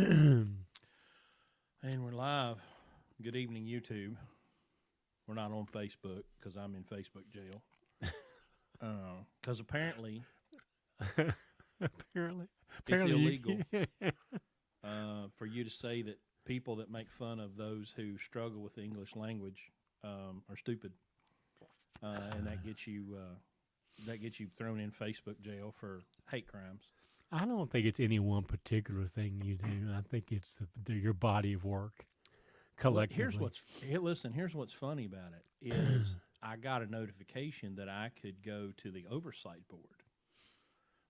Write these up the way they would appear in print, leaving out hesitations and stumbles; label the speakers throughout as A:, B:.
A: And we're live. Good evening, YouTube. We're not on Facebook because I'm in Facebook jail. Because apparently
B: apparently,
A: it's
B: you-
A: illegal for you to say that people that make fun of those who struggle with the English language are stupid, and that gets you thrown in Facebook jail for hate crimes.
B: I don't think it's any one particular thing you do. I think it's your body of work collectively.
A: Here's what's funny about it is I got a notification that I could go to the oversight board.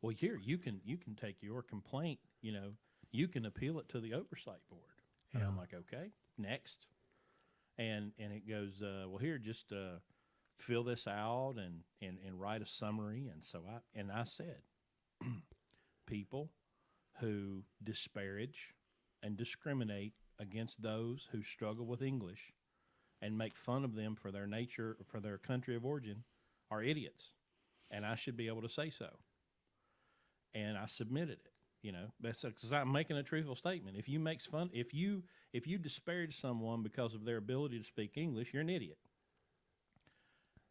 A: Well, here you can take your complaint. You can appeal it to the oversight board. And I'm like, okay, next. And it goes, well, here, just fill this out and write a summary. And so I said, people who disparage and discriminate against those who struggle with English and make fun of them for their nature, for their country of origin, are idiots. And I should be able to say so. And I submitted it. That's because I'm making a truthful statement. If you disparage someone because of their ability to speak English, you're an idiot.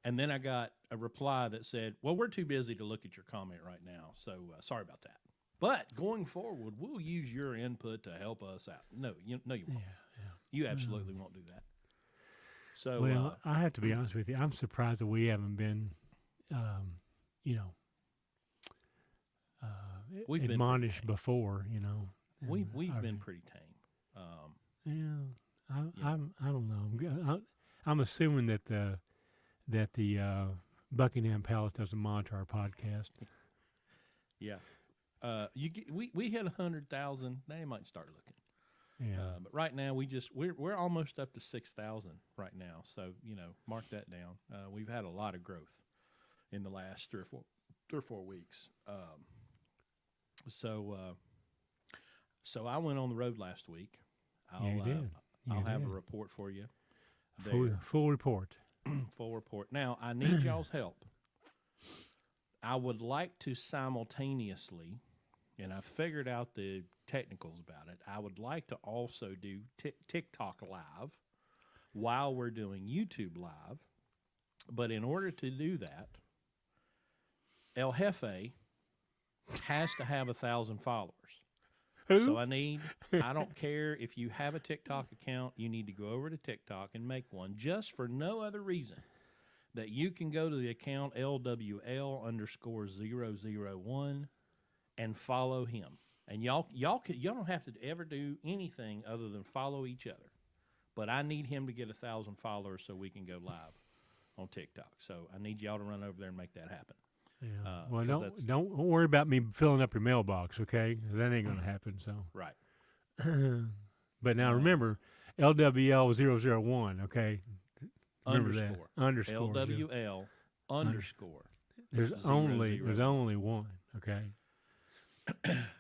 A: And then I got a reply that said, well, we're too busy to look at your comment right now, so sorry about that. But going forward, we'll use your input to help us out. No, you won't. Yeah. You absolutely won't do that. So,
B: well, I have to be honest with you. I'm surprised that we haven't been,
A: we've
B: admonished
A: been
B: before.
A: We've been pretty tame.
B: I don't know. I'm assuming that the Buckingham Palace doesn't monitor our podcast.
A: Yeah. We hit 100,000. They might start looking.
B: Yeah.
A: But right now we're almost up to 6,000 right now. So mark that down. We've had a lot of growth in the last three or four weeks. So I went on the road last week.
B: You did.
A: I'll have a report for you.
B: Full report.
A: Full report. Now I need y'all's help. I would like to simultaneously, and I figured out the technicals about it, I would like to also do TikTok live while we're doing YouTube live. But in order to do that, El Jefe has to have 1,000 followers.
B: Who?
A: So I don't care if you have a TikTok account, you need to go over to TikTok and make one just for no other reason that you can go to the account LWL_001 and follow him. And y'all don't have to ever do anything other than follow each other. But I need him to get 1,000 followers so we can go live on TikTok. So I need y'all to run over there and make that happen.
B: Yeah. Well, don't worry about me filling up your mailbox, okay? 'Cause that ain't going to happen. So
A: right.
B: But now remember, LWL001, okay? Remember
A: Underscore.
B: that. Underscore.
A: LWL underscore.
B: There's only one, okay?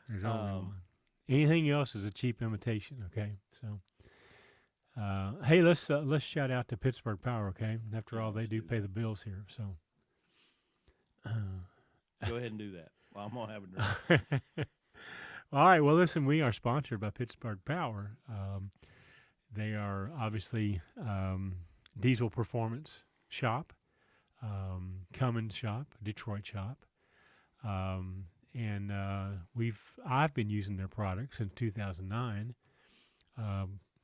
B: There's only one. Anything else is a cheap imitation, okay? So, hey, let's shout out to Pittsburgh Power, okay? After all, they do pay the bills here, so.
A: Go ahead and do that. Well, I'm gonna have a drink.
B: All right. Well, listen, we are sponsored by Pittsburgh Power. They are obviously diesel performance shop, Cummins shop, Detroit shop, and I've been using their products since 2009,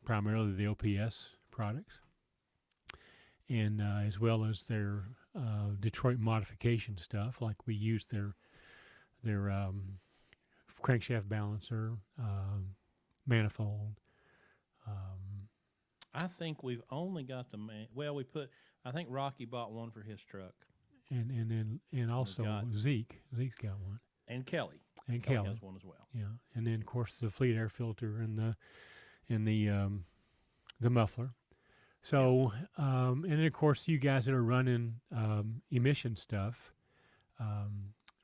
B: primarily the OPS products, and as well as their Detroit modification stuff. Like we use their crankshaft balancer, manifold.
A: I think we've only got the I think Rocky bought one for his truck,
B: and also Zeke's got one,
A: and Kelly has one as well.
B: Yeah, and then of course the fleet air filter and the muffler. So and then of course you guys that are running emission stuff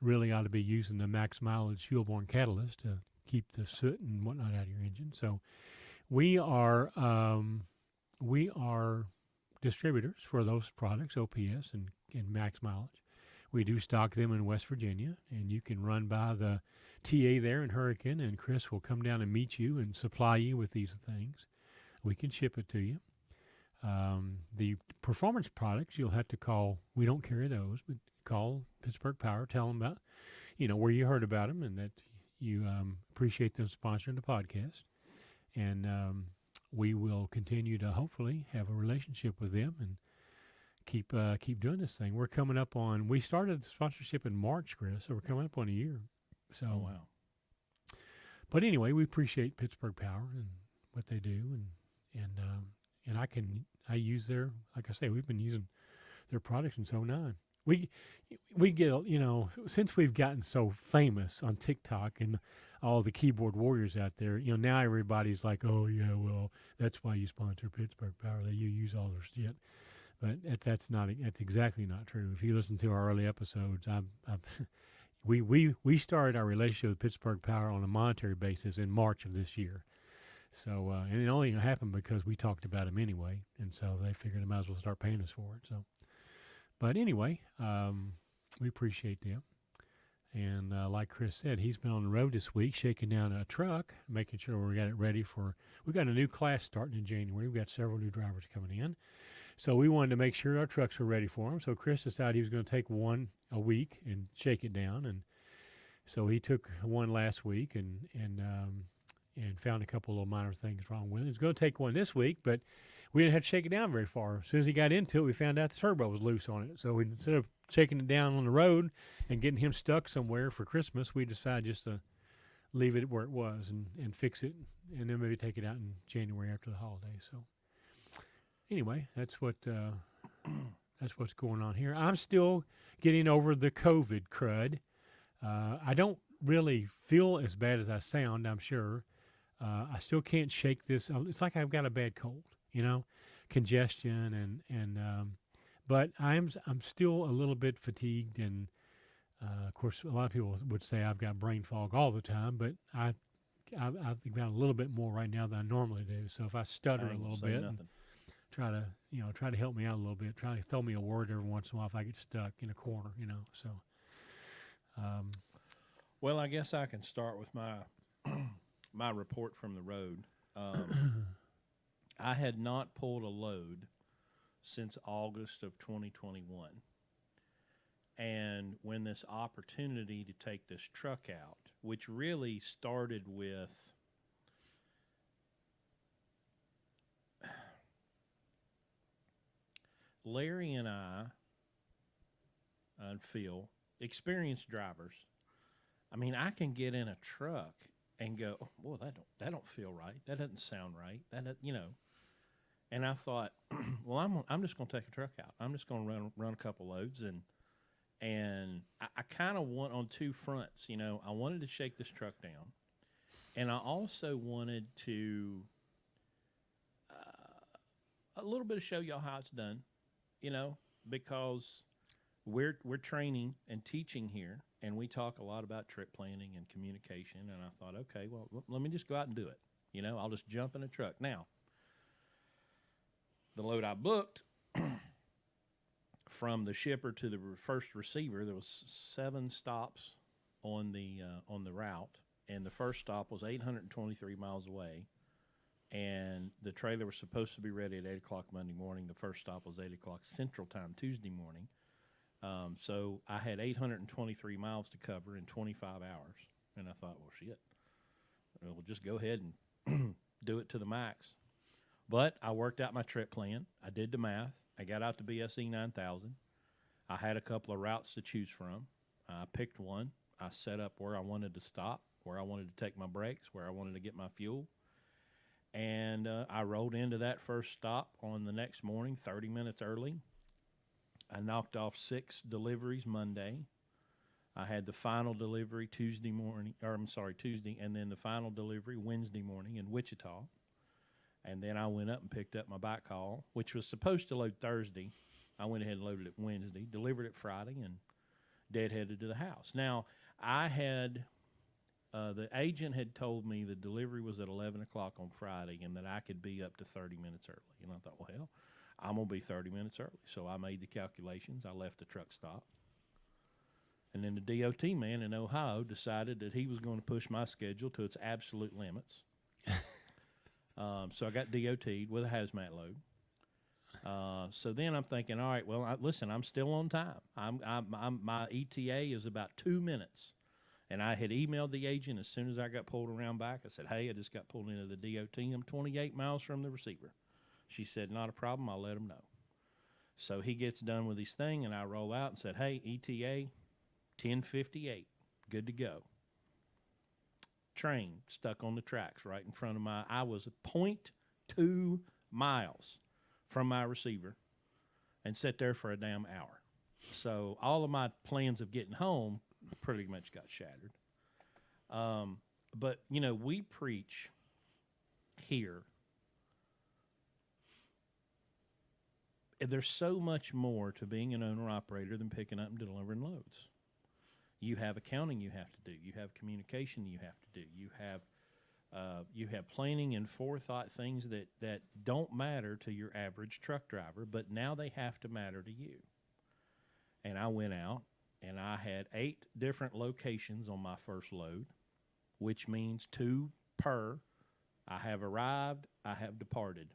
B: really ought to be using the max mileage fuel-borne catalyst to keep the soot and whatnot out of your engine. So we are distributors for those products, OPS and max mileage. We do stock them in West Virginia, and you can run by the TA there in Hurricane, and Chris will come down and meet you and supply you with these things. We can ship it to you. The performance products, you'll have to call. We don't carry those, but call Pittsburgh Power. Tell them about, where you heard about them and that you appreciate them sponsoring the podcast. And we will continue to hopefully have a relationship with them and keep doing this thing. We're coming up on. We started the sponsorship in March, Chris, so we're coming up on a year. So,
A: Oh, wow.
B: But anyway, we appreciate Pittsburgh Power and what they do, and I use their, like I say, we've been using their products since '09. We get, since we've gotten so famous on TikTok and all the keyboard warriors out there, now everybody's like, oh yeah, well, that's why you sponsor Pittsburgh Power. You use all their shit. But that's exactly not true. If you listen to our early episodes, we started our relationship with Pittsburgh Power on a monetary basis in March of this year. So, and it only happened because we talked about them anyway, and so they figured they might as well start paying us for it. So, but anyway, we appreciate them. And like Chris said, he's been on the road this week, shaking down a truck, making sure we got it ready for. We got a new class starting in January. We've got several new drivers coming in, so we wanted to make sure our trucks were ready for them. So Chris decided he was going to take one a week and shake it down, and so he took one last week and found a couple of minor things wrong with it. He was going to take one this week, but we didn't have to shake it down very far. As soon as he got into it, we found out the turbo was loose on it. So instead of shaking it down on the road and getting him stuck somewhere for Christmas, we decided just to leave it where it was and fix it, and then maybe take it out in January after the holidays. So anyway, that's what's going on here. I'm still getting over the COVID crud. I don't really feel as bad as I sound, I'm sure. I still can't shake this. It's like I've got a bad cold, congestion but I'm still a little bit fatigued, and of course a lot of people would say I've got brain fog all the time, but I've got a little bit more right now than I normally do. So if I stutter a little bit and try to help me out a little bit, try to throw me a word every once in a while if I get stuck in a corner, so.
A: Well, I guess I can start with my my report from the road. I had not pulled a load since August of 2021. And when this opportunity to take this truck out, which really started with Larry and I and Phil, experienced drivers. I mean, I can get in a truck and go, oh, boy, that don't feel right. That doesn't sound right. And I thought, well, I'm just going to take a truck out. I'm just going to run a couple loads, and I kind of went on two fronts. I wanted to shake this truck down, and I also wanted to a little bit of show y'all how it's done, because we're training and teaching here, and we talk a lot about trip planning and communication. And I thought, okay, well, let me just go out and do it. I'll just jump in a truck. Now, the load I booked from the shipper to the first receiver, there was 7 stops on the route, and the first stop was 823 miles away. And the trailer was supposed to be ready at 8 o'clock Monday morning. The first stop was 8 o'clock Central Time Tuesday morning. So I had 823 miles to cover in 25 hours. And I thought, well, shit, we'll just go ahead and do it to the max. But I worked out my trip plan. I did the math. I got out to BSE 9000. I had a couple of routes to choose from. I picked one. I set up where I wanted to stop, where I wanted to take my breaks, where I wanted to get my fuel. And I rolled into that first stop on the next morning, 30 minutes early. I knocked off 6 deliveries Monday. I had the final delivery Tuesday, and then the final delivery Wednesday morning in Wichita. And then I went up and picked up my back haul, which was supposed to load Thursday. I went ahead and loaded it Wednesday, delivered it Friday, and deadheaded to the house. Now, I had the agent had told me the delivery was at 11 o'clock on Friday and that I could be up to 30 minutes early. And I thought, well, hell, I'm going to be 30 minutes early. So I made the calculations. I left the truck stop. And then the DOT man in Ohio decided that he was going to push my schedule to its absolute limits. So I got DOT'd with a hazmat load. So then I'm thinking, all right, well, listen, I'm still on time. My ETA is about 2 minutes. And I had emailed the agent as soon as I got pulled around back. I said, hey, I just got pulled into the DOT. I'm 28 miles from the receiver. She said, not a problem. I'll let him know. So he gets done with his thing, and I roll out and said, hey, ETA 10:58, good to go. Train stuck on the tracks right in front of I was 0.2 miles from my receiver and sat there for a damn hour. So all of my plans of getting home pretty much got shattered. But, you know, we preach here. There's so much more to being an owner-operator than picking up and delivering loads. You have accounting you have to do. You have communication you have to do. You have planning and forethought things that don't matter to your average truck driver, but now they have to matter to you. And I went out, and I had 8 different locations on my first load, which means 2 per. I have arrived, I have departed.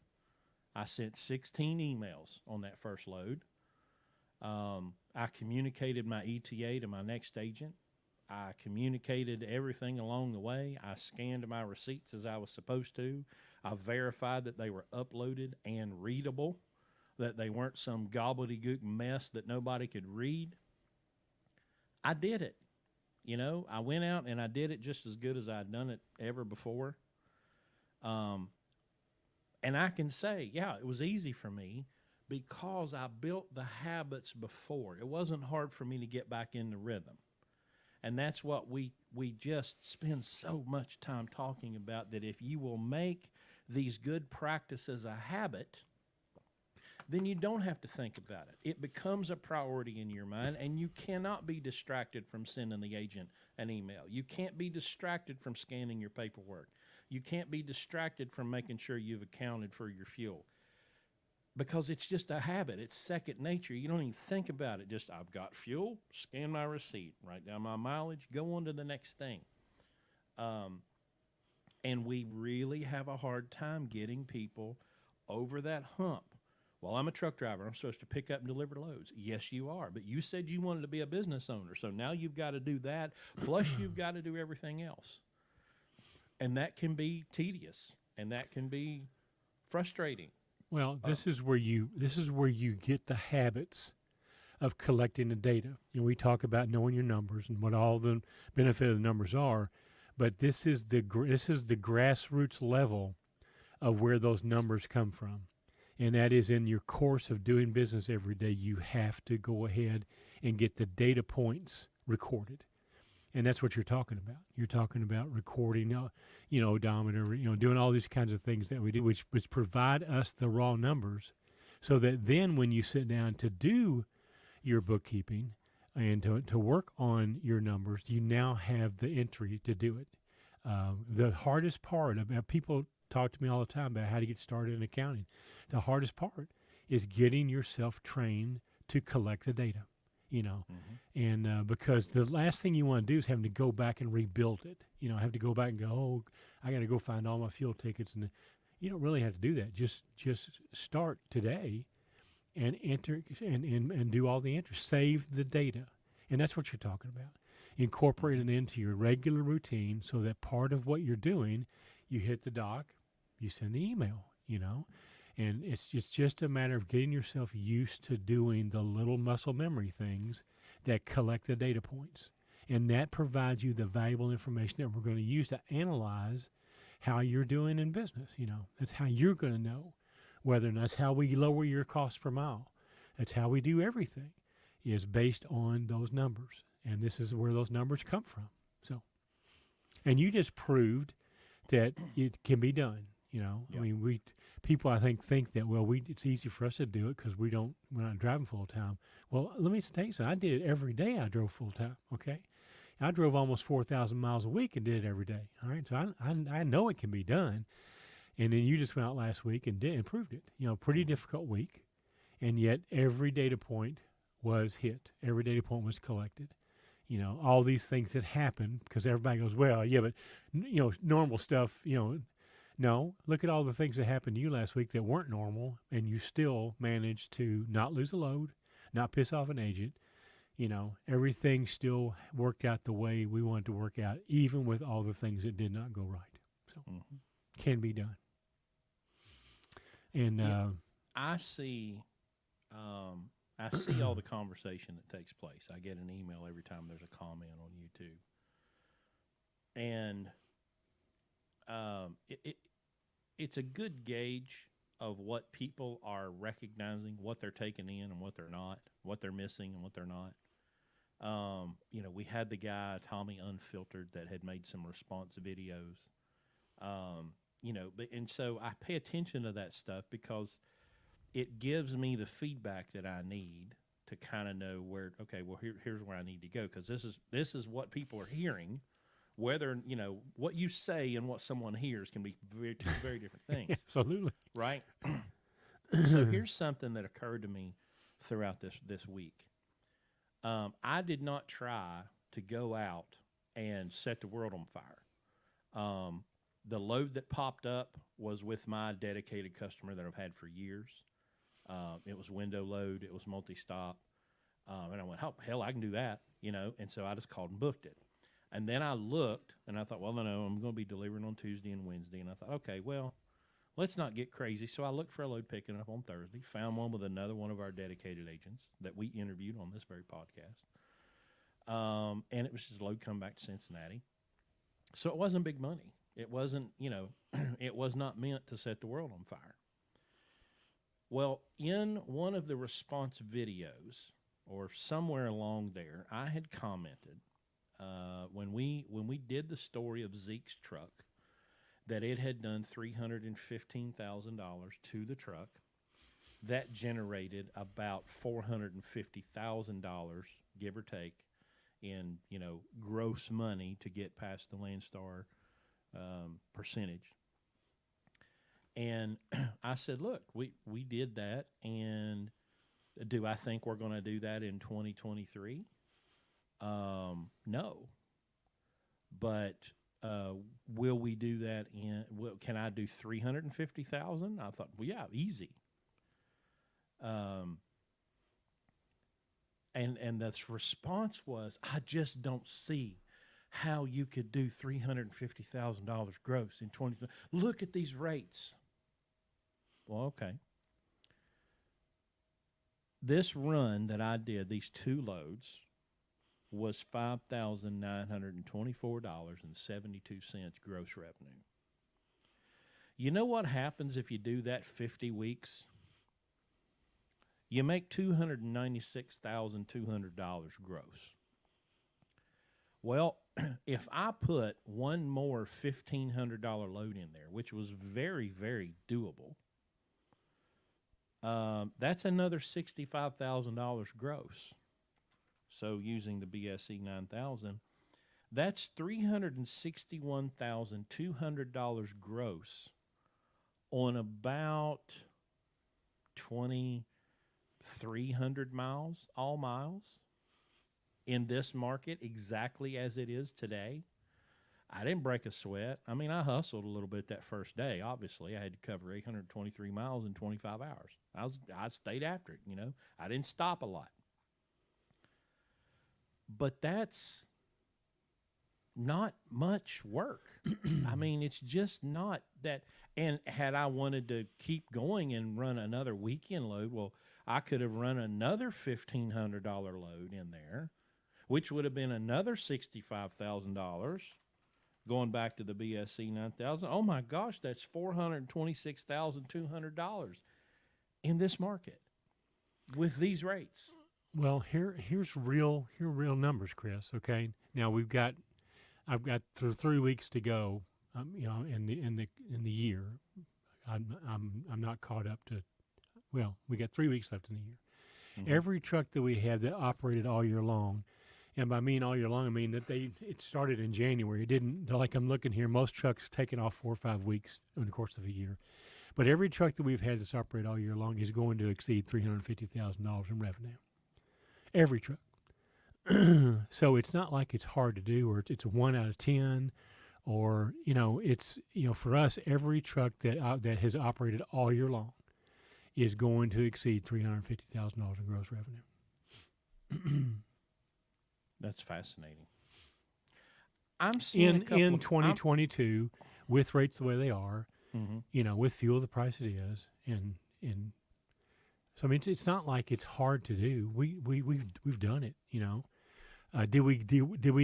A: I sent 16 emails on that first load. I communicated my ETA to my next agent. I communicated everything along the way. I scanned my receipts as I was supposed to. I verified that they were uploaded and readable, that they weren't some gobbledygook mess that nobody could read. I did it. You know, I went out and I did it just as good as I'd done it ever before. And I can say, yeah, it was easy for me because I built the habits before. It wasn't hard for me to get back in the rhythm. And that's what we just spend so much time talking about, that if you will make these good practices a habit, then you don't have to think about it. It becomes a priority in your mind, and you cannot be distracted from sending the agent an email. You can't be distracted from scanning your paperwork. You can't be distracted from making sure you've accounted for your fuel, because it's just a habit. It's second nature. You don't even think about it. Just, I've got fuel, scan my receipt, write down my mileage, go on to the next thing. And we really have a hard time getting people over that hump. Well, I'm a truck driver. I'm supposed to pick up and deliver loads. Yes, you are. But you said you wanted to be a business owner. So now you've got to do that. Plus, you've got to do everything else. And that can be tedious, and that can be frustrating.
B: Well, this is where you get the habits of collecting the data. You know, we talk about knowing your numbers and what all the benefit of the numbers are, but this is the grassroots level of where those numbers come from. And that is, in your course of doing business every day, you have to go ahead and get the data points recorded. And that's what you're talking about. You're talking about recording, odometer, doing all these kinds of things that we do, which provide us the raw numbers, so that then when you sit down to do your bookkeeping and to work on your numbers, you now have the entry to do it. The hardest part about, people talk to me all the time about how to get started in accounting. The hardest part is getting yourself trained to collect the data. And because the last thing you want to do is having to go back and rebuild it. Have to go back and go, oh, I got to go find all my fuel tickets. And you don't really have to do that. Just start today and enter and do all the entries. Save the data. And that's what you're talking about. Incorporate it into your regular routine, so that part of what you're doing, you hit the dock, you send the email, And it's just a matter of getting yourself used to doing the little muscle memory things that collect the data points. And that provides you the valuable information that we're going to use to analyze how you're doing in business. That's how you're going to know whether, and that's how we lower your cost per mile. That's how we do everything, is based on those numbers. And this is where those numbers come from. So, and you just proved that it can be done. Yep. I mean, people I think that, well, it's easy for us to do it because we're not driving full time. Well, let me tell you something. I did it every day. I drove full time. Okay, I drove almost 4,000 miles a week and did it every day. All right, so I know it can be done. And then you just went out last week and proved it. Pretty difficult week, and yet every data point was hit. Every data point was collected. all these things that happen because everybody goes, well, yeah, but normal stuff, no, look at all the things that happened to you last week that weren't normal, and you still managed to not lose a load, not piss off an agent. Everything still worked out the way we wanted to work out, even with all the things that did not go right. So, can be done. And
A: I see all the conversation that takes place. I get an email every time there's a comment on YouTube, and it's a good gauge of what people are recognizing, what they're taking in and what they're not, what they're missing and what they're not. We had the guy, Tommy Unfiltered, that had made some response videos. And so I pay attention to that stuff because it gives me the feedback that I need to kind of know where, okay, well, here's where I need to go, because this is what people are hearing. Whether, what you say and what someone hears can be two very different things.
B: Absolutely.
A: Right? So here's something that occurred to me throughout this week. I did not try to go out and set the world on fire. The load that popped up was with my dedicated customer that I've had for years. It was window load. It was multi-stop. And I went, oh, hell, I can do that, and so I just called and booked it. And then I looked, and I thought, well, no, I'm going to be delivering on Tuesday and Wednesday. And I thought, okay, well, let's not get crazy. So I looked for a load picking up on Thursday, found one with another one of our dedicated agents that we interviewed on this very podcast. And it was just a load come back to Cincinnati. So it wasn't big money. It wasn't, it was not meant to set the world on fire. Well, in one of the response videos, or somewhere along there, I had commented, when we did the story of Zeke's truck, that it had done $315,000 to the truck. That generated about $450,000, give or take, in gross money to get past the Landstar percentage. And I said, look, we did that, and do I think we're going to do that in 2023? No. But will we do that can I do 350,000? I thought, well, yeah, easy. And the response was, I just don't see how you could do $350,000 gross in 20. Look at these rates. Well, okay. This run that I did, these two loads, was $5,924.72 gross revenue. You know what happens if you do that 50 weeks? You make $296,200 gross. Well, if I put one more $1,500 load in there, which was very, very doable, that's another $65,000 gross. So using the BSE 9000, that's $361,200 gross on about 2,300 miles, all miles, in this market exactly as it is today. I didn't break a sweat. I mean, I hustled a little bit that first day. Obviously, I had to cover 823 miles in 25 hours. I stayed after it, I didn't stop a lot. But that's not much work. I mean, it's just not that. And had I wanted to keep going and run another weekend load, well, I could have run another $1,500 load in there, which would have been another $65,000 going back to the BSC 9000. Oh my gosh, that's $426,200 in this market with these rates.
B: Well, here's real numbers, Chris. Okay, now I've got 3 weeks to go. In the year, I'm not caught up to. Well, we got 3 weeks left in the year. Mm-hmm. Every truck that we had that operated all year long, and by mean all year long, I mean that it started in January. It didn't, like I'm looking here, most trucks taking off 4 or 5 weeks in the course of a year. But every truck that we've had that's operated all year long is going to exceed $350,000 in revenue. Every truck. So it's not like it's hard to do, or it's a 1 out of 10, or it's for us, every truck that has operated all year long is going to exceed $350,000 in gross revenue.
A: That's fascinating. I'm seeing a couple
B: in
A: of,
B: 2022, with rates the way they are,
A: mm-hmm.
B: with fuel the price it is, and so I mean it's not like it's hard to do. We've done it. Did we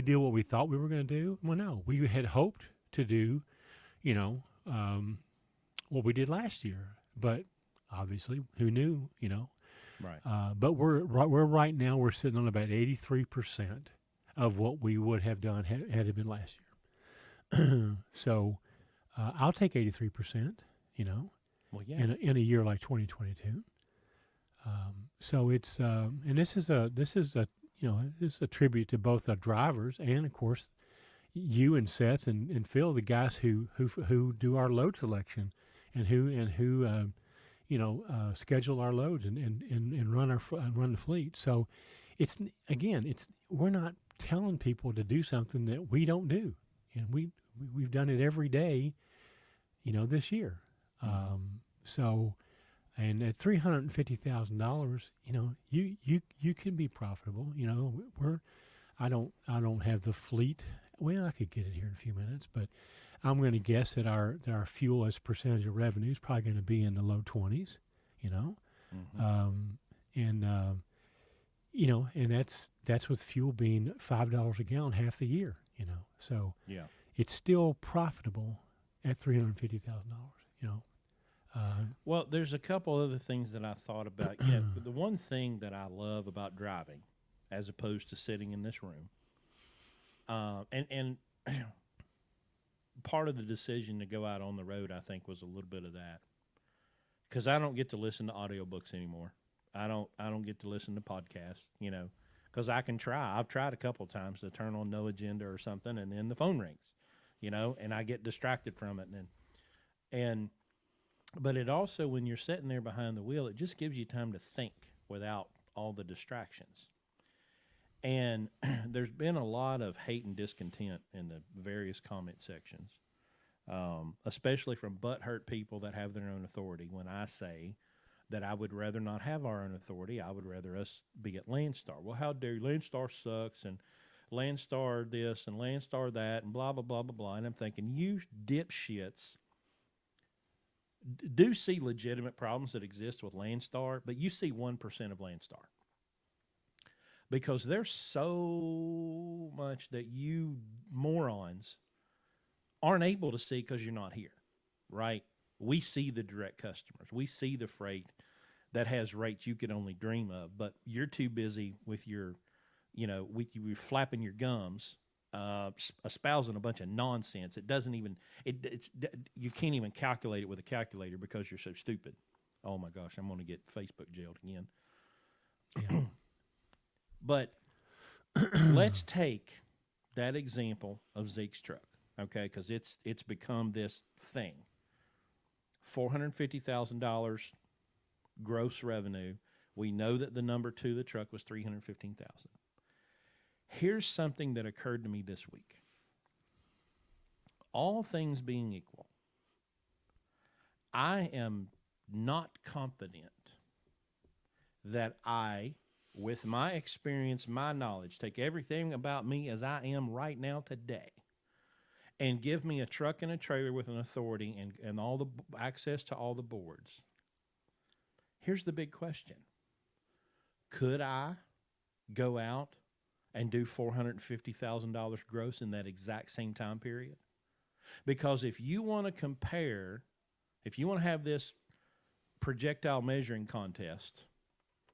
B: do what we thought we were going to do? Well, no, we had hoped to do, what we did last year, but obviously, who knew?
A: Right.
B: But we're right now we're sitting on about 83% of what we would have done had it been last year. So I'll take 83%.
A: Well, yeah.
B: In a year like 2022. So it's and this is a this is a tribute to both the drivers and of course you and Seth and Phil, the guys who do our load selection and who schedule our loads and run the fleet. So it's we're not telling people to do something that we don't do, and we've done it every day, this year. So, and at $350,000, you can be profitable. I don't have the fleet. Well, I could get it here in a few minutes, but I'm going to guess that our fuel as a percentage of revenue is probably going to be in the low 20s. And that's with fuel being $5 a gallon half the year. So
A: Yeah.
B: it's still profitable at $350,000.
A: Well, there's a couple other things that I thought about. Yeah, the one thing that I love about driving, as opposed to sitting in this room, and part of the decision to go out on the road, I think, was a little bit of that, because I don't get to listen to audiobooks anymore. I don't get to listen to podcasts, because I can try. I've tried a couple times to turn on No Agenda or something, and then the phone rings, and I get distracted from it, But it also, when you're sitting there behind the wheel, it just gives you time to think without all the distractions. And there's been a lot of hate and discontent in the various comment sections, especially from butthurt people that have their own authority. When I say that I would rather not have our own authority, I would rather us be at Landstar. Well, how dare you? Landstar sucks, and Landstar this, and Landstar that, and blah, blah, blah, blah, blah. And I'm thinking, you dipshits do see legitimate problems that exist with Landstar, but you see 1% of Landstar. Because there's so much that you morons aren't able to see because you're not here, right? We see the direct customers. We see the freight that has rates you could only dream of, but you're too busy with your, with you flapping your gums, espousing a bunch of nonsense. It doesn't even, you can't even calculate it with a calculator because you're so stupid. Oh my gosh, I'm going to get Facebook jailed again.
B: Yeah.
A: But let's take that example of Zeke's truck, okay? Because it's become this thing. $450,000 gross revenue. We know that the number to the truck was $315,000. Here's something that occurred to me this week. All things being equal, I am not confident that I, with my experience, my knowledge, take everything about me as I am right now today and give me a truck and a trailer with an authority and all the access to all the boards. Here's the big question. Could I go out and do $450,000 gross in that exact same time period? Because if you want to compare, if you want to have this projectile measuring contest,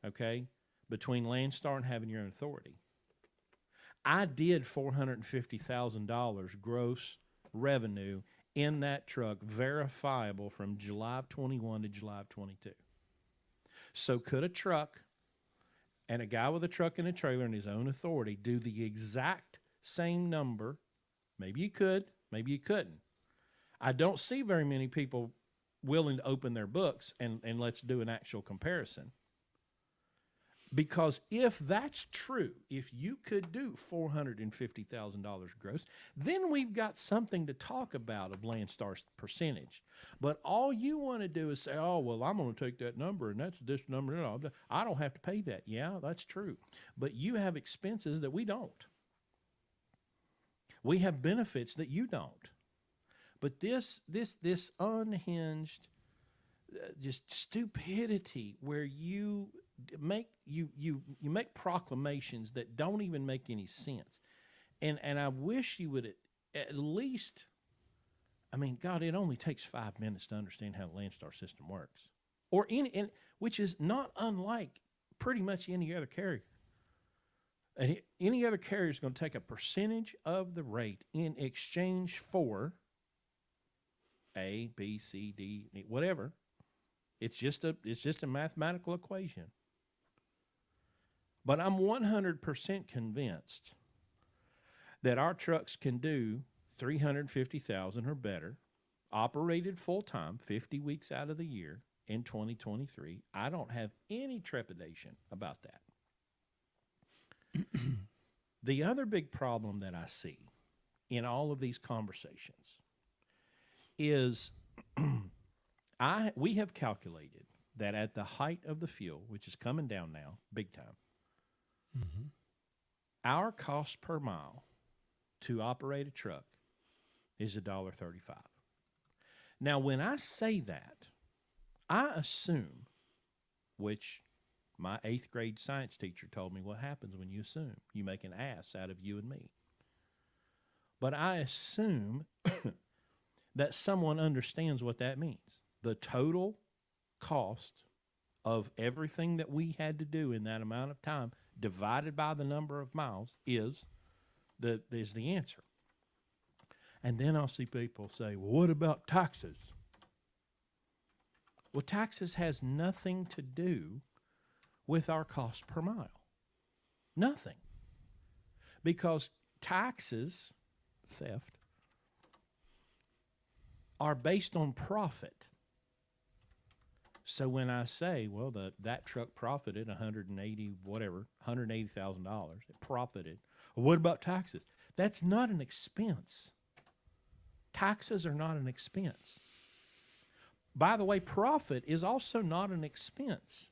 A: okay, between Landstar and having your own authority, I did $450,000 gross revenue in that truck, verifiable from July of 21 to July of 22. So could a truck and a guy with a truck and a trailer and his own authority do the exact same number? Maybe you could, maybe you couldn't. I don't see very many people willing to open their books and let's do an actual comparison. Because if that's true, if you could do $450,000 gross, then we've got something to talk about of Landstar's percentage. But all you want to do is say, oh, well, I'm going to take that number and that's this number. And I don't have to pay that. Yeah, that's true. But you have expenses that we don't. We have benefits that you don't. But this unhinged, just stupidity where you make proclamations that don't even make any sense, and I wish you would at least. I mean, God, it only takes 5 minutes to understand how the Landstar system works, or which is not unlike pretty much any other carrier. Any other carrier is going to take a percentage of the rate in exchange for A, B, C, D, whatever. It's just a mathematical equation. But I'm 100% convinced that our trucks can do 350,000 or better, operated full time, 50 weeks out of the year in 2023. I don't have any trepidation about that. The other big problem that I see in all of these conversations is we have calculated that at the height of the fuel, which is coming down now, big time, our cost per mile to operate a truck is $1.35. Now, when I say that, I assume, which my 8th grade science teacher told me what happens when you assume. You make an ass out of you and me. But I assume that someone understands what that means. The total cost of everything that we had to do in that amount of time divided by the number of miles is the answer. And then I'll see people say, well, what about taxes? Well, taxes has nothing to do with our cost per mile. Nothing. Because taxes, theft, are based on profit. So when I say, well, that truck profited $180,000, it profited. Well, what about taxes? That's not an expense. Taxes are not an expense. By the way, profit is also not an expense.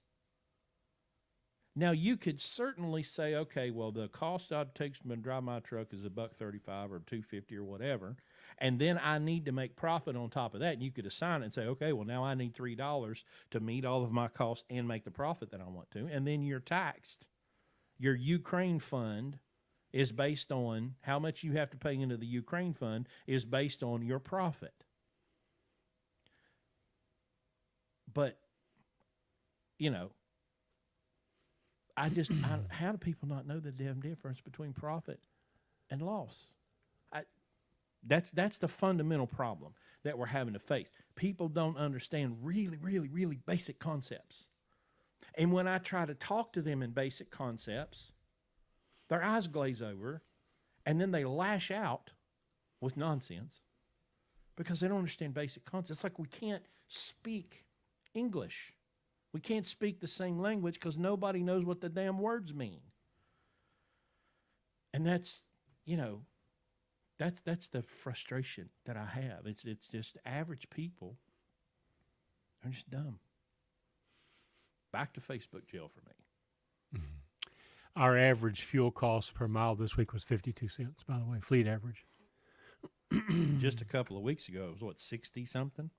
A: Now, you could certainly say, okay, well, the cost it takes to drive my truck is $1.35 or $2.50 or whatever, and then I need to make profit on top of that. And you could assign it and say, okay, well, now I need $3 to meet all of my costs and make the profit that I want to, and then you're taxed. Your Ukraine fund is based on how much you have to pay into the Ukraine fund is based on your profit. But, you know, how do people not know the damn difference between profit and loss? That's the fundamental problem that we're having to face. People don't understand really, really, really basic concepts. And when I try to talk to them in basic concepts, their eyes glaze over, and then they lash out with nonsense because they don't understand basic concepts. It's like we can't speak English. We can't speak the same language because nobody knows what the damn words mean. And that's the frustration that I have. It's just average people are just dumb. Back to Facebook jail for me.
B: Mm-hmm. Our average fuel cost per mile this week was 52 cents, by the way, fleet average.
A: Just a couple of weeks ago, it was, 60-something?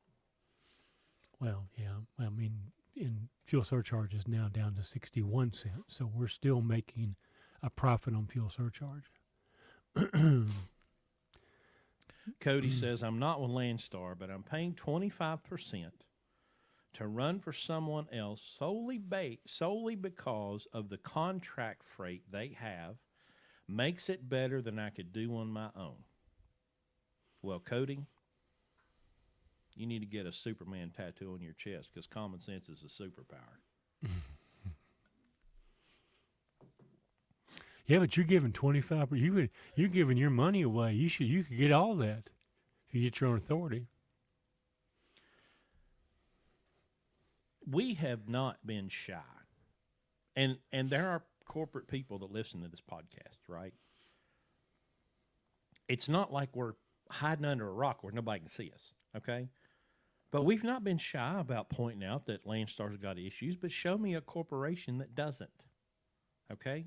B: Well, yeah. I mean, in fuel surcharge is now down to 61 cents, so we're still making a profit on fuel surcharge.
A: Cody says, I'm not with Landstar, but I'm paying 25% to run for someone else solely because of the contract freight they have makes it better than I could do on my own. Well, Cody, you need to get a Superman tattoo on your chest because common sense is a superpower.
B: Yeah, but you're giving 25%. You're giving your money away. You could get all that if you get your own authority.
A: We have not been shy And there are corporate people that listen to this podcast, right? It's not like we're hiding under a rock where nobody can see us, okay? But we've not been shy about pointing out that Landstar's got issues, but show me a corporation that doesn't, okay?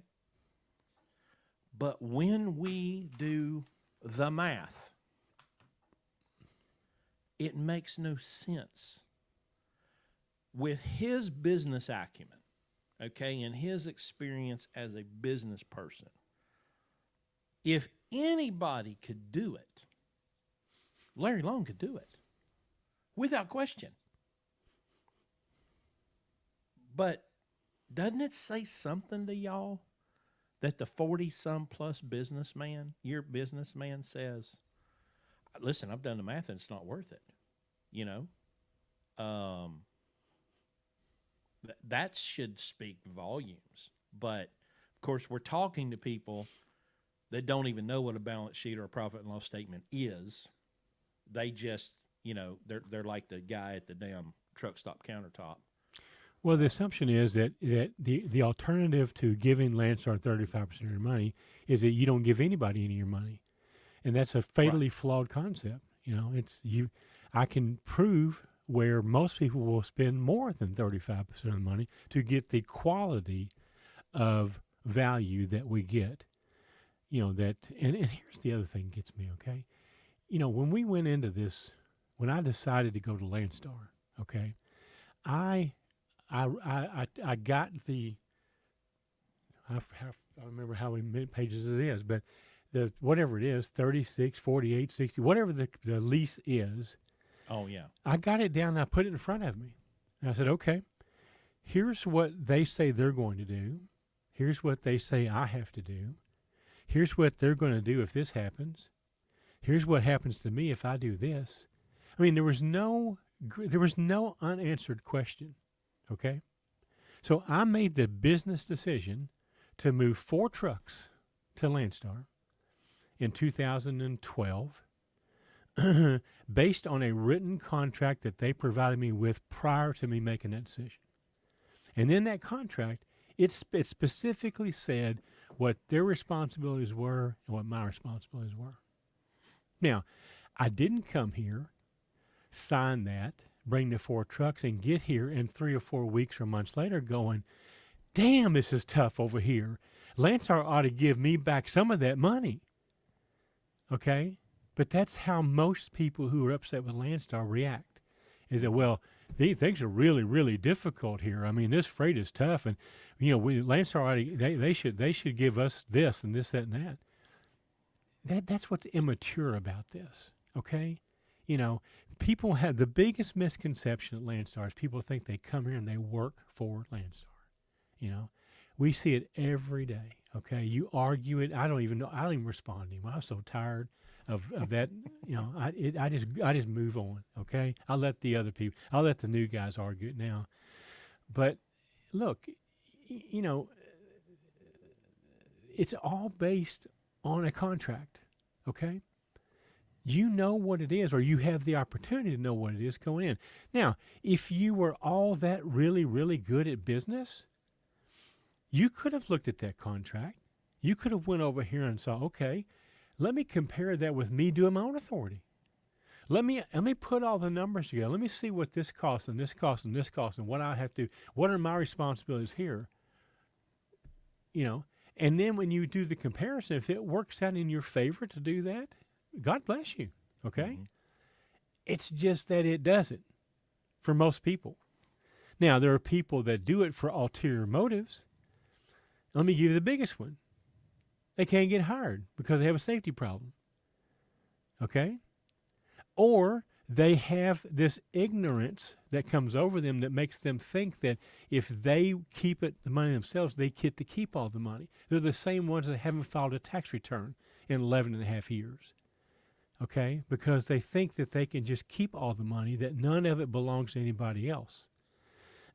A: But when we do the math, it makes no sense. With his business acumen, okay, and his experience as a business person, if anybody could do it, Larry Long could do it without question. But doesn't it say something to y'all that the 40-some plus your businessman says, listen, I've done the math and it's not worth it, you know? That should speak volumes. But, of course, we're talking to people that don't even know what a balance sheet or a profit and loss statement is. They just, they're like the guy at the damn truck stop countertop.
B: Well, the assumption is that the alternative to giving Landstar 35% of your money is that you don't give anybody any of your money. And that's a fatally flawed concept. I can prove where most people will spend more than 35% of the money to get the quality of value that we get. And here's the other thing that gets me, okay? When we went into this, when I decided to go to Landstar, okay, I got the, I remember how many pages it is, but whatever it is, 36, 48, 60, whatever the lease is.
A: Oh, yeah.
B: I got it down and I put it in front of me. And I said, okay, here's what they say they're going to do. Here's what they say I have to do. Here's what they're going to do if this happens. Here's what happens to me if I do this. I mean, there was no unanswered question, okay? So I made the business decision to move 4 trucks to Landstar in 2012 based on a written contract that they provided me with prior to me making that decision. And in that contract, it specifically said what their responsibilities were and what my responsibilities were. Now, I didn't come here, sign that, bring the 4 trucks, and get here in 3 or 4 weeks or months later going, damn, this is tough over here. Landstar ought to give me back some of that money. Okay? But that's how most people who are upset with Landstar react. Is that, well, things are really, really difficult here. I mean, this freight is tough, and Landstar they should give us this and this, that, and that. That's what's immature about this. Okay, people have the biggest misconception at Landstar is people think they come here and they work for Landstar. We see it every day. Okay, you argue it. I don't even respond anymore. I'm so tired of that. I just move on. Okay, I'll let the new guys argue it now. But look, it's all based on a contract. Okay, you know what it is, or you have the opportunity to know what it is going in. Now, if you were all that really, really good at business, you could have looked at that contract. You could have went over here and saw, okay, let me compare that with me doing my own authority. Let me put all the numbers together. Let me see what this costs and this costs and this costs and what I have to, what are my responsibilities here? And then when you do the comparison, if it works out in your favor to do that, God bless you, okay? Mm-hmm. It's just that it doesn't for most people. Now, there are people that do it for ulterior motives. Let me give you the biggest one. They can't get hired because they have a safety problem, okay? Or they have this ignorance that comes over them that makes them think that if they keep the money themselves, they get to keep all the money. They're the same ones that haven't filed a tax return in 11 and a half years, okay? Because they think that they can just keep all the money, that none of it belongs to anybody else.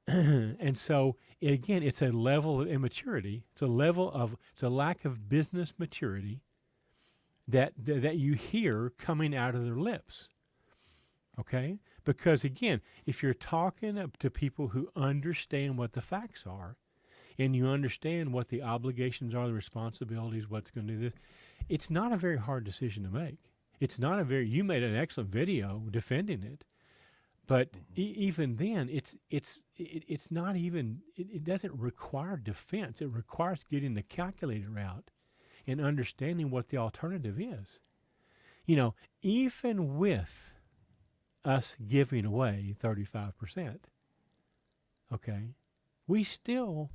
B: And so, again, it's a level of immaturity. It's a lack of business maturity that you hear coming out of their lips. Okay? Because, again, if you're talking to people who understand what the facts are, and you understand what the obligations are, the responsibilities, what's going to do this, it's not a very hard decision to make. It's not a very, you made an excellent video defending it, but even then, it's not even, it doesn't require defense. It requires getting the calculator out and understanding what the alternative is. You know, even with us giving away 35%, okay, we still,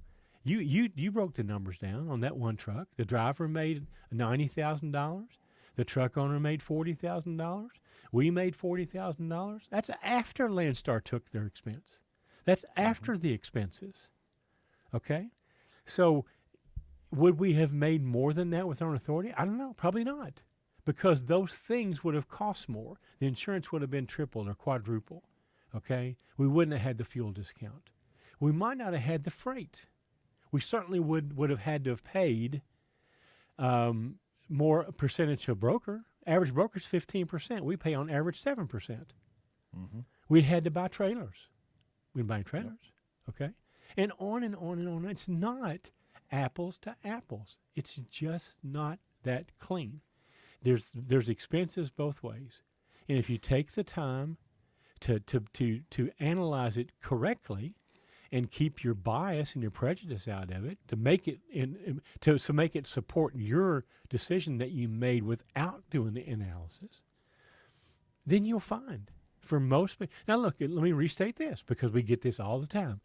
B: you broke the numbers down on that one truck. The driver made $90,000. The truck owner made $40,000. We made $40,000. That's after Landstar took their expense. That's after the expenses. Okay? So would we have made more than that with our own authority? I don't know. Probably not. Because those things would have cost more. The insurance would have been triple or quadruple. Okay? We wouldn't have had the fuel discount. We might not have had the freight. We certainly would have had to have paid more percentage of broker. Average broker's 15%. We pay on average 7%.
A: Mm-hmm.
B: We had to buy trailers. We'd buy trailers. Okay? And on and on and on. It's not apples to apples. It's just not that clean. There's expenses both ways. And if you take the time to analyze it correctly and keep your bias and your prejudice out of it, to make it to make it support your decision that you made without doing the analysis, then you'll find for most people. Now look, let me restate this because we get this all the time.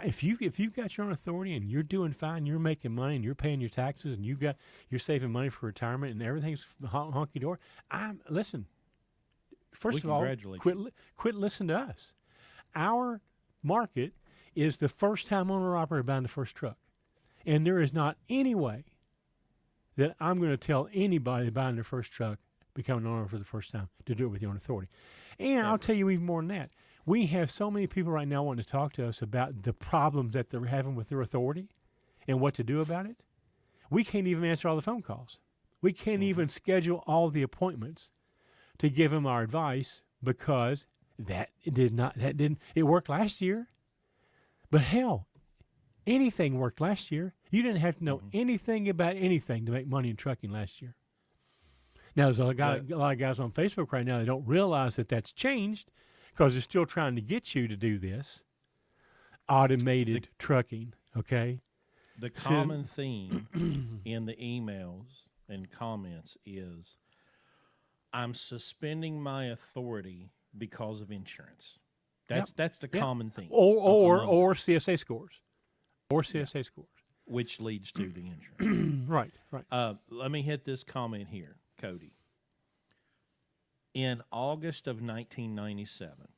B: If you've got your own authority and you're doing fine, you're making money and you're paying your taxes and you're saving money for retirement and everything's honky dory, listen. First of all, quit listening to us. Our market is the first time owner operator buying the first truck, and there is not any way that I'm going to tell anybody buying their first truck, becoming an owner for the first time, to do it with your own authority. And I'll tell you even more than that. We have so many people right now wanting to talk to us about the problems that they're having with their authority and what to do about it. We can't even answer all the phone calls. We can't even schedule all the appointments to give them our advice because it worked last year. But hell, anything worked last year. You didn't have to know anything about anything to make money in trucking last year. Now, there's a lot of guys on Facebook right now that don't realize that that's changed because they're still trying to get you to do this automated trucking, okay?
A: The common theme in the emails and comments is, I'm suspending my authority because of insurance. That's the common theme.
B: Or CSA scores. Or CSA scores.
A: Which leads to the insurance.
B: Right.
A: Let me hit this comment here, Cody. In August of 1997,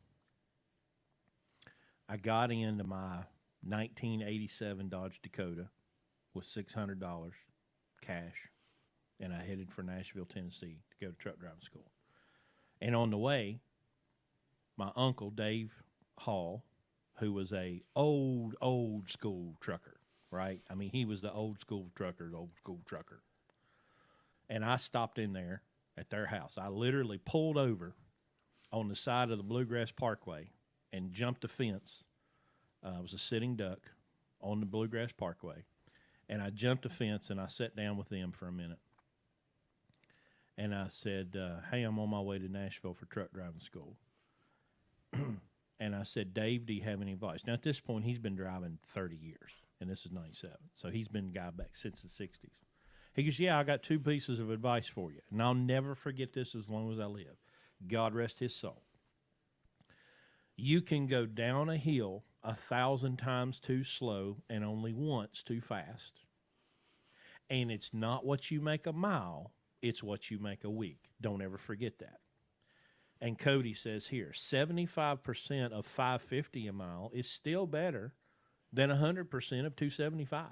A: I got into my 1987 Dodge Dakota with $600 cash, and I headed for Nashville, Tennessee to go to truck driving school. And on the way, my uncle, Dave Hall, who was a old school trucker, right? I mean, he was the old school trucker. And I stopped in there at their house. I literally pulled over on the side of the Bluegrass Parkway and jumped a fence. It was a sitting duck on the Bluegrass Parkway. And I jumped a fence and I sat down with them for a minute. And I said, hey, I'm on my way to Nashville for truck driving school. And I said, Dave, do you have any advice? Now, at this point, he's been driving 30 years, and this is 97. So he's been a guy back since the 60s. He goes, yeah, I got two pieces of advice for you, and I'll never forget this as long as I live. God rest his soul. You can go down a hill 1,000 times too slow and only once too fast. And it's not what you make a mile, it's what you make a week. Don't ever forget that. And Cody says here, 75% of 550 a mile is still better than 100% of 275.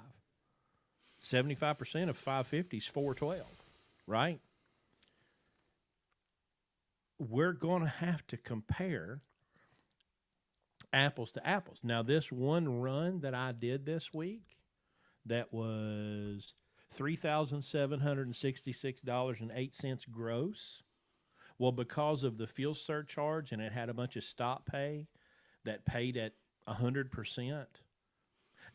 A: 75% of 550 is 412, right? We're going to have to compare apples to apples. Now, this one run that I did this week, that was $3,766.08 gross. Well, because of the fuel surcharge and it had a bunch of stop pay that paid at 100%,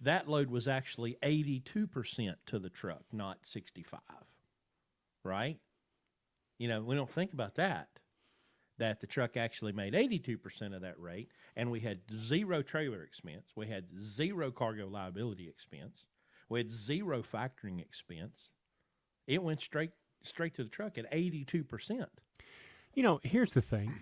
A: that load was actually 82% to the truck, not 65, right? We don't think about that the truck actually made 82% of that rate, and we had zero trailer expense. We had zero cargo liability expense. We had zero factoring expense. It went straight to the truck at 82%.
B: Here's the thing.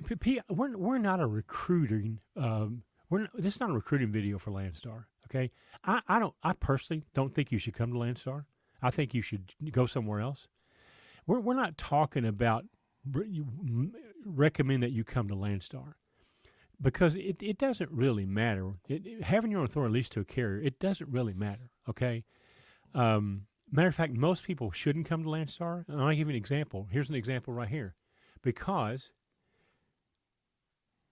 B: We're not a recruiting. This is not a recruiting video for Landstar. Okay, I personally don't think you should come to Landstar. I think you should go somewhere else. We're not talking about recommend that you come to Landstar, because it doesn't really matter. Having your own authority leads to a carrier. It doesn't really matter. Okay. Matter of fact, most people shouldn't come to Landstar. And I'll give you an example. Here's an example right here. Because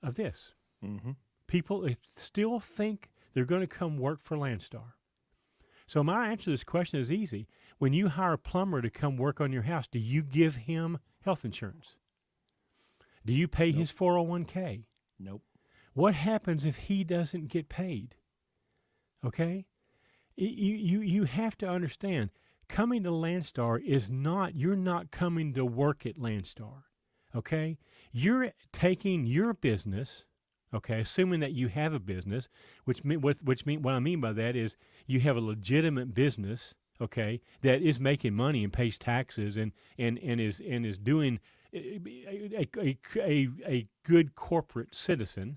B: of this.
A: Mm-hmm.
B: People still think they're going to come work for Landstar. So my answer to this question is easy. When you hire a plumber to come work on your house, do you give him health insurance? Do you pay his 401k?
A: Nope.
B: What happens if he doesn't get paid? Okay? You have to understand, coming to Landstar is not, you're not coming to work at Landstar. Okay? You're taking your business, okay, assuming that you have a business, what I mean by that is you have a legitimate business, okay, that is making money and pays taxes and is doing a good corporate citizen,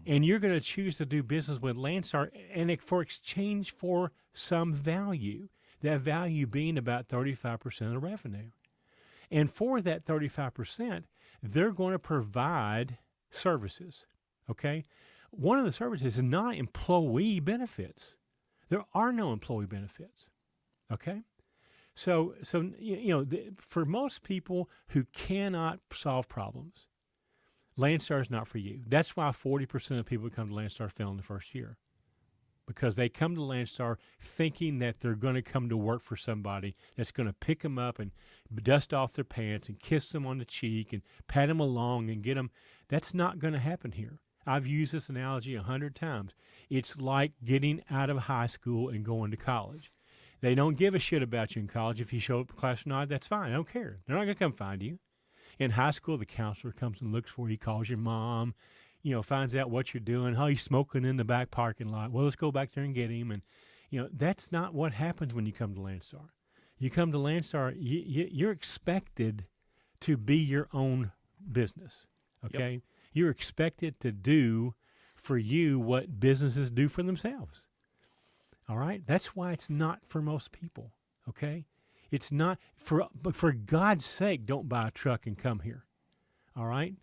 B: and you're going to choose to do business with Landstar and for exchange for some value, that value being about 35% of revenue. And for that 35%, they're going to provide services, okay? One of the services is not employee benefits. There are no employee benefits, okay? So for most people who cannot solve problems, Landstar is not for you. That's why 40% of people who come to Landstar fail in the first year, because they come to Landstar thinking that they're going to come to work for somebody that's going to pick them up and dust off their pants and kiss them on the cheek and pat them along and get them. That's not going to happen here. I've used this analogy 100 times. It's like getting out of high school and going to college. They don't give a shit about you in college. If you show up to class or not, that's fine. I don't care. They're not going to come find you. In high school, the counselor comes and looks for you, calls your mom, finds out what you're doing. Oh, he's smoking in the back parking lot. Well, let's go back there and get him. And, that's not what happens when you come to Landstar. You come to Landstar, you're expected to be your own business, okay? Yep. You're expected to do for you what businesses do for themselves, all right? That's why it's not for most people, okay? It's not, but for God's sake, don't buy a truck and come here, all right?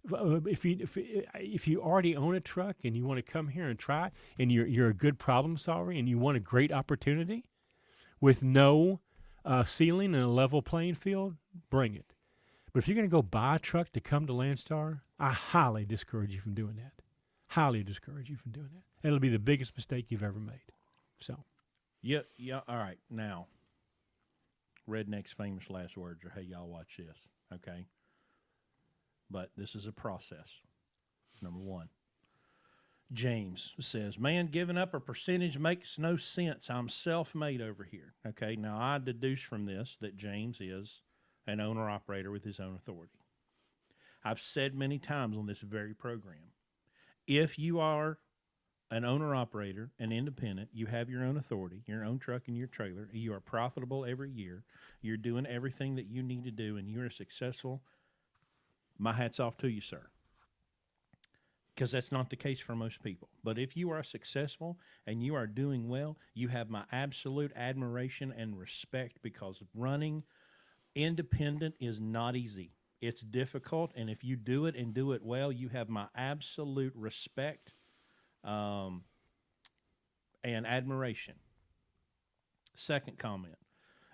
B: If you already own a truck and you want to come here and try it, and you're a good problem solver and you want a great opportunity with no ceiling and a level playing field, bring it. But if you're going to go buy a truck to come to Landstar, I highly discourage you from doing that. Highly discourage you from doing that. It'll be the biggest mistake you've ever made. So,
A: yeah. All right, now, Redneck's famous last words are, "Hey, y'all, watch this." Okay. But this is a process. Number one. James says, "Man, giving up a percentage makes no sense. I'm self-made over here." Okay, now I deduce from this that James is an owner-operator with his own authority. I've said many times on this very program, if you are an owner-operator, an independent, you have your own authority, your own truck and your trailer, you are profitable every year, you're doing everything that you need to do, and you're successful, my hat's off to you, sir. Because that's not the case for most people. But if you are successful and you are doing well, you have my absolute admiration and respect, because running independent is not easy. It's difficult, and if you do it and do it well, you have my absolute respect and admiration. Second comment.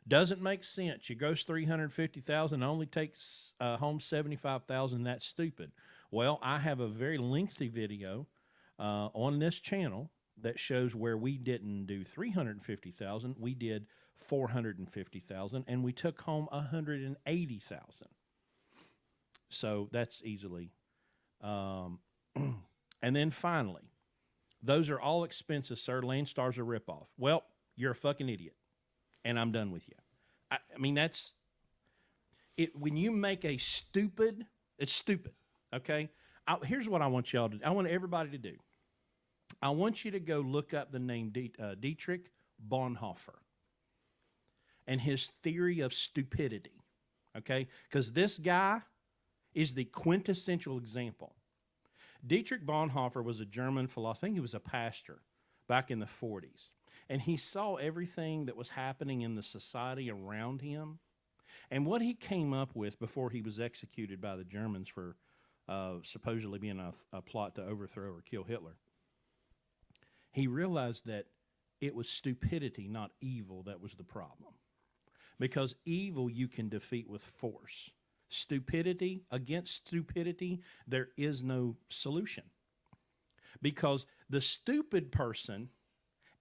A: Doesn't make sense. Your gross $350,000 only takes home $75,000. That's stupid. Well, I have a very lengthy video on this channel that shows where we didn't do $350,000. We did $450,000, and we took home $180,000. So that's easily. And then finally, Those are all expenses, sir. Landstar's a ripoff. Well, you're a fucking idiot, and I'm done with you. I mean, that's it. When you make a stupid, it's stupid. Okay. Here's what I want y'all to do. I want everybody to do. I want you to go look up the name Dietrich Bonhoeffer and his theory of stupidity. Okay, because this guy is the quintessential example. Dietrich Bonhoeffer was a German philosopher. I think he was a pastor back in the 40s. And he saw everything that was happening in the society around him. And what he came up with before he was executed by the Germans for supposedly being a plot to overthrow or kill Hitler, he realized that it was stupidity, not evil, that was the problem. Because evil you can defeat with force. Stupidity, against stupidity, there is no solution. Because the stupid person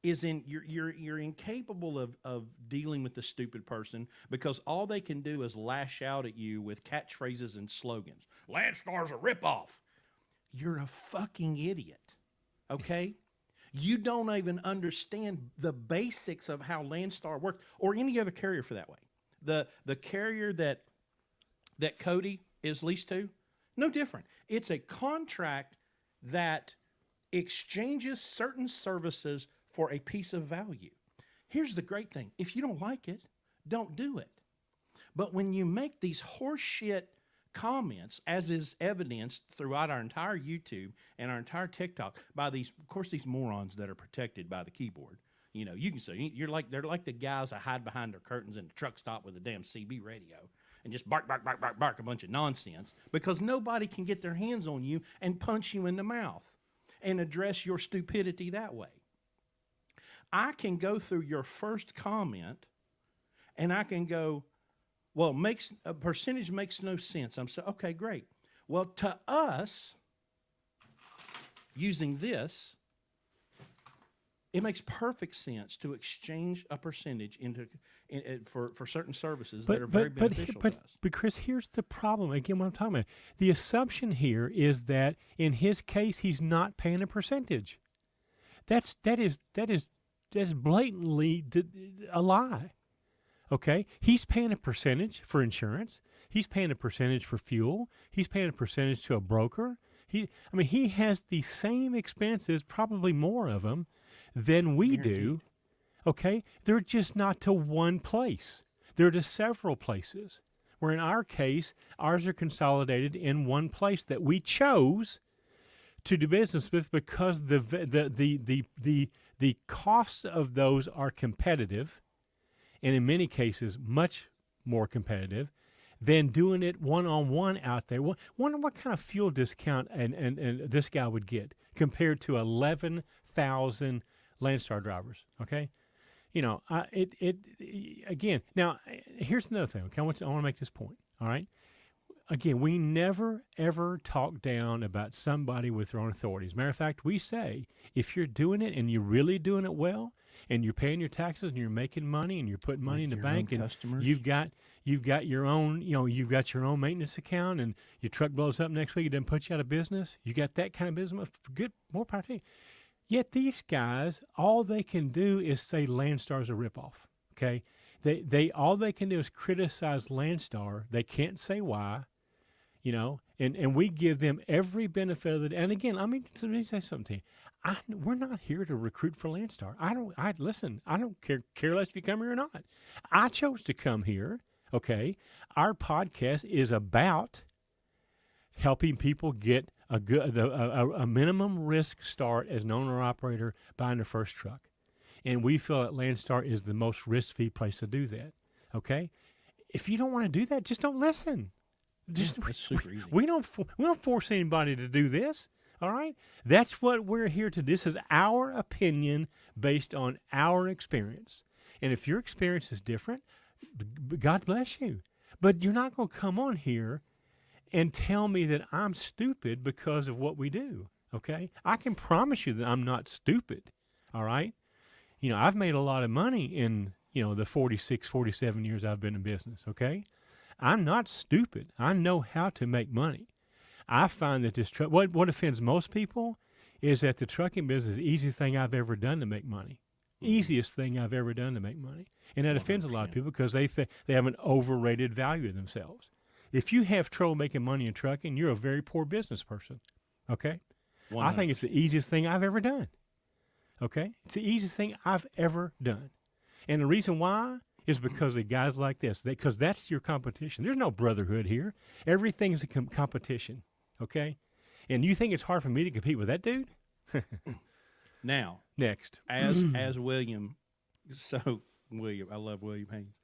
A: is you're incapable of dealing with the stupid person because all they can do is lash out at you with catchphrases and slogans. Landstar's a ripoff. You're a fucking idiot. Okay? You don't even understand the basics of how Landstar works, or any other carrier for that way. The carrier that Cody is leased to, no different. It's a contract that exchanges certain services for a piece of value. Here's the great thing. If you don't like it, don't do it. But when you make these horseshit comments, as is evidenced throughout our entire YouTube and our entire TikTok by these, of course, these morons that are protected by the keyboard. You know, you can say they're like the guys that hide behind their curtains in the truck stop with a damn CB radio and just bark a bunch of nonsense because nobody can get their hands on you and punch you in the mouth and address your stupidity that way. I can go through your first comment and I can go, well, a percentage makes no sense. I'm saying, okay, great. Well, to us, using this, it makes perfect sense to exchange a percentage for certain services that are very beneficial to us.
B: But Chris, here's the problem. Again, what I'm talking about. The assumption here is that in his case, he's not paying a percentage. That is blatantly a lie. Okay? He's paying a percentage for insurance. He's paying a percentage for fuel. He's paying a percentage to a broker. He has the same expenses, probably more of them, than we do. Okay? They're just not to one place. They're to several places. Where in our case, ours are consolidated in one place that we chose to do business with because the costs of those are competitive, and in many cases much more competitive than doing it one-on-one out there. Wonder what kind of fuel discount and this guy would get compared to 11,000 Landstar drivers. Okay, you know, again. Now, here's another thing. Okay, I want to make this point. All right. Again, we never, ever talk down about somebody with their own authority. As a matter of fact, we say, if you're doing it and you're really doing it well, and you're paying your taxes and you're making money and you're putting money in the bank and
A: customers.
B: you've got your own, you've got your own maintenance account and your truck blows up next week, it doesn't put you out of business. You got that kind of business, good, more power to you. Yet these guys, all they can do is say Landstar's a ripoff. Okay? They all they can do is criticize Landstar. They can't say why. You know, and we give them every benefit of it. And again, let me say something to you. We're not here to recruit for Landstar. I don't care less if you come here or not. I chose to come here. Okay. Our podcast is about helping people get a minimum risk start as an owner operator buying their first truck. And we feel that Landstar is the most risk-free place to do that. Okay. If you don't want to do that, just don't listen.
A: That's super easy.
B: We don't force anybody to do this. All right? That's what we're here to do. This is our opinion based on our experience. And if your experience is different, God bless you. But you're not going to come on here and tell me that I'm stupid because of what we do. Okay? I can promise you that I'm not stupid. All right? You know, I've made a lot of money in, the 46, 47 years I've been in business. Okay? I'm not stupid. I know how to make money. I find that this what offends most people is that the trucking business is the easiest thing I've ever done to make money.
A: Mhm.
B: Easiest thing I've ever done to make money. And that offends a lot of
A: 100%.
B: people because they have an overrated value of themselves. If you have trouble making money in trucking, you're a very poor business person. Okay? I think it's the
A: 100%.
B: easiest thing I've ever done. Okay? It's the easiest thing I've ever done. And the reason why is because of guys like this, because that's your competition. There's no brotherhood here. Everything is a competition. Okay? And you think it's hard for me to compete with that dude?
A: Now,
B: Next.
A: as William, so William, I love William Haynes.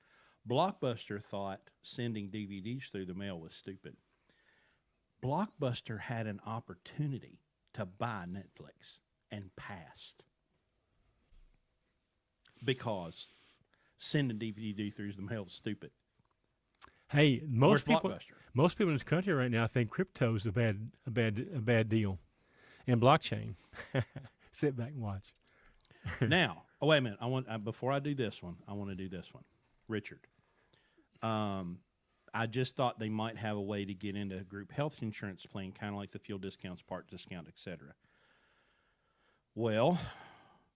A: Blockbuster thought sending DVDs through the mail was stupid. Blockbuster had an opportunity to buy Netflix and passed because sending DVD through the mail is stupid.
B: Hey,
A: Where's Blockbuster?
B: most people in this country right now think crypto is a bad deal, and blockchain. Sit back and watch.
A: Now, oh wait a minute. Before I do this one, I want to do this one. Richard, I just thought they might have a way to get into a group health insurance plan, kind of like the fuel discounts, part discount, etc. Well,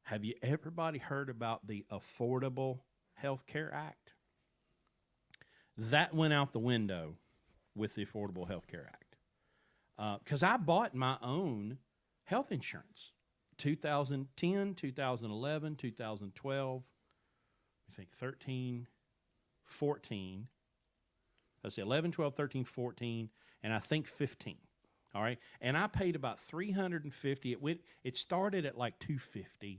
A: have you everybody heard about the Affordable Health Care Act? That went out the window with the Affordable Health Care Act. Because I bought my own health insurance. 2010, 2011, 2012, I think 13, 14. Let's see, 11, 12, 13, 14, and I think 15. All right. And I paid about $350. It started at like $250,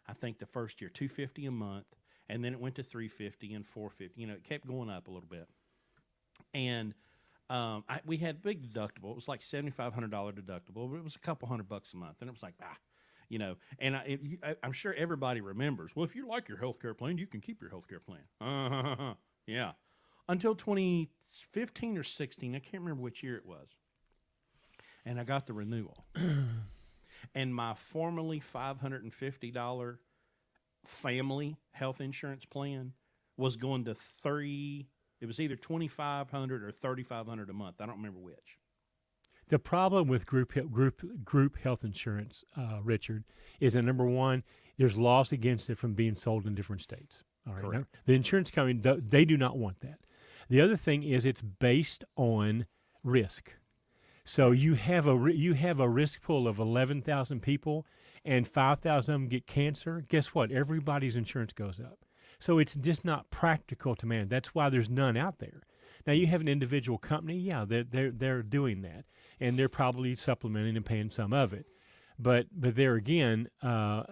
A: I think the first year, $250 a month, and then it went to $350 and $450. You know, it kept going up a little bit. And we had big deductible. It was like $7,500 deductible, but it was a couple $100 a month. And it was like, you know, and I'm sure everybody remembers, well, if you like your health care plan, you can keep your health care plan. Yeah. Until 2015 or 16, I can't remember which year it was. And I got the renewal. And my formerly $550 family health insurance plan was going to it was either $2,500 or $3,500 a month. I don't remember which.
B: The problem with group health insurance, Richard, is that number one, there's laws against it from being sold in different states. All right,
A: Correct.
B: the insurance company they do not want that. The other thing is it's based on risk. So you have a risk pool of 11,000 people, and 5,000 of them get cancer. Guess what? Everybody's insurance goes up. So it's just not practical to manage. That's why there's none out there. Now you have an individual company, yeah, they're doing that, and they're probably supplementing and paying some of it. But there again, look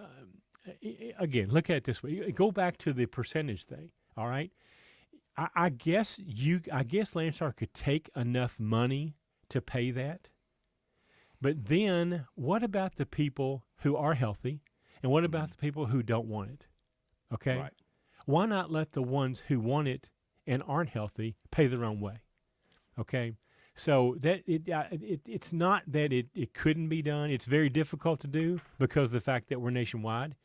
B: at it this way. Go back to the percentage thing. All right, I guess Landstar could take enough money to pay that. But then what about the people who are healthy, and what about the people who don't want it? Okay,
A: Right.
B: Why not let the ones who want it and aren't healthy pay their own way? Okay, so that it's not that it couldn't be done. It's very difficult to do because of the fact that we're nationwide,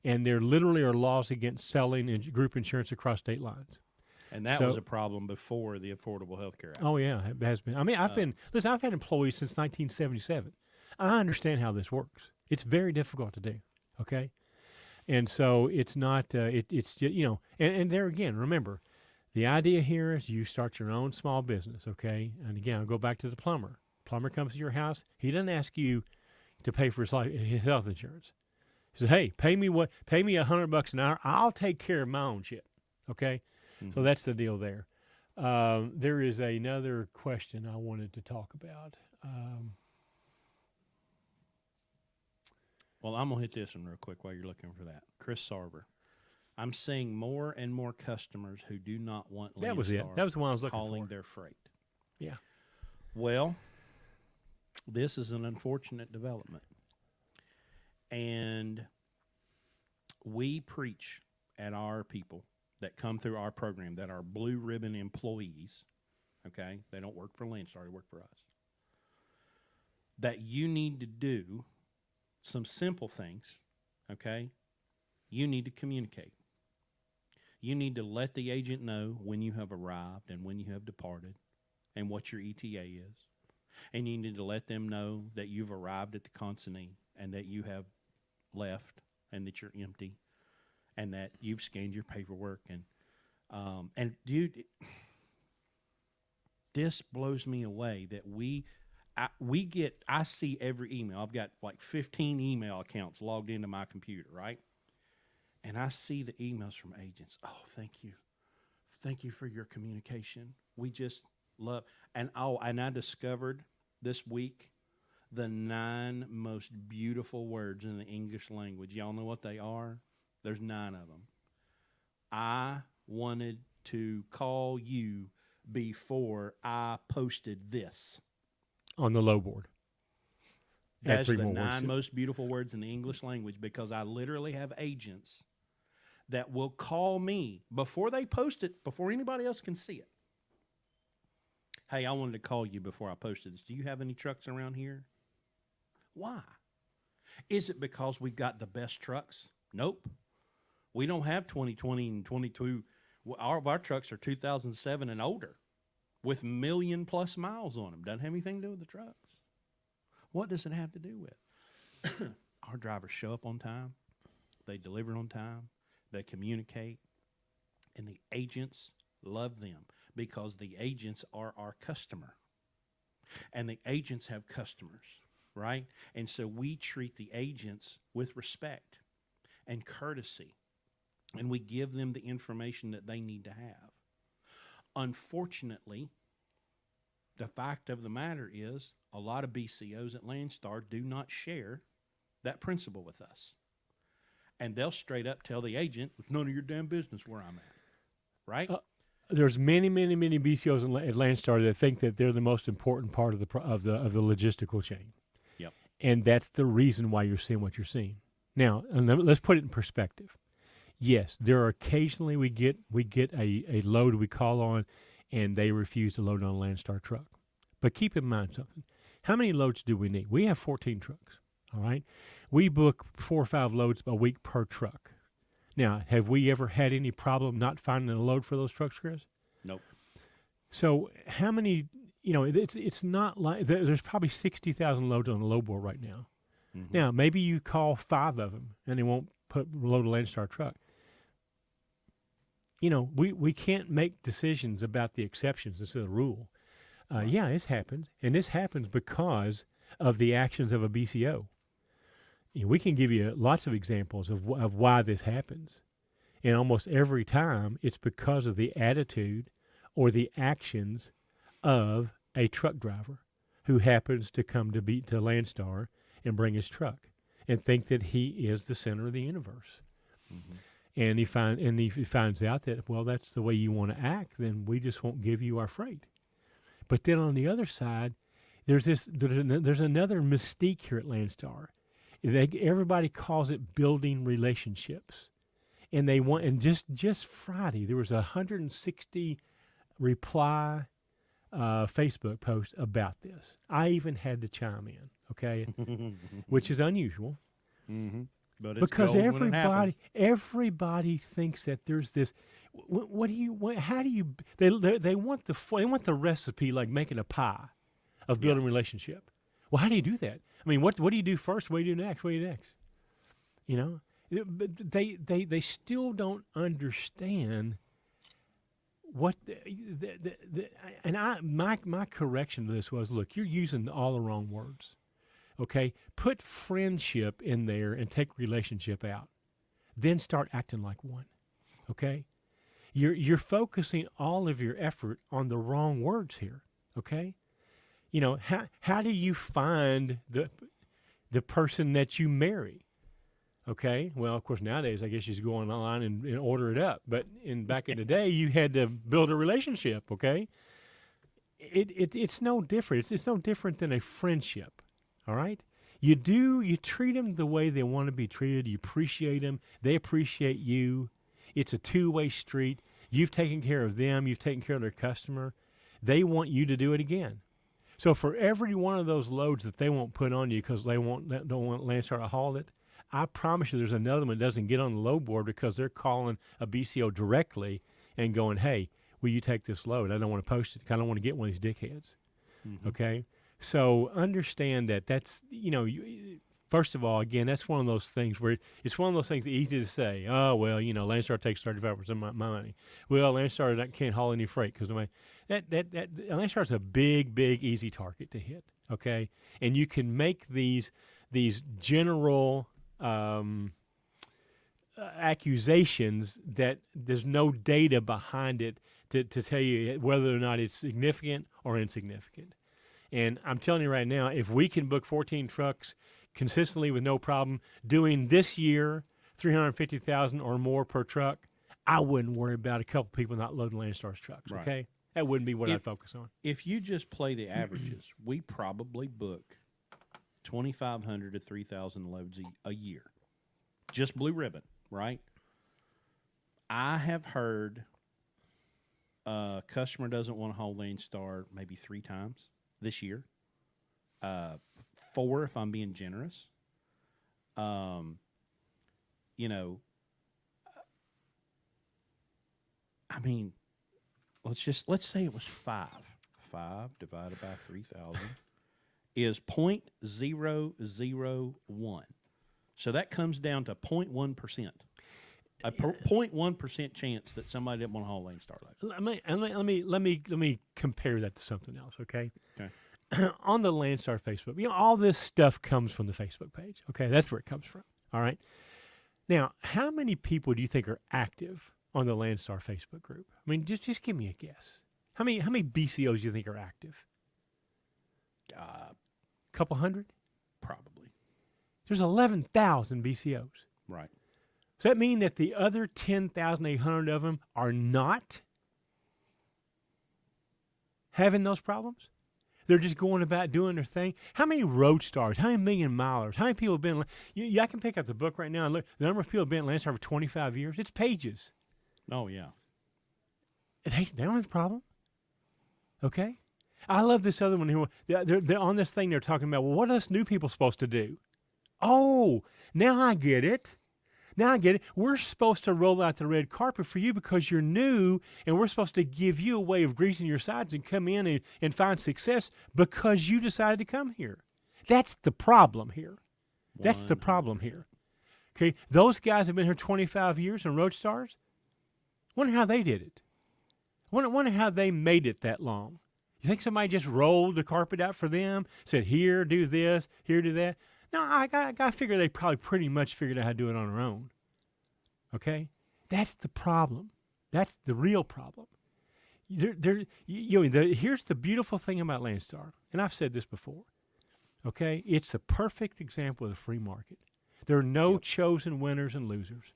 B: and there literally are laws against selling group insurance across state lines.
A: And that was a problem before the Affordable Health Care Act.
B: Oh yeah, it has been. I mean, I've had employees since 1977. I understand how this works. It's very difficult to do. Okay, and so it's not. It's just, and there again, remember, the idea here is you start your own small business. Okay, and again, I'll go back to the plumber. Plumber comes to your house. He doesn't ask you to pay for his health insurance. He says, "Hey, pay me $100 an hour. I'll take care of my own shit." Okay. Mm-hmm. So that's the deal there. There is another question I wanted to talk about.
A: Well, I'm going to hit this one real quick while you're looking for that. Chris Sarver. I'm seeing more and more customers who do not want Landstar.
B: That was it. That was the one I was looking
A: hauling
B: for.
A: Their freight.
B: Yeah.
A: Well, this is an unfortunate development. And we preach at our people that come through our program that are blue ribbon employees, okay? They don't work for Landstar, they work for us. That you need to do some simple things, okay? You need to communicate. You need to let the agent know when you have arrived and when you have departed and what your ETA is. And you need to let them know that you've arrived at the consignee and that you have left and that you're empty and that you've scanned your paperwork and dude, this blows me away that I see every email. I've got like 15 email accounts logged into my computer, right? And I see the emails from agents. Oh, thank you. Thank you for your communication. We just love, and I discovered this week the 9 most beautiful words in the English language. Y'all know what they are? There's 9 of them. I wanted to call you before I posted this.
B: On the low board.
A: That's the 9 most beautiful words in the English language, because I literally have agents that will call me before they post it, before anybody else can see it. Hey, I wanted to call you before I posted this. Do you have any trucks around here? Why? Is it because we've got the best trucks? Nope. We don't have 2020 and 22. All of our trucks are 2007 and older with million-plus miles on them. Doesn't have anything to do with the trucks. What does it have to do with? Our drivers show up on time. They deliver on time. They communicate. And the agents love them because the agents are our customer. And the agents have customers, right? And so we treat the agents with respect and courtesy. And we give them the information that they need to have. Unfortunately, the fact of the matter is a lot of BCOs at Landstar do not share that principle with us. And they'll straight up tell the agent, it's none of your damn business where I'm at, right?
B: There's many BCOs at Landstar that think that they're the most important part of the logistical chain.
A: Yep.
B: And that's the reason why you're seeing what you're seeing. Now, let's put it in perspective. Yes, there are occasionally we get a load we call on, and they refuse to load on a Landstar truck. But keep in mind something. How many loads do we need? We have 14 trucks, all right? We book 4 or 5 loads a week per truck. Now, have we ever had any problem not finding a load for those trucks, Chris?
A: Nope.
B: So how many, it's not like, there's probably 60,000 loads on the load board right now. Mm-hmm. Now, maybe you call 5 of them, and they won't load a Landstar truck. We can't make decisions about the exceptions instead of the rule.
A: Right.
B: Yeah, this happens, and this happens because of the actions of a BCO. We can give you lots of examples of why this happens, and almost every time it's because of the attitude or the actions of a truck driver who happens to come to Landstar and bring his truck and think that he is the center of the universe. Mm-hmm. And he finds out that, well, that's the way you want to act, then we just won't give you our freight. But then on the other side, there's another mystique here at Landstar. Everybody calls it building relationships. And just Friday, there was 160 reply Facebook posts about this. I even had to chime in, okay, which is unusual.
A: Mm-hmm. But it's
B: because everybody thinks that there's this. How do you? They want the recipe like making a pie of building a relationship. Well, how do you do that? I mean, what do you do first? What do you do next? What do you do next? But they still don't understand what my correction to this was, look, you're using all the wrong words. Okay, put friendship in there and take relationship out. Then start acting like one. Okay, you're focusing all of your effort on the wrong words here. Okay, how do you find the person that you marry? Okay, well, of course nowadays I guess you just go online and order it up. But back in the day, you had to build a relationship. Okay, it's no different. It's no different than a friendship. All right? You treat them the way they want to be treated. You appreciate them. They appreciate you. It's a two-way street. You've taken care of them. You've taken care of their customer. They want you to do it again. So for every one of those loads that they won't put on you because they don't want Landstar to haul it, I promise you there's another one that doesn't get on the load board because they're calling a BCO directly and going, hey, will you take this load? I don't want to post it. I don't want to get one of these dickheads. Mm-hmm. Okay? So understand that's, First of all, again, that's one of those things where it's one of those things easy to say. Oh, well, Landstar takes 35% of my money. Well, Landstar can't haul any freight because that Landstar's a big, big, easy target to hit. Okay, and you can make these general accusations that there's no data behind it to tell you whether or not it's significant or insignificant. And I'm telling you right now, if we can book 14 trucks consistently with no problem, doing this year 350,000 or more per truck, I wouldn't worry about a couple people not loading Landstar's trucks.
A: Right.
B: Okay, that wouldn't be what I'd focus on.
A: If you just play the averages, we probably book 2,500 to 3,000 loads a year, just blue ribbon, right? I have heard a customer doesn't want to haul Landstar maybe 3 times this year. 4 if I'm being generous. I mean, let's say it was 5. 5 divided by 3,000 is 0.001. So that comes down to 0.1%. A 0.1% chance that somebody didn't want to haul Landstar load.
B: Let me compare that to something else. Okay.
A: Okay.
B: On the Landstar Facebook, all this stuff comes from the Facebook page. Okay, that's where it comes from. All right. Now, how many people do you think are active on the Landstar Facebook group? I mean, just give me a guess. How many BCOs do you think are active? Couple hundred?
A: Probably.
B: There's 11,000 BCOs.
A: Right.
B: Does that mean that the other 10,800 of them are not having those problems? They're just going about doing their thing. How many road stars? How many million milers? How many people have been? I can pick up the book right now and look. The number of people have been at Landstar for 25 years. It's pages.
A: Oh yeah.
B: They don't have a problem. Okay. I love this other one. They're on this thing. They're talking about, well, what are us new people supposed to do? Oh, now I get it. We're supposed to roll out the red carpet for you because you're new, and we're supposed to give you a way of greasing your sides and come in and find success because you decided to come here. That's the problem here. That's the problem here. Okay, those guys have been here 25 years in road stars. Wonder how they did it. Wonder how they made it that long. You think somebody just rolled the carpet out for them, said, here, do this, here, do that? No, I figure they probably pretty much figured out how to do it on their own. Okay? That's the problem. That's the real problem. Here's the beautiful thing about Landstar, and I've said this before. Okay? It's a perfect example of the free market. There are no chosen winners and losers.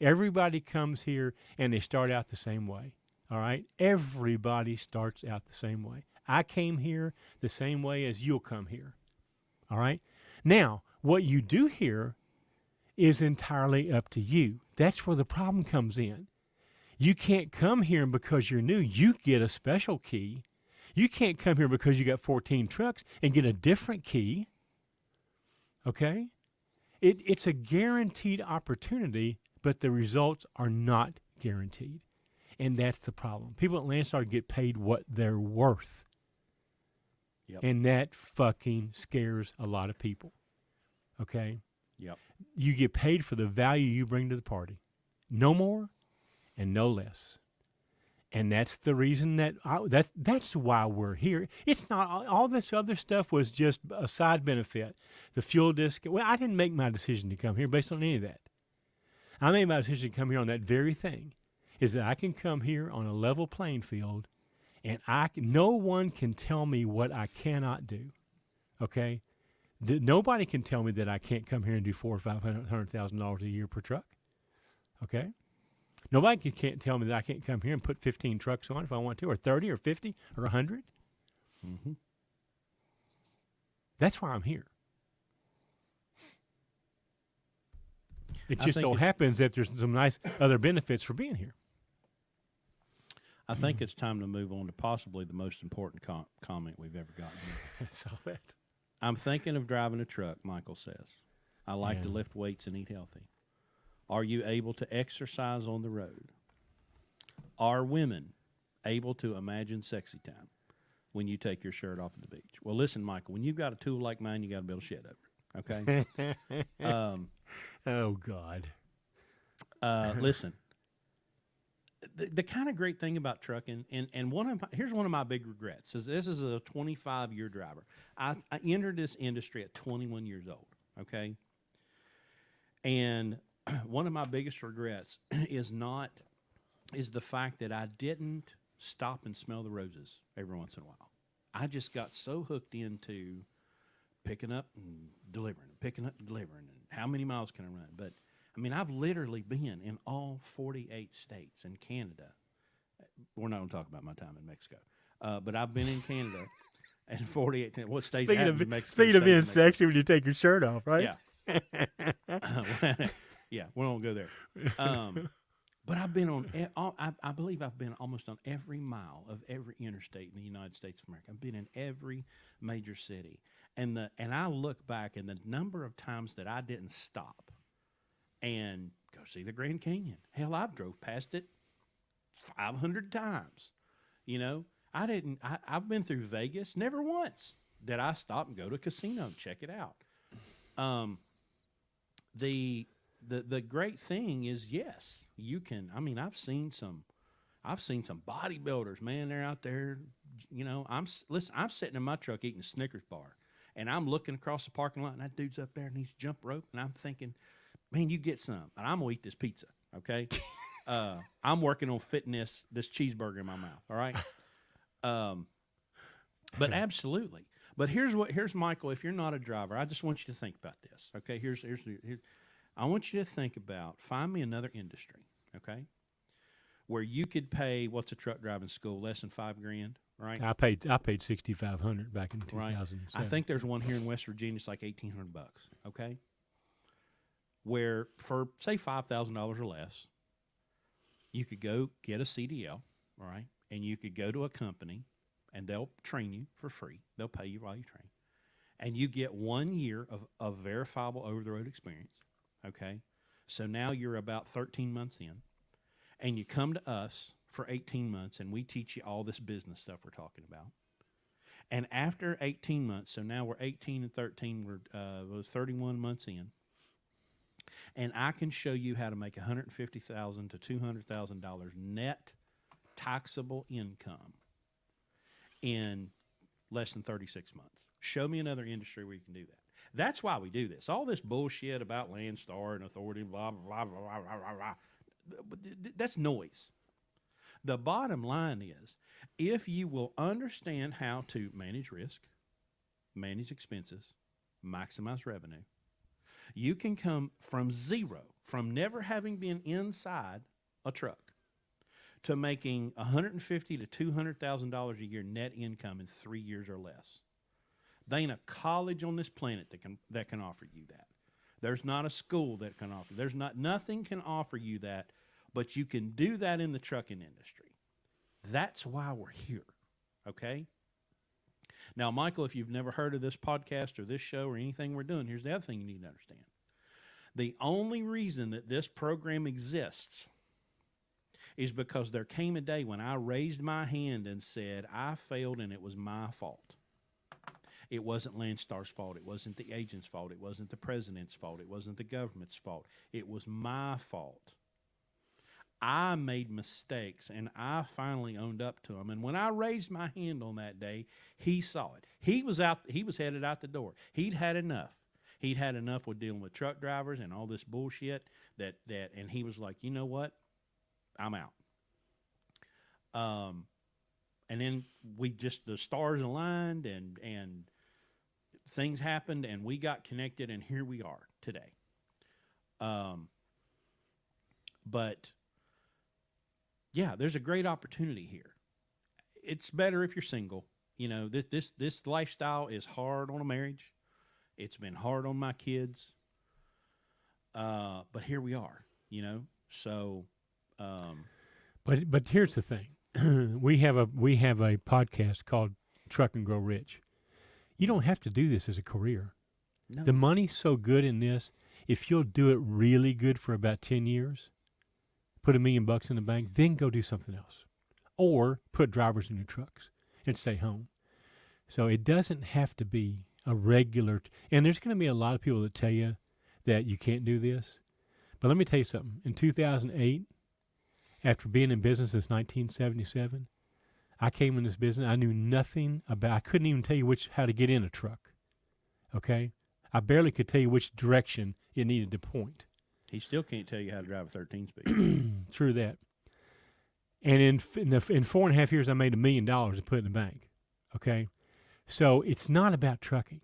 B: Everybody comes here, and they start out the same way. All right? Everybody starts out the same way. I came here the same way as you'll come here. All right? Now, what you do here is entirely up to you. That's where the problem comes in. You can't come here because you're new. You get a special key. You can't come here because you got 14 trucks and get a different key. Okay? It's a guaranteed opportunity, but the results are not guaranteed. And that's the problem. People at Landstar get paid what they're worth.
A: Yep.
B: And that fucking scares a lot of people. Okay?
A: Yep.
B: You get paid for the value you bring to the party. No more and no less. And that's the reason that's why we're here. It's not all this other stuff was just a side benefit. The fuel discount. Well, I didn't make my decision to come here based on any of that. I made my decision to come here on that very thing. Is that I can come here on a level playing field, and no one can tell me what I cannot do. Okay, nobody can tell me that I can't come here and do $400,000 or $500,000 a year per truck. Okay, nobody can't tell me that I can't come here and put 15 trucks on if I want to, or 30, or 50, or 100.
A: Mm-hmm.
B: That's why I'm here. It just so happens that there's some nice other benefits for being here.
A: I think it's time to move on to possibly the most important comment we've ever gotten here.
B: I saw that.
A: I'm thinking of driving a truck, Michael says. I like to lift weights and eat healthy. Are you able to exercise on the road? Are women able to imagine sexy time when you take your shirt off at the beach? Well, listen, Michael, when you've got a tool like mine, you got to be able to shed over it. Okay.
B: Oh God.
A: Listen, the kind of great thing about trucking, and here's one of my big regrets is this is a 25-year driver. I entered this industry at 21 years old. Okay. And one of my biggest regrets is the fact that I didn't stop and smell the roses every once in a while. I just got so hooked into picking up and delivering, picking up and delivering, and how many miles can I run? But I mean, I've literally been in all 48 states and Canada. We're not going to talk about my time in Mexico, but I've been in Canada and 48. What states?
B: Speaking of being sexy when you take your shirt off, right?
A: Yeah. Yeah, we won't go there. But I've been on, I believe I've been almost on every mile of every interstate in the United States of America. I've been in every major city. And I look back, and the number of times that I didn't stop and go see the Grand Canyon. Hell, I've drove past it 500 times. You know, I've been through Vegas. Never once did I stop and go to a casino and check it out. The great thing is, yes, you can. I mean, I've seen some bodybuilders, man. They're out there. You know, I'm sitting in my truck eating a Snickers bar, and I'm looking across the parking lot, and that dude's up there, and he's jump rope, and I'm thinking, man, you get some, and I'm gonna eat this pizza. Okay, I'm working on fitting this cheeseburger in my mouth. All right, but absolutely. But here's Michael. If you're not a driver, I just want you to think about this. Okay, here's I want you to think about, find me another industry, okay, where you could pay, what's a truck driving school, less than $5,000, right?
B: I paid $6,500 back in 2007.
A: Right. I think there's one here in West Virginia. It's like $1,800, okay, where for say $5,000 or less, you could go get a CDL, all right, and you could go to a company, and they'll train you for free. They'll pay you while you train, and you get 1 year of verifiable over-the-road experience. Okay, so now you're about 13 months in, and you come to us for 18 months, and we teach you all this business stuff we're talking about. And after 18 months, so now we're 18 and 13, we're 31 months in, and I can show you how to make $150,000 to $200,000 net taxable income in less than 36 months. Show me another industry where you can do that. That's why we do this. All this bullshit about Landstar and authority, blah, blah, blah, blah, blah, blah, blah. That's noise. The bottom line is, if you will understand how to manage risk, manage expenses, maximize revenue, you can come from zero, from never having been inside a truck, to making $150,000 to $200,000 a year net income in 3 years or less. There ain't a college on this planet that can offer you that. There's not a school that can offer. Nothing can offer you that, but you can do that in the trucking industry. That's why we're here. Okay? Now, Michael, if you've never heard of this podcast or this show or anything we're doing, here's the other thing you need to understand. The only reason that this program exists is because there came a day when I raised my hand and said, I failed and it was my fault. It wasn't Landstar's fault. It wasn't the agent's fault. It wasn't the president's fault. It wasn't the government's fault. It was my fault. I made mistakes, and I finally owned up to them. And when I raised my hand on that day, he saw it. He was headed out the door. He'd had enough. He'd had enough with dealing with truck drivers and all this bullshit and he was like, you know what? I'm out. And then the stars aligned and things happened, and we got connected, and here we are today. But yeah, there's a great opportunity here. It's better if you're single. You know, this lifestyle is hard on a marriage. It's been hard on my kids. But here we are, you know. So
B: But here's the thing. we have a podcast called Truck and Grow Rich. You don't have to do this as a career.
A: No.
B: The money's so good in this. If you'll do it really good for about 10 years, put $1 million in the bank, then go do something else. Or put drivers in your trucks and stay home. So it doesn't have to be a regular, and there's going to be a lot of people that tell you that you can't do this. But let me tell you something. In 2008, after being in business since 1977, I came in this business. I knew nothing about. I couldn't even tell you how to get in a truck. Okay, I barely could tell you which direction it needed to point.
A: He still can't tell you how to drive a 13 speed.
B: True that. And in 4.5 years, I made $1 million and put it in the bank. Okay, so it's not about trucking.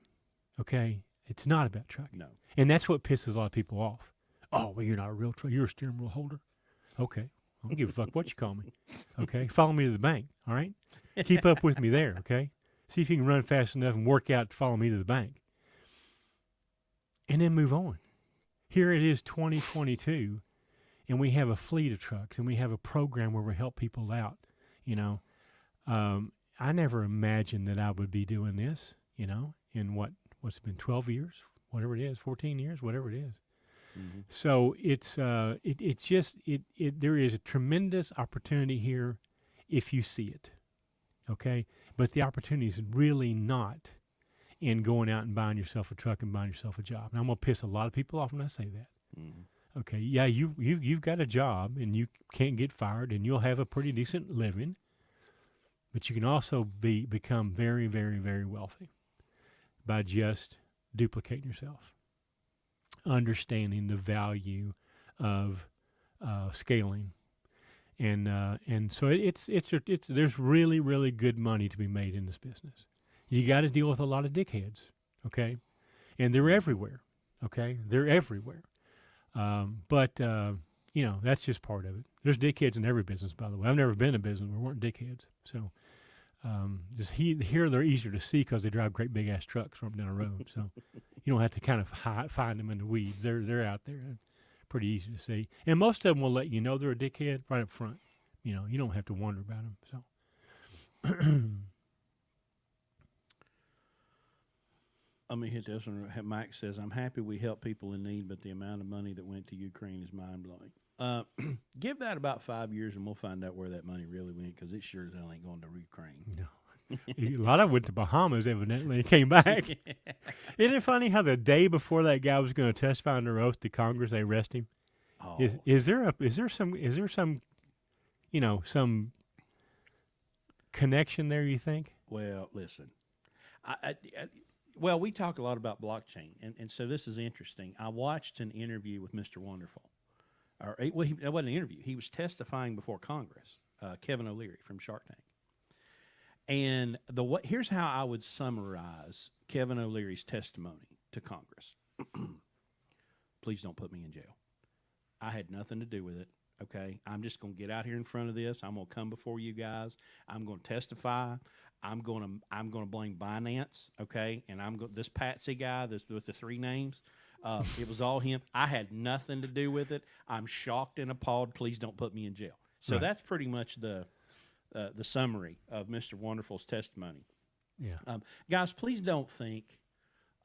B: Okay, it's not about trucking.
A: No.
B: And that's what pisses a lot of people off. Oh, well, you're not a real truck. You're a steering wheel holder. Okay, I don't give a fuck what you call me. Okay, follow me to the bank. All right, keep up with me there. Okay, see if you can run fast enough and work out to follow me to the bank, and then move on. Here it is, 2022, and we have a fleet of trucks, and we have a program where we help people out. You know, I never imagined that I would be doing this. You know, in what's it been, 12 years, whatever it is, 14 years, whatever it is. Mm-hmm. So it's there is a tremendous opportunity here if you see it. Okay, but the opportunity is really not in going out and buying yourself a truck and buying yourself a job. And I'm gonna piss a lot of people off when I say that. Mm-hmm. Okay, yeah, you've got a job and you can't get fired and you'll have a pretty decent living, but you can also become very, very, very wealthy by just duplicating yourself, understanding the value of scaling, and so it's there's really, really good money to be made in this business. You got to deal with a lot of dickheads, okay? And they're everywhere, okay? They're everywhere. But you know, that's just part of it. There's dickheads in every business, by the way. I've never been in a business where there weren't dickheads. So here they're easier to see because they drive great big-ass trucks from down the road. So you don't have to kind of find them in the weeds. They're out there. Pretty easy to see. And most of them will let you know they're a dickhead right up front. You know, you don't have to wonder about them. So...
A: Let me hit this one. Mike says, I'm happy we help people in need, but the amount of money that went to Ukraine is mind-blowing. Give that about 5 years, and we'll find out where that money really went, because it sure as hell ain't going to Ukraine.
B: No. A lot of it went to Bahamas, evidently, and came back. Isn't it funny how the day before that guy was going to testify under oath to Congress, they arrest him? Oh. Is there some you know, some connection there, you think?
A: Well, listen. Well, we talk a lot about blockchain, and so this is interesting. I watched an interview with Mr. Wonderful. It wasn't an interview. He was testifying before Congress, Kevin O'Leary from Shark Tank. And here's how I would summarize Kevin O'Leary's testimony to Congress. Please don't put me in jail. I had nothing to do with it. Okay, I'm just going to get out here in front of this. I'm going to come before you guys. I'm going to testify. I'm going to blame Binance. Okay, and this Patsy guy, with the three names. It was all him. I had nothing to do with it. I'm shocked and appalled. Please don't put me in jail. So right. That's pretty much the summary of Mr. Wonderful's testimony.
B: Yeah,
A: guys, please don't think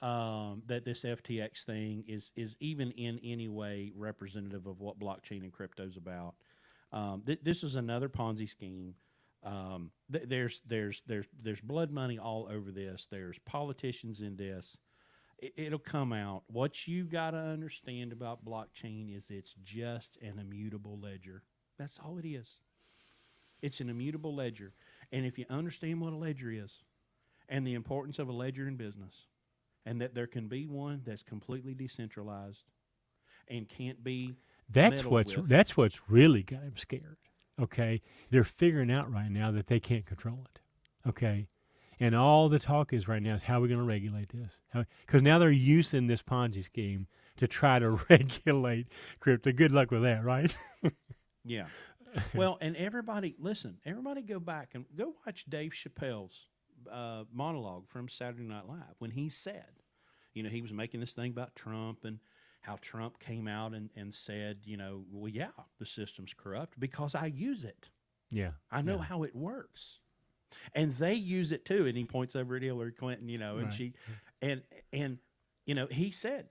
A: that this FTX thing is even in any way representative of what blockchain and crypto is about. This is another Ponzi scheme. There's blood money all over this. There's politicians in this. It'll come out. What you got to understand about blockchain is it's just an immutable ledger. That's all it is. It's an immutable ledger. And if you understand what a ledger is and the importance of a ledger in business, and that there can be one that's completely decentralized and can't be
B: that's what's really got them scared. Okay, they're figuring out right now that they can't control it. Okay, and all the talk is right now is how are we going to regulate this? Because now they're using this Ponzi scheme to try to regulate crypto. Good luck with that, right?
A: Yeah. Well, and everybody go back and go watch Dave Chappelle's monologue from Saturday Night Live when he said, you know, he was making this thing about Trump and how Trump came out and said, you know, well, yeah, the system's corrupt because I use it.
B: Yeah.
A: I know how it works. And they use it too. And he points over at Hillary Clinton, you know, and right. she, and, you know, he said,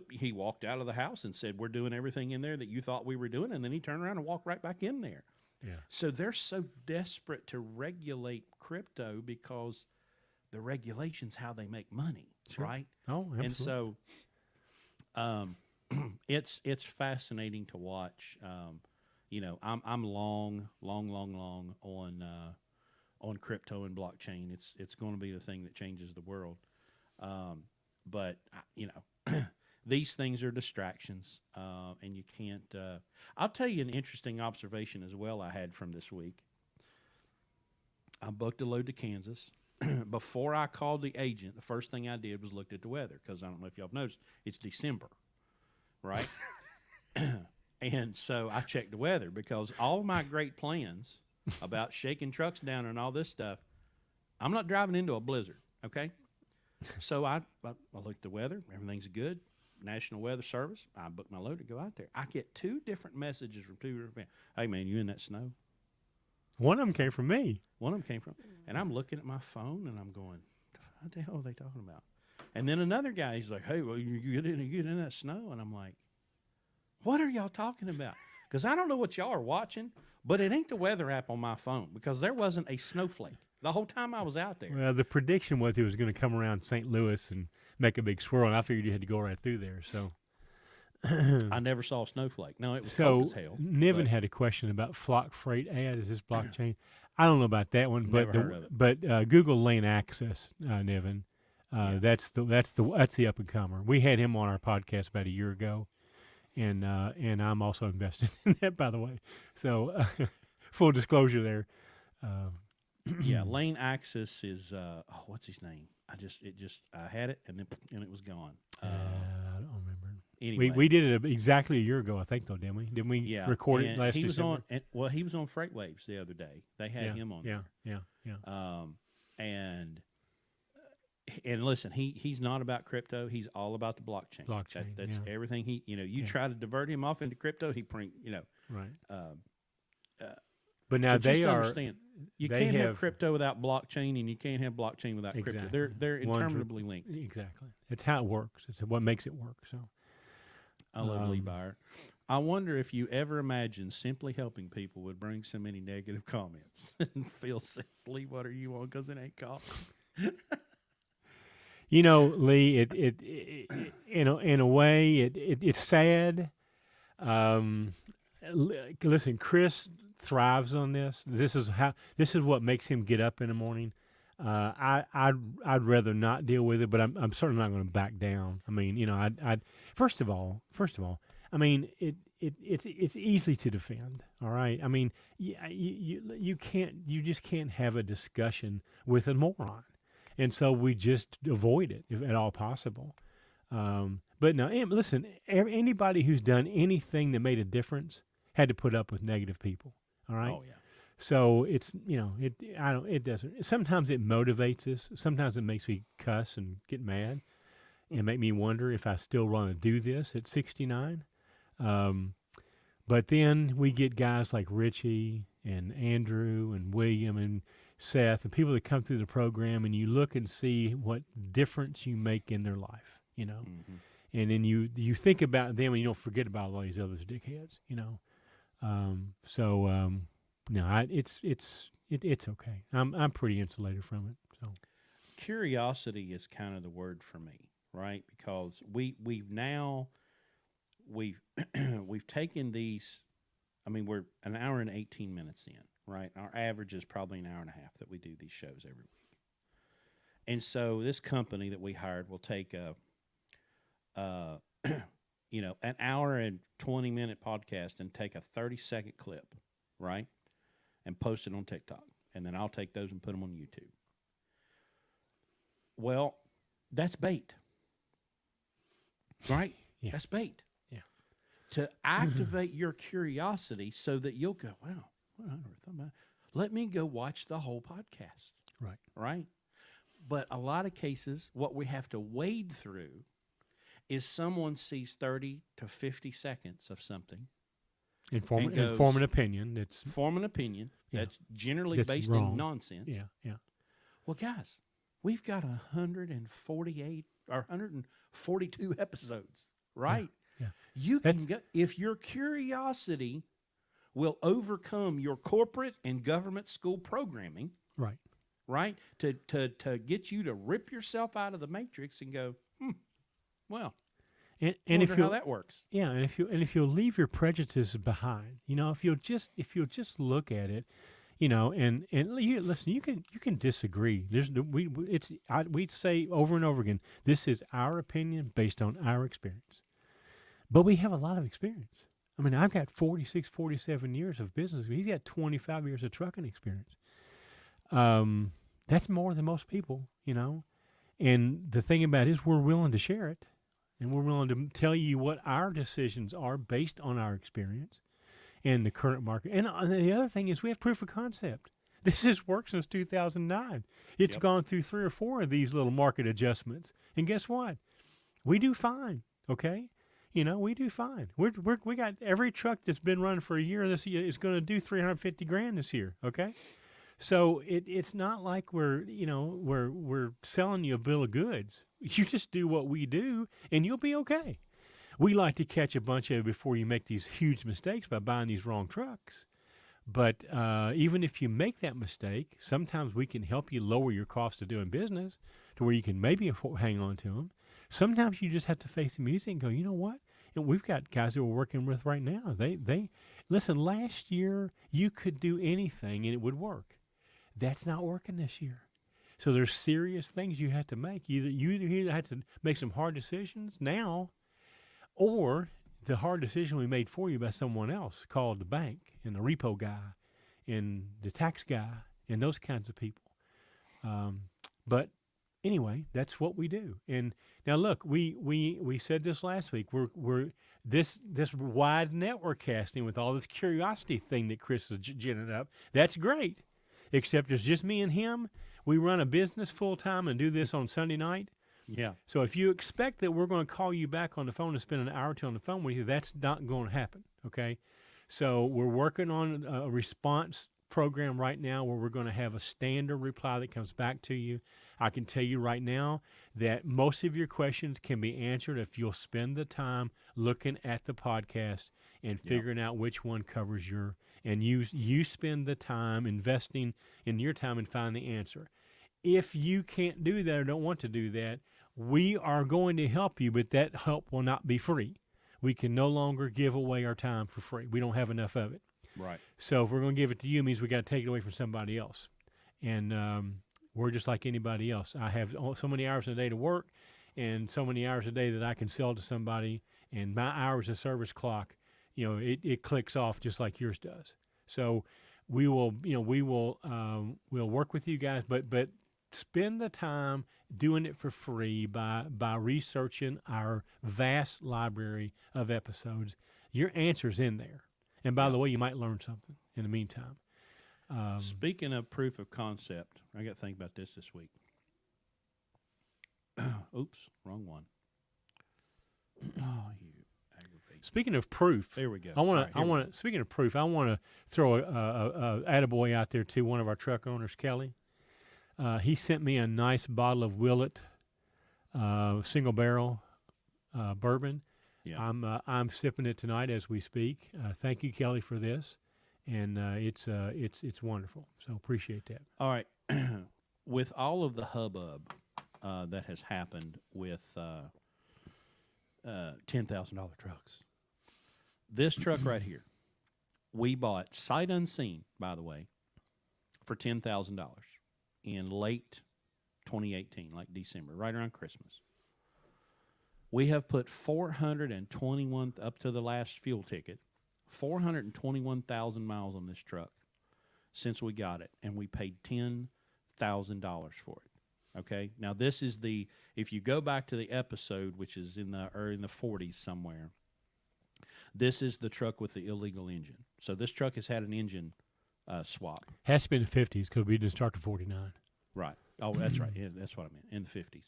A: he walked out of the house and said, we're doing everything in there that you thought we were doing. And then he turned around and walked right back in there.
B: Yeah.
A: So they're so desperate to regulate crypto because the regulation's how they make money.
B: Sure.
A: right?
B: Oh, absolutely.
A: And so, it's fascinating to watch. I'm long on crypto and blockchain. It's going to be the thing that changes the world. But these things are distractions, and you can't. I'll tell you an interesting observation as well I had from this week. I booked a load to Kansas. Before I called the agent, the first thing I did was looked at the weather, because I don't know if y'all have noticed, it's December, right? And so I checked the weather, because all my great plans about shaking trucks down and all this stuff, I'm not driving into a blizzard, okay? So I looked at the weather. Everything's good. National Weather Service. I booked my load to go out there. I get 2 different messages from 2 different people. Hey, man, you in that snow?
B: One of them came from me.
A: One of them came from, and I'm looking at my phone and I'm going, what the hell are they talking about? And then another guy, he's like, hey, well, you get in that snow? And I'm like, what are y'all talking about? Because I don't know what y'all are watching, but it ain't the weather app on my phone, because there wasn't a snowflake the whole time I was out there.
B: Well, the prediction was it was going to come around St. Louis and make a big swirl, and I figured you had to go right through there. So
A: I never saw a snowflake. No, it was
B: so
A: cold as hell.
B: Niven had a question about flock freight ad. Is this blockchain? I don't know about that one, but
A: Never heard of it.
B: but Google Lane Access, Niven. That's the up and comer. We had him on our podcast about a year ago, and I'm also invested in that, by the way. So full disclosure there.
A: Yeah, Lane Access is what's his name? I had it and it was gone.
B: I don't remember.
A: Anyway,
B: We did it exactly a year ago, I think, though, didn't we? Didn't we
A: yeah,
B: record it
A: and
B: last
A: he was
B: December?
A: he was on Freight Waves the other day. They had him on.
B: Yeah.
A: And listen, he's not about crypto. He's all about the blockchain. That's everything. You try to divert him off into crypto,
B: Right.
A: But
B: now they
A: just
B: are.
A: Understand, you can't have crypto without blockchain, and you can't have blockchain without crypto. They're interminably linked.
B: Exactly. It's how it works. It's what makes it work. So
A: I love Lee Byer. I wonder if you ever imagined simply helping people would bring so many negative comments. And Phil says, Lee, what are you on? Because it ain't coffee.
B: Lee, it in a way, it's sad. Listen, Chris thrives on this. This is what makes him get up in the morning. I'd rather not deal with it, but I'm certainly not going to back down. I mean, I'd first of all, I mean, it's easy to defend. All right. I mean, you just can't have a discussion with a moron, and so we just avoid it if at all possible. But no, listen, anybody who's done anything that made a difference had to put up with negative people. All right.
A: Oh yeah.
B: So it's it doesn't. Sometimes it motivates us. Sometimes it makes me cuss and get mad, and make me wonder if I still want to do this at 69. But then we get guys like Richie and Andrew and William and Seth and people that come through the program, and you look and see what difference you make in their life.
A: Mm-hmm.
B: And then you think about them, and you don't forget about all these other dickheads. No, it's okay. I'm pretty insulated from it. So
A: curiosity is kind of the word for me, right? Because we've taken these. I mean, we're an hour and 18 minutes in, right? Our average is probably an hour and a half that we do these shows every week. And so this company that we hired will take an hour and 20-minute podcast and take a 30-second clip, right? And post it on TikTok. And then I'll take those and put them on YouTube. Well, that's bait. Right?
B: Yeah.
A: That's bait.
B: Yeah.
A: To activate your curiosity so that you'll go, wow, I never thought about it. Let me go watch the whole podcast.
B: Right.
A: Right? But a lot of cases, what we have to wade through is someone sees 30 to 50 seconds of something.
B: Form an opinion.
A: That's generally
B: that's
A: based
B: wrong.
A: in nonsense.
B: Yeah.
A: Well, guys, we've got 148 or 142 episodes, right?
B: Yeah.
A: You can get, if your curiosity will overcome your corporate and government school programming,
B: Right.
A: right? To get you to rip yourself out of the matrix and go, well,
B: And
A: wonder
B: if
A: how
B: you,
A: that works.
B: yeah, and if you'll leave your prejudices behind, if you'll just look at it, and you listen, you can disagree. We say over and over again, this is our opinion based on our experience, but we have a lot of experience. I mean, I've got 46, 47 years of business. He's got 25 years of trucking experience. That's more than most people, And the thing about it is, we're willing to share it, and we're willing to tell you what our decisions are based on our experience and the current market. And the other thing is, we have proof of concept. This has worked since 2009. It's gone through 3 or 4 of these little market adjustments, and guess what? We do fine. Okay, we do fine. We got every truck that's been running for a year this year is going to do $350,000 this year. Okay. So it's not like we're selling you a bill of goods. You just do what we do, and you'll be okay. We like to catch a bunch of it before you make these huge mistakes by buying these wrong trucks. But even if you make that mistake, sometimes we can help you lower your cost of doing business to where you can maybe hang on to them. Sometimes you just have to face the music and go, you know what? And we've got guys that we're working with right now. They listen. Last year you could do anything and it would work. That's not working this year. So there's serious things you have to make. You either have to make some hard decisions now, or the hard decision we made for you by someone else, called the bank and the repo guy and the tax guy and those kinds of people. But anyway, that's what we do. And now look, we said this last week. We're this wide network casting with all this curiosity thing that Chris has ginning up. That's great. Except it's just me and him. We run a business full time and do this on Sunday night.
A: Yeah.
B: So if you expect that we're going to call you back on the phone and spend an hour or two on the phone with you, that's not going to happen. Okay. So we're working on a response program right now where we're going to have a standard reply that comes back to you. I can tell you right now that most of your questions can be answered if you'll spend the time looking at the podcast and figuring out which one covers your, and you spend the time investing in your time and find the answer. If you can't do that or don't want to do that, we are going to help you, but that help will not be free. We can no longer give away our time for free. We don't have enough of it.
A: Right.
B: So if we're going to give it to you, it means we got to take it away from somebody else. And we're just like anybody else. I have so many hours a day to work and so many hours a day that I can sell to somebody, and my hours of service clock, it clicks off just like yours does. So we'll work with you guys, but spend the time doing it for free by researching our vast library of episodes. Your answer's in there. And by the way, you might learn something in the meantime.
A: Speaking of proof of concept, I got to think about this week. Oops, wrong one. Oh, you aggravate.
B: Speaking of proof,
A: there we go.
B: Speaking of proof, I want to throw a attaboy out there to one of our truck owners, Kelly. He sent me a nice bottle of Willet single barrel bourbon. Yeah. I'm sipping it tonight as we speak. Thank you, Kelly, for this, and it's wonderful. So appreciate that.
A: All right, with all of the hubbub that has happened with $10,000 trucks, this truck right here, we bought sight unseen, by the way, for $10,000 in late 2018, like December, right around Christmas. We have put 421 up to the last fuel ticket, 421,000 miles on this truck since we got it, and we paid $10,000 for it. Okay, now this is if you go back to the episode, which is in the 40s somewhere, this is the truck with the illegal engine. So this truck has had an engine swap.
B: Has to be in the 50s because we didn't start to 49.
A: Right. Oh, that's right. Yeah, that's what I meant. In the 50s.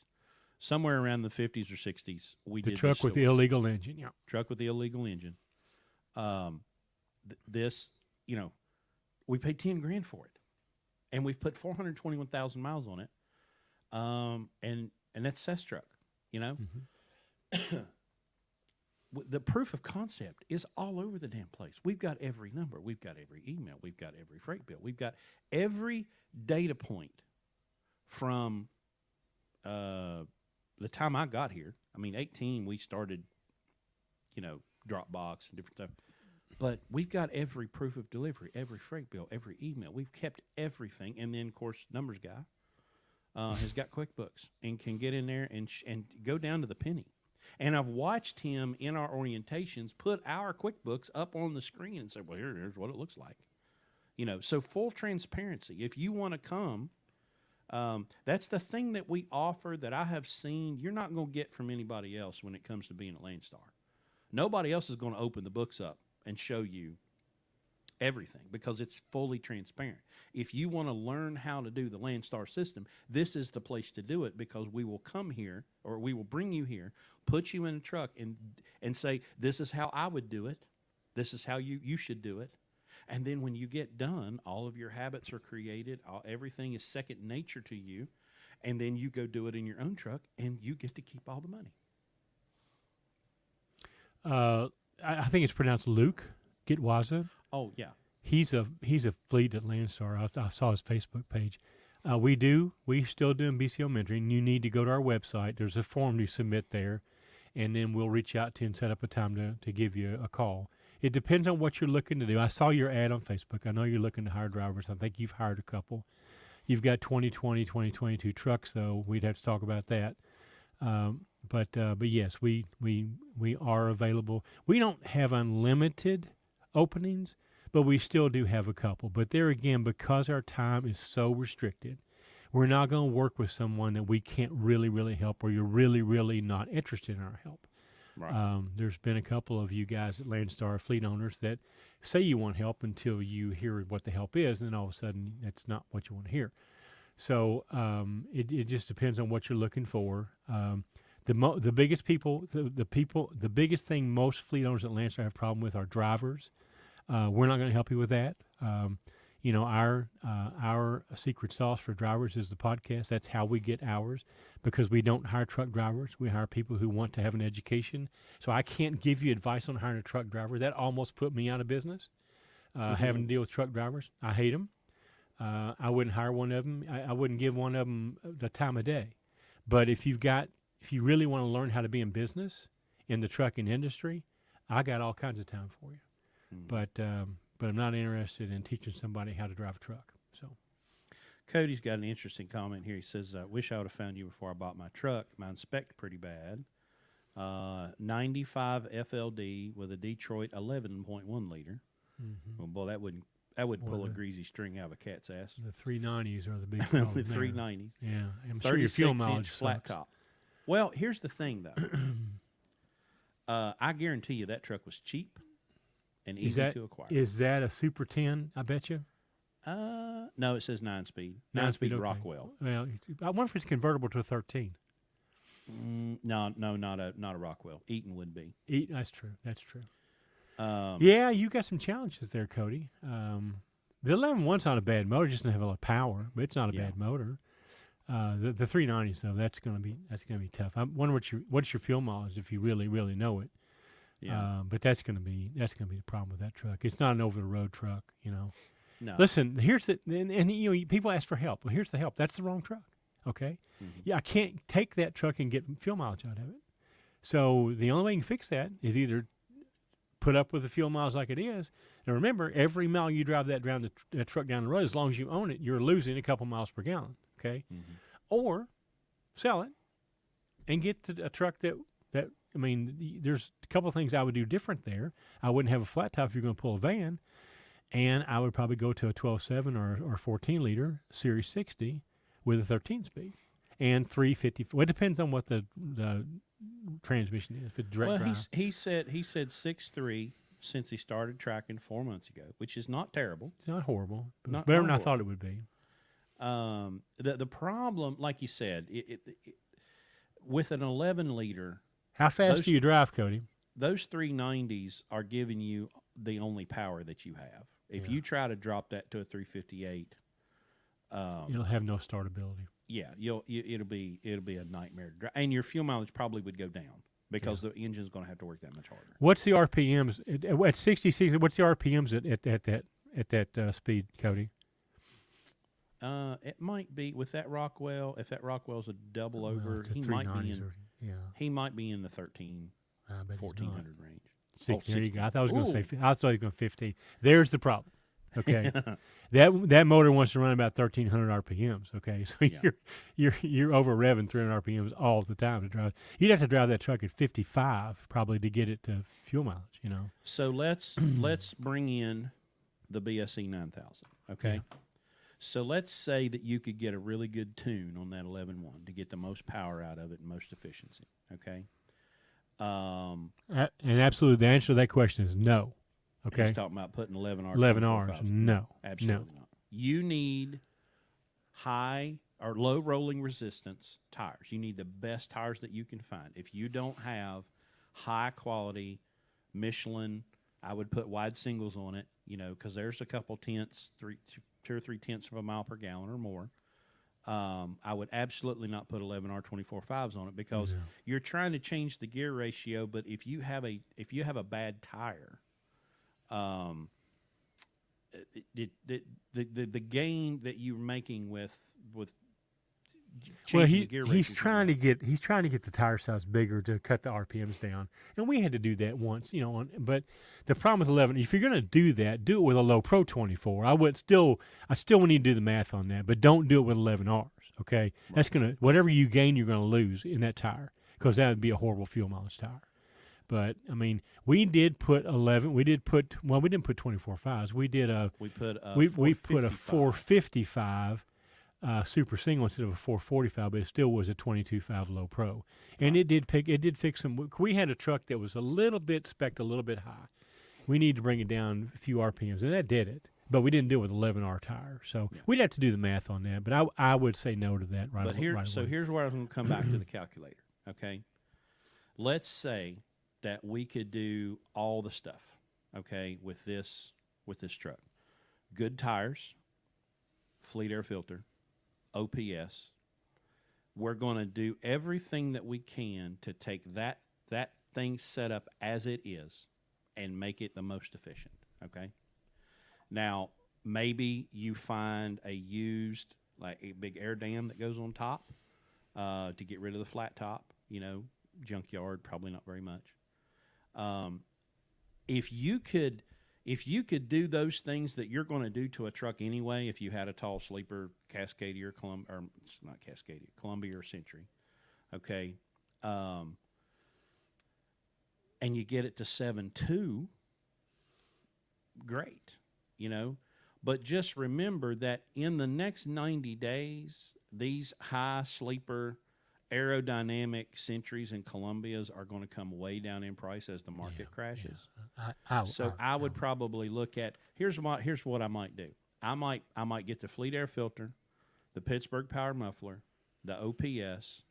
A: Somewhere around the 50s or 60s, we did
B: the truck with the illegal engine. Yeah.
A: Truck with the illegal engine. This, we paid $10,000 for it, and we've put 421,000 miles on it. And that's Seth's truck. Mm-hmm. The proof of concept is all over the damn place. We've got every number. We've got every email. We've got every freight bill. We've got every data point from the time I got here. I mean, 18, we started, Dropbox and different stuff. But we've got every proof of delivery, every freight bill, every email. We've kept everything. And then, of course, numbers guy has got QuickBooks and can get in there and go down to the penny. And I've watched him in our orientations put our QuickBooks up on the screen and say, well, here's what it looks like. So full transparency. If you want to come, that's the thing that we offer that I have seen you're not going to get from anybody else when it comes to being at Landstar. Nobody else is going to open the books up and show you everything because it's fully transparent. If you want to learn how to do the Landstar system, this is the place to do it because we will come here or we will bring you here, put you in a truck and say, this is how I would do it. This is how you should do it. And then when you get done, all of your habits are created. Everything is second nature to you. And then you go do it in your own truck and you get to keep all the money.
B: I think it's pronounced Luke Gitwaza.
A: Oh, yeah.
B: He's a fleet at Landstar. I saw his Facebook page. We still do BCO mentoring. You need to go to our website. There's a form you submit there, and then we'll reach out to you and set up a time to give you a call. It depends on what you're looking to do. I saw your ad on Facebook. I know you're looking to hire drivers. I think you've hired a couple. You've got 2020, 2022 trucks, though. We'd have to talk about that. But yes, we are available. We don't have unlimited openings, but we still do have a couple. But there again, because our time is so restricted, we're not going to work with someone that we can't really, really help or you're really, really not interested in our help.
A: Right.
B: There's been a couple of you guys at Landstar fleet owners that say you want help until you hear what the help is, and then all of a sudden that's not what you want to hear. So it just depends on what you're looking for. The biggest the biggest thing most fleet owners at Landstar have a problem with are drivers. We're not going to help you with that. Our secret sauce for drivers is the podcast. That's how we get ours, because we don't hire truck drivers. We hire people who want to have an education. So I can't give you advice on hiring a truck driver. That almost put me out of business, having to deal with truck drivers. I hate them. I wouldn't hire one of them. I wouldn't give one of them the time of day. But if you really want to learn how to be in business in the trucking industry, I got all kinds of time for you. But I'm not interested in teaching somebody how to drive a truck. So,
A: Cody's got an interesting comment here. He says, "I wish I would have found you before I bought my truck. Mine spec'd pretty bad. 95 FLD with a Detroit 11.1 liter. Well, boy, that would pull a greasy string out of a cat's ass.
B: The 390s are the big problem.
A: The 390s.
B: Yeah, I'm sure your fuel mileage
A: flat
B: sucks.
A: top. Well, here's the thing, though. I guarantee you that truck was cheap and easy to acquire.
B: Is that a Super 10, I bet you?
A: No, it says 9-speed. 9-speed
B: okay.
A: Rockwell.
B: Well, I wonder if it's convertible to a 13.
A: No, not a Rockwell. Eaton would be.
B: That's true. Yeah, you got some challenges there, Cody. The 11.1's not a bad motor; it just doesn't have a lot of power, but it's not a bad motor. The 390s though, that's gonna be tough. I wonder what's your fuel mileage if you really know it.
A: Yeah.
B: But that's gonna be the problem with that truck. It's not an over the road truck, No.
A: Listen,
B: here's and people ask for help. Well, here's the help. That's the wrong truck. Okay.
A: Mm-hmm.
B: Yeah, I can't take that truck and get fuel mileage out of it. So the only way you can fix that is either put up with the fuel miles like it is. And remember, every mile you drive that truck down the road, as long as you own it, you're losing a couple miles per gallon. Okay.
A: Mm-hmm.
B: Or sell it and get to a truck that there's a couple of things I would do different there. I wouldn't have a flat top if you're going to pull a van, and I would probably go to a 12.7 or 14 liter Series 60 with a 13 speed and 350. Well, it depends on what the transmission is. If it's direct drive.
A: He said 6.3 since he started tracking 4 months ago, which is not terrible.
B: It's not horrible, but
A: Not
B: better than I
A: horrible.
B: thought it would be.
A: The problem, like you said, it with an 11 liter,
B: How fast do you drive, Cody?
A: those 390s are giving you the only power that you have. If you try to drop that to a 358,
B: You'll have no startability.
A: yeah, it'll be a nightmare to drive, and your fuel mileage probably would go down because the engine's going to have to work that much harder.
B: What's the RPMs at 66? What's the RPMs at that speed, Cody?
A: It might be with that Rockwell. If that Rockwell's a double
B: Well,
A: over,
B: it's a
A: he might be
B: 390s
A: in.
B: or, yeah.
A: He might be in the 13,
B: I bet he's not.
A: 1400 range.
B: There you
A: 16.
B: go. I thought I was going to say.
A: Ooh.
B: I thought he was going 15. There's the problem. Okay, that motor wants to run about 1,300 RPMs. Okay, so
A: Yeah.
B: you're over revving 300 RPMs all the time to drive. You'd have to drive that truck at 55 probably to get it to fuel mileage. You know.
A: So let's bring in the BSE 9000. Okay.
B: Yeah.
A: So let's say that you could get a really good tune on that 11.1 to get the most power out of it and most efficiency. Okay.
B: And absolutely, the answer to that question is no. Okay.
A: He's talking about putting 11 R's.
B: 11 R's. No.
A: Absolutely not. You need high or low rolling resistance tires. You need the best tires that you can find. If you don't have high quality Michelin, I would put wide singles on it, you know, because there's a couple tenths, 2 or 3 tenths of a mile per gallon or more. I would absolutely not put 11R 24.5s on it because you're trying to change the gear ratio. But if you have a bad tire, the gain that you're making with changing the gear ratio.
B: He's trying to get the tire size bigger to cut the RPMs down, and we had to do that once, you know. But the problem with 11, if you're going to do that, do it with a low Pro 24. I still would need to do the math on that, but don't do it with 11Rs. Okay, right. That's gonna whatever you gain, you're going to lose in that tire because that would be a horrible fuel mileage tire. But I mean, we did put 11. We didn't put 24.5s. We put a 455 super single instead of a 445, but it still was a 22.5 low pro, and it did fix some. We had a truck that was a little bit spec'd a little bit high. We need to bring it down a few RPMs, and that did it. But we didn't do it with 11R tire, so we'd have to do the math on that. But I would say no to that right away.
A: Here's where I'm going to come back to the calculator. Okay, let's say that we could do all the stuff, okay, with this truck. Good tires, fleet air filter, OPS. We're going to do everything that we can to take that thing set up as it is and make it the most efficient, okay? Now, maybe you find a used, like a big air dam that goes on top to get rid of the flat top, you know, junkyard, probably not very much. If you could do those things that you're going to do to a truck anyway, if you had a tall sleeper, Cascadia or Columbia or Century, okay, and you get it to 7.2, great, you know. But just remember that in the next 90 days, these high sleeper aerodynamic Centuries and Columbias are going to come way down in price as the market crashes. I would probably look at here's what I might do. I might get the fleet air filter, the Pittsburgh power muffler, the OPS,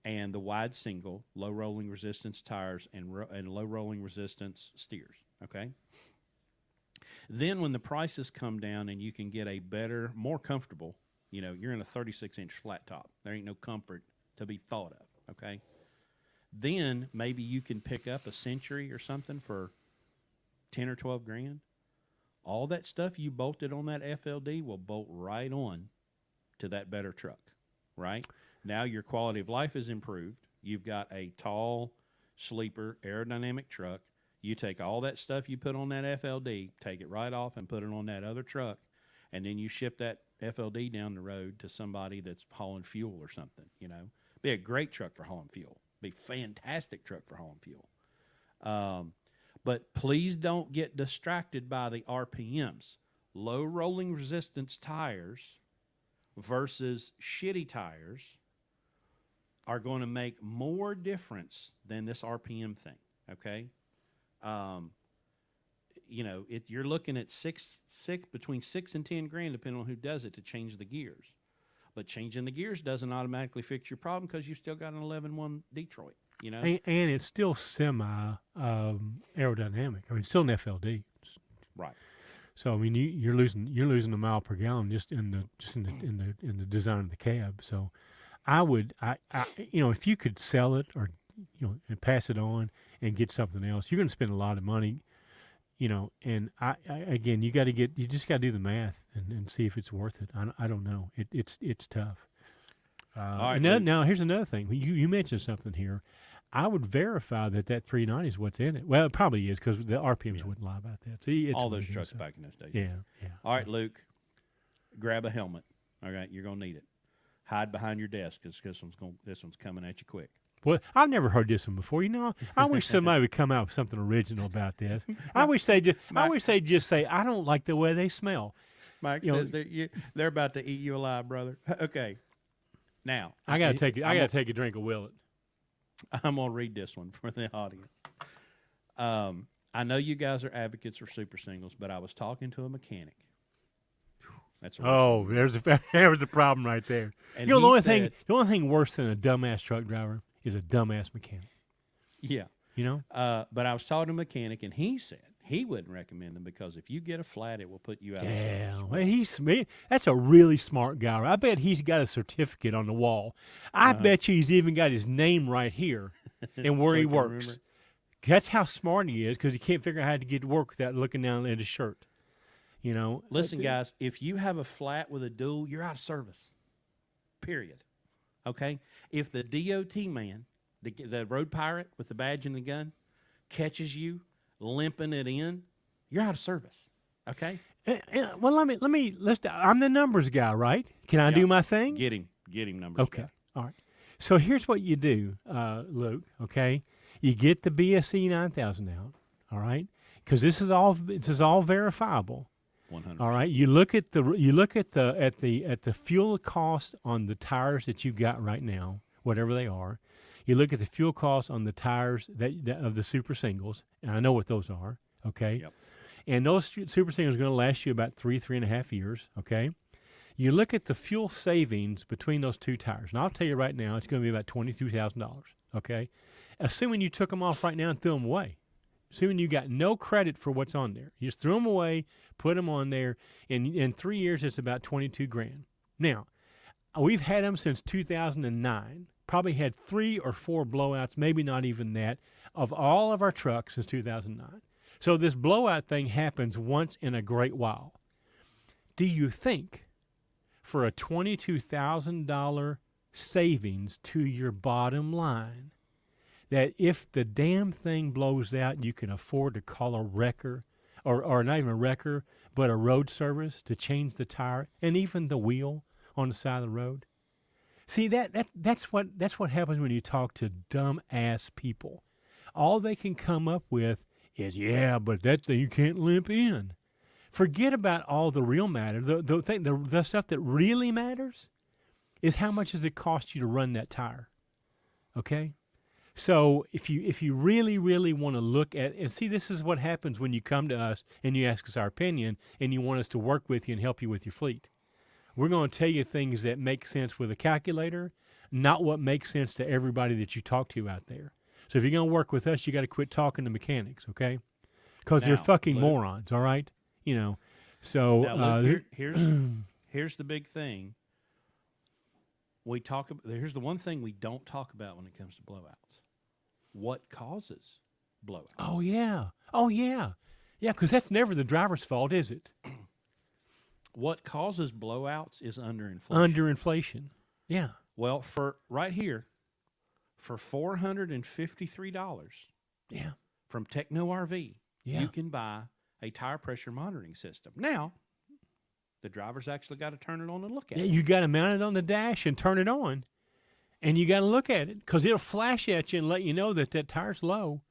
A: and the wide single low rolling resistance tires and low rolling resistance steers. Okay. Then when the prices come down and you can get a better, more comfortable, you know, you're in a 36-inch flat top. There ain't no comfort to be thought of, okay? Then maybe you can pick up a Century or something for 10 or 12 grand. All that stuff you bolted on that FLD will bolt right on to that better truck, right? Now your quality of life is improved. You've got a tall, sleeper, aerodynamic truck. You take all that stuff you put on that FLD, take it right off and put it on that other truck, and then you ship that FLD down the road to somebody that's hauling fuel or something, you know. Be a great truck for hauling fuel. Be a fantastic truck for hauling fuel. But please don't get distracted by the RPMs. Low rolling resistance tires versus shitty tires are going to make more difference than this RPM thing, okay? You know, you're looking at between 6 and 10 grand, depending on who does it, to change the gears. But changing the gears doesn't automatically fix your problem because you still got an 11.1 Detroit. You know,
B: and it's still semi aerodynamic. I mean, it's still an FLD.
A: Right.
B: So I mean, you're losing a mile per gallon just in the design of the cab. So I you know, if you could sell it or, you know, and pass it on and get something else, you're going to spend a lot of money. And I again, you just got to do the math and see if it's worth it. I don't know. It's tough.
A: All right,
B: And
A: Luke.
B: now here's another thing. You mentioned something here. I would verify that 390 is what's in it. Well, it probably is because the RPMs
A: Yeah.
B: wouldn't lie about that. So it's
A: All those
B: what it is,
A: trucks
B: so.
A: back in those days.
B: Yeah.
A: All right, Luke. Grab a helmet. All right, you're gonna need it. Hide behind your desk because this one's coming at you quick.
B: Well, I've never heard this one before. I wish somebody would come out with something original about this. I wish they just say, I don't like the way they smell.
A: Mike says they're about to eat you alive, brother. Okay. Now
B: I gotta take a drink of Willet.
A: I'm gonna read this one for the audience. I know you guys are advocates for super singles, but I was talking to a mechanic. That's
B: there's a problem right there.
A: And
B: the only thing worse than a dumbass truck driver is a dumbass mechanic.
A: Yeah. But I was talking to a mechanic, and he said he wouldn't recommend them because if you get a flat, it will put you out of service.
B: Well, that's a really smart guy. I bet he's got a certificate on the wall. I bet you he's even got his name right here and where he works.
A: Remember?
B: That's how smart he is because he can't figure out how to get to work without looking down at his shirt.
A: Listen, guys, if you have a flat with a dual, you're out of service. Period. Okay? If the DOT man, the road pirate with the badge and the gun, catches you limping it in, you're out of service. Okay?
B: Well, I'm the numbers guy, right? Can I do my thing?
A: Get him numbers.
B: Okay.
A: Guy.
B: All right. So here's what you do, Luke, okay? You get the BSE 9000 out, all right? Because this is all verifiable.
A: 100%.
B: All right. You look at the fuel cost on the tires that you've got right now, whatever they are. You look at the fuel cost on the tires of the super singles, and I know what those are. Okay.
A: Yep.
B: And those super singles are going to last you about 3.5 years. Okay. You look at the fuel savings between those two tires, and I'll tell you right now, it's going to be about $22,000. Okay. Assuming you took them off right now and threw them away. Assuming you got no credit for what's on there. You just threw them away, put them on there, and in 3 years, it's about $22,000. Now, we've had them since 2009. Probably had 3 or 4 blowouts, maybe not even that, of all of our trucks since 2009. So this blowout thing happens once in a great while. Do you think for a $22,000 savings to your bottom line, that if the damn thing blows out, you can afford to call a wrecker, or not even a wrecker, but a road service to change the tire and even the wheel on the side of the road? See, that's what happens when you talk to dumb ass people. All they can come up with is, yeah, but that thing you can't limp in. Forget about all the real matter. The stuff that really matters is how much does it cost you to run that tire. Okay? So if you really, really want to look at, and see, this is what happens when you come to us and you ask us our opinion and you want us to work with you and help you with your fleet. We're going to tell you things that make sense with a calculator, not what makes sense to everybody that you talk to out there. So if you're going to work with us, you got to quit talking to mechanics, okay? Because they're fucking morons, all right? So
A: now, Luke, here's the big thing. Here's the one thing we don't talk about when it comes to blowouts. What causes blowouts?
B: Oh yeah, because that's never the driver's fault, is it?
A: What causes blowouts is underinflation.
B: Underinflation. Yeah.
A: Well, for right here, for $453,
B: yeah,
A: from Techno RV,
B: yeah,
A: you can buy a tire pressure monitoring system. Now, the driver's actually got to turn it on and look at it.
B: Yeah, you got to mount it on the dash and turn it on, and you got to look at it because it'll flash at you and let you know that tire's low.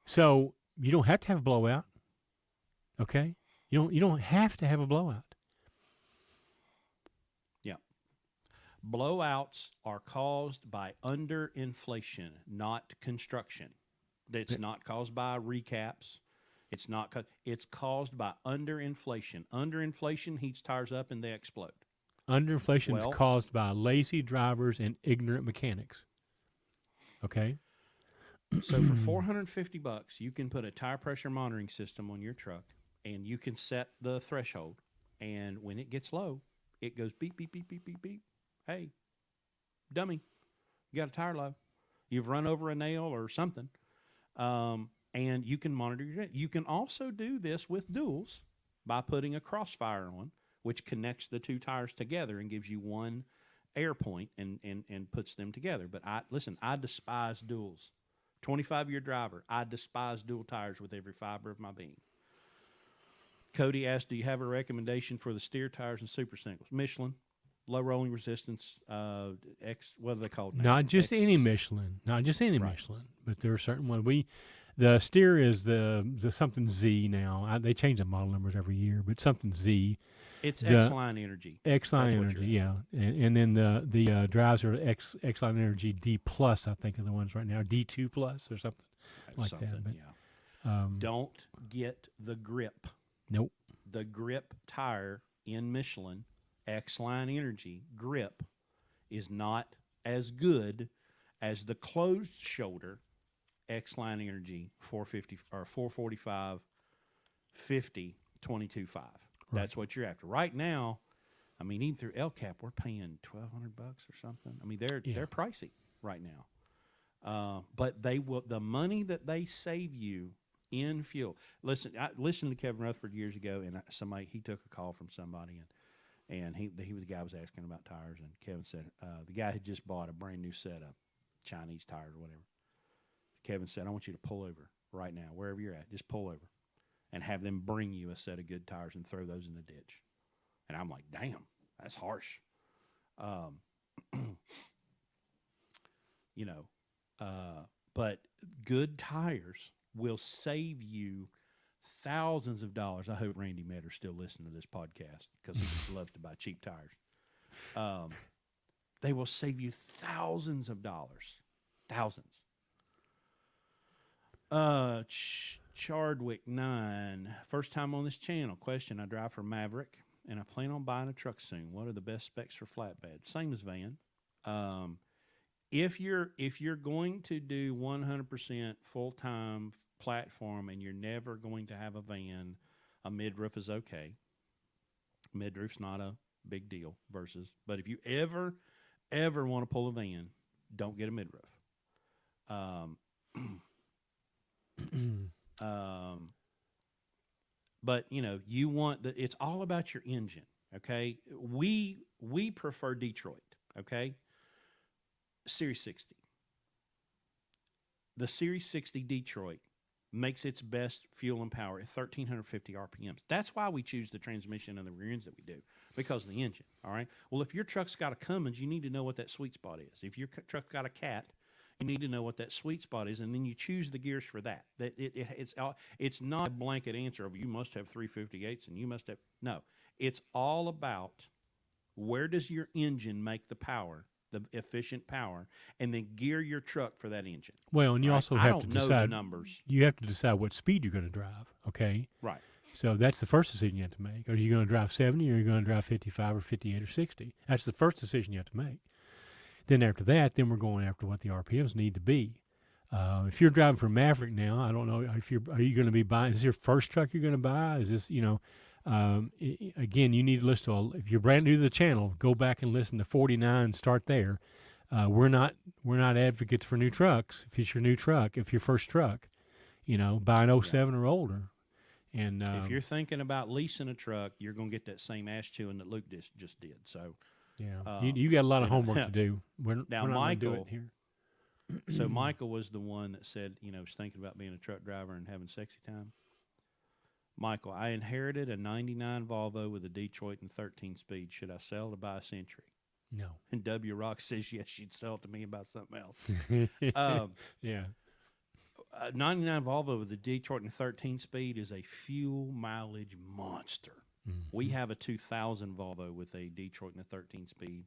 B: So you don't have to have a blowout. Okay. You don't have to have a blowout.
A: Yeah. Blowouts are caused by underinflation, not construction. It's not caused by recaps. It's caused by underinflation. Underinflation heats tires up and they explode.
B: Underinflation is caused by lazy drivers and ignorant mechanics. Okay?
A: So for $450, you can put a tire pressure monitoring system on your truck, and you can set the threshold. And when it gets low, it goes beep, beep, beep, beep, beep, beep. Hey, dummy, you got a tire low. You've run over a nail or something. and you can monitor your jet. You can also do this with duals by putting a crossfire on, which connects the two tires together and gives you one air point and puts them together. But I despise duals. 25-year driver, I despise dual tires with every fiber of my being. Cody asked, do you have a recommendation for the steer tires and super singles? Michelin, low rolling resistance, what are they called now?
B: Not just any Michelin, Michelin, but there are certain ones. The steer is the something Z now. They change the model numbers every year, but something Z.
A: It's X-Line Energy.
B: X-Line Energy, yeah. And then the drives are X-Line Energy D+, I think, are the ones right now. D2 Plus or something like that. But,
A: yeah. Don't get the grip.
B: Nope.
A: The grip tire in Michelin, X-Line Energy grip, is not as good as the closed shoulder X-Line Energy 450 or 445 50 22.5. Right. That's what you're after. Right now, I mean, even through LCAP, we're paying $1,200 or something. I mean, they're pricey right now. But the money that they save you in fuel. Listen, I listened to Kevin Rutherford years ago, and he took a call from somebody, and the guy was asking about tires, and Kevin said the guy had just bought a brand new set of Chinese tires or whatever. Kevin said, I want you to pull over right now, wherever you're at, just pull over and have them bring you a set of good tires and throw those in the ditch. And I'm like, damn, that's harsh. But good tires will save you thousands of dollars. I hope Randy Metter's still listening to this podcast because he loves to buy cheap tires. They will save you thousands of dollars. Thousands. Chardwick 9. First time on this channel. Question, I drive for Maverick, and I plan on buying a truck soon. What are the best specs for flatbed? Same as van. If you're going to do 100% full-time platform and you're never going to have a van, a mid-roof is okay. Mid-roof's not a big deal but if you ever want to pull a van, don't get a mid-roof. But you want it's all about your engine. Okay. We prefer Detroit. Okay. Series 60. The Series 60 Detroit makes its best fuel and power at 1,350 RPMs. That's why we choose the transmission and the rear ends that we do, because of the engine. All right. Well, if your truck's got a Cummins, you need to know what that sweet spot is. If your truck's got a Cat, you need to know what that sweet spot is, and then you choose the gears for that. It's not a blanket answer of you must have 358s and you must have. No, it's all about where does your engine make the power, the efficient power, and then gear your truck for that engine.
B: Well, and you also have to
A: know
B: decide
A: the numbers.
B: You have to decide what speed you're going to drive. Okay,
A: right.
B: So that's the first decision you have to make. Are you going to drive 70, or are you going to drive 55 or 58 or 60? That's the first decision you have to make. Then after that, we're going after what the RPMs need to be. If you're driving for Maverick now, I don't know are you going to be buying? Is this your first truck you're going to buy? Is this again? You need to listen to if you're brand new to the channel, go back and listen to 49. Start there. We're not advocates for new trucks. If it's your new truck, if your first truck, buy an 07 or older. And
A: if you're thinking about leasing a truck, you're going to get that same ass chewing that Luke just did. So.
B: Yeah, you got a lot of homework to do. We're not going to do it here.
A: So Michael was the one that said, was thinking about being a truck driver and having sexy time. Michael, I inherited a 99 Volvo with a Detroit and 13-speed. Should I sell to buy a Century?
B: No.
A: And W Rock says, yes, she'd sell it to me and buy something else.
B: Yeah.
A: 99 Volvo with a Detroit and 13-speed is a fuel mileage monster. Mm-hmm. We have a 2000 Volvo with a Detroit and a 13-speed,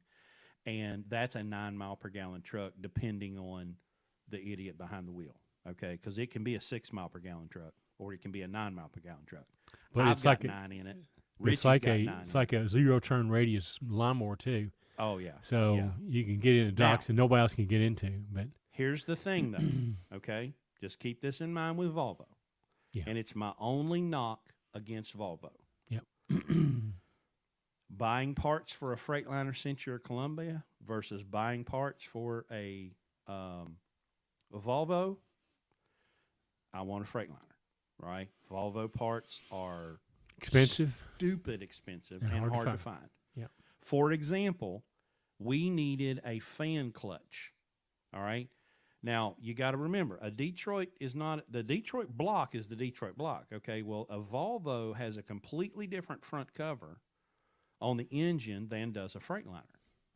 A: and that's a 9 mile per gallon truck, depending on the idiot behind the wheel. Okay, because it can be a 6 mile per gallon truck, or it can be a 9 mile per gallon truck.
B: But
A: I've got 9 in it.
B: It's like a zero turn radius lawnmower too.
A: Oh yeah.
B: So you can get into docks that nobody else can get into. But
A: here's the thing, though. Okay, just keep this in mind with Volvo. Yeah. And it's my only knock against Volvo. Buying parts for a Freightliner, Century, or Columbia versus buying parts for a Volvo, I want a Freightliner, right? Volvo parts are
B: Expensive.
A: stupid expensive
B: And
A: and
B: hard to
A: hard to
B: find.
A: find.
B: Yeah.
A: For example, we needed a fan clutch. All right. Now you got to remember, a Detroit is not the Detroit block is the Detroit block. Okay. Well, a Volvo has a completely different front cover on the engine than does a Freightliner.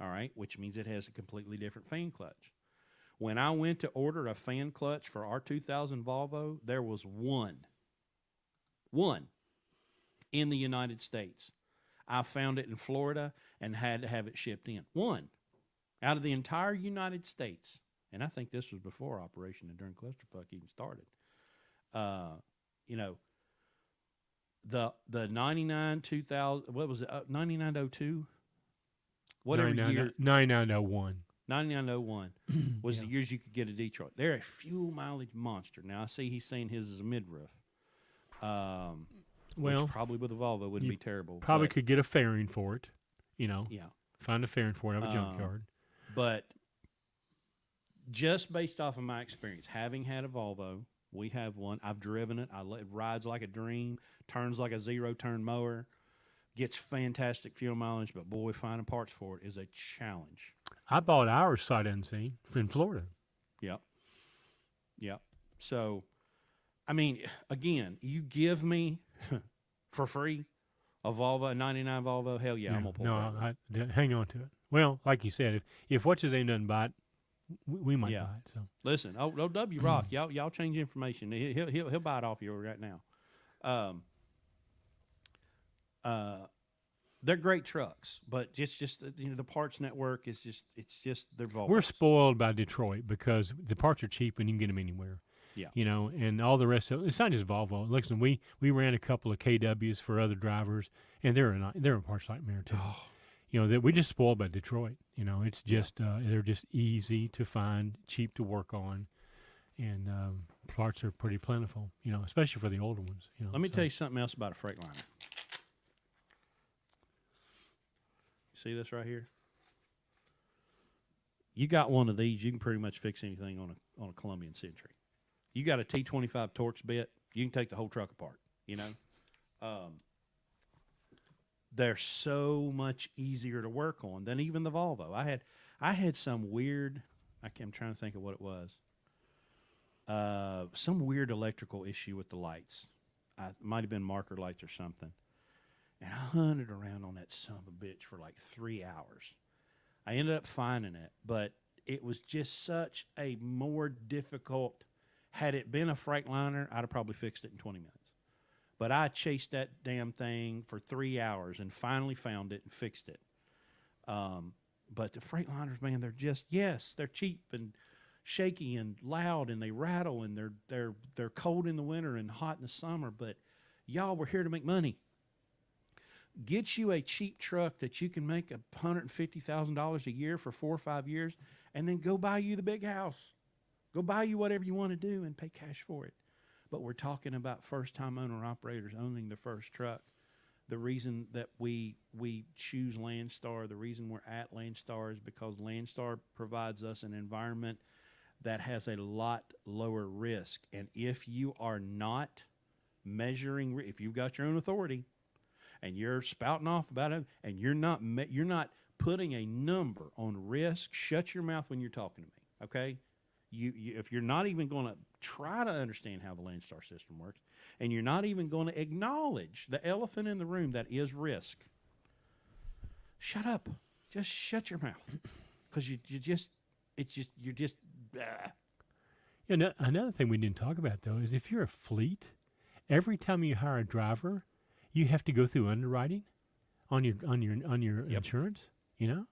A: All right, which means it has a completely different fan clutch. When I went to order a fan clutch for our 2000 Volvo, there was one in the United States. I found it in Florida and had to have it shipped in. One out of the entire United States. And I think this was before Operation Enduring Clusterfuck even started. You know, the 99, 2000, what was it, 9902? Whatever year.
B: 9901.
A: 9901 was
B: Yeah.
A: the years you could get a Detroit. They're a fuel mileage monster. Now, I see he's saying his is a midroof.
B: Well,
A: which probably with a Volvo wouldn't be terrible.
B: Probably
A: but,
B: could get a fairing for it, you know.
A: Yeah.
B: Find a fairing for it out of a junkyard.
A: But just based off of my experience, having had a Volvo, we have one. I've driven it. It rides like a dream, turns like a zero-turn mower, gets fantastic fuel mileage, but boy, finding parts for it is a challenge.
B: I bought ours sight unseen in Florida.
A: Yep. So, I mean, again, you give me for free a Volvo, a 99 Volvo, hell yeah, I'm going to pull
B: No, hang on to it. Well, like you said, if what's his name doesn't buy it, we might buy it. So
A: listen, W Rock, y'all change information. He'll buy it off you right now. They're great trucks, but just the parts network is just they're Volvos.
B: We're spoiled by Detroit because the parts are cheap and you can get them anywhere.
A: Yeah.
B: You know, and all the rest of it. It's not just Volvo. Listen, we ran a couple of KWs for other drivers, and they're a parts nightmare too.
A: Oh.
B: You know, that we just spoiled by Detroit. You know, it's just they're just easy to find, cheap to work on, and parts are pretty plentiful. You know, especially for the older ones. You know,
A: Let me tell you something else about a Freightliner. See this right here? You got one of these, you can pretty much fix anything on a Colombian Century. You got a T25 Torx bit, you can take the whole truck apart. You know, they're so much easier to work on than even the Volvo. I had some weird. I'm trying to think of what it was. Some weird electrical issue with the lights. It might have been marker lights or something. And I hunted around on that son of a bitch for like 3 hours. I ended up finding it, but it was just such a more difficult. Had it been a Freightliner, I'd have probably fixed it in 20 minutes. But I chased that damn thing for 3 hours and finally found it and fixed it. But the Freightliners, man, they're cheap and shaky and loud and they rattle and they're cold in the winter and hot in the summer. But y'all, we're here to make money. Get you a cheap truck that you can make $150,000 a year for 4 or 5 years, and then go buy you the big house. Go buy you whatever you want to do and pay cash for it. But we're talking about first-time owner-operators owning their first truck. The reason that we choose Landstar, the reason we're at Landstar is because Landstar provides us an environment that has a lot lower risk. And if you are not measuring, if you've got your own authority and you're spouting off about it and you're not putting a number on risk, shut your mouth when you're talking to me, okay? If you're not even going to try to understand how the Landstar system works, and you're not even going to acknowledge the elephant in the room that is risk, shut up. Just shut your mouth, because you're just.
B: Yeah, another thing we didn't talk about though is if you're a fleet, every time you hire a driver, you have to go through underwriting on your insurance. You know.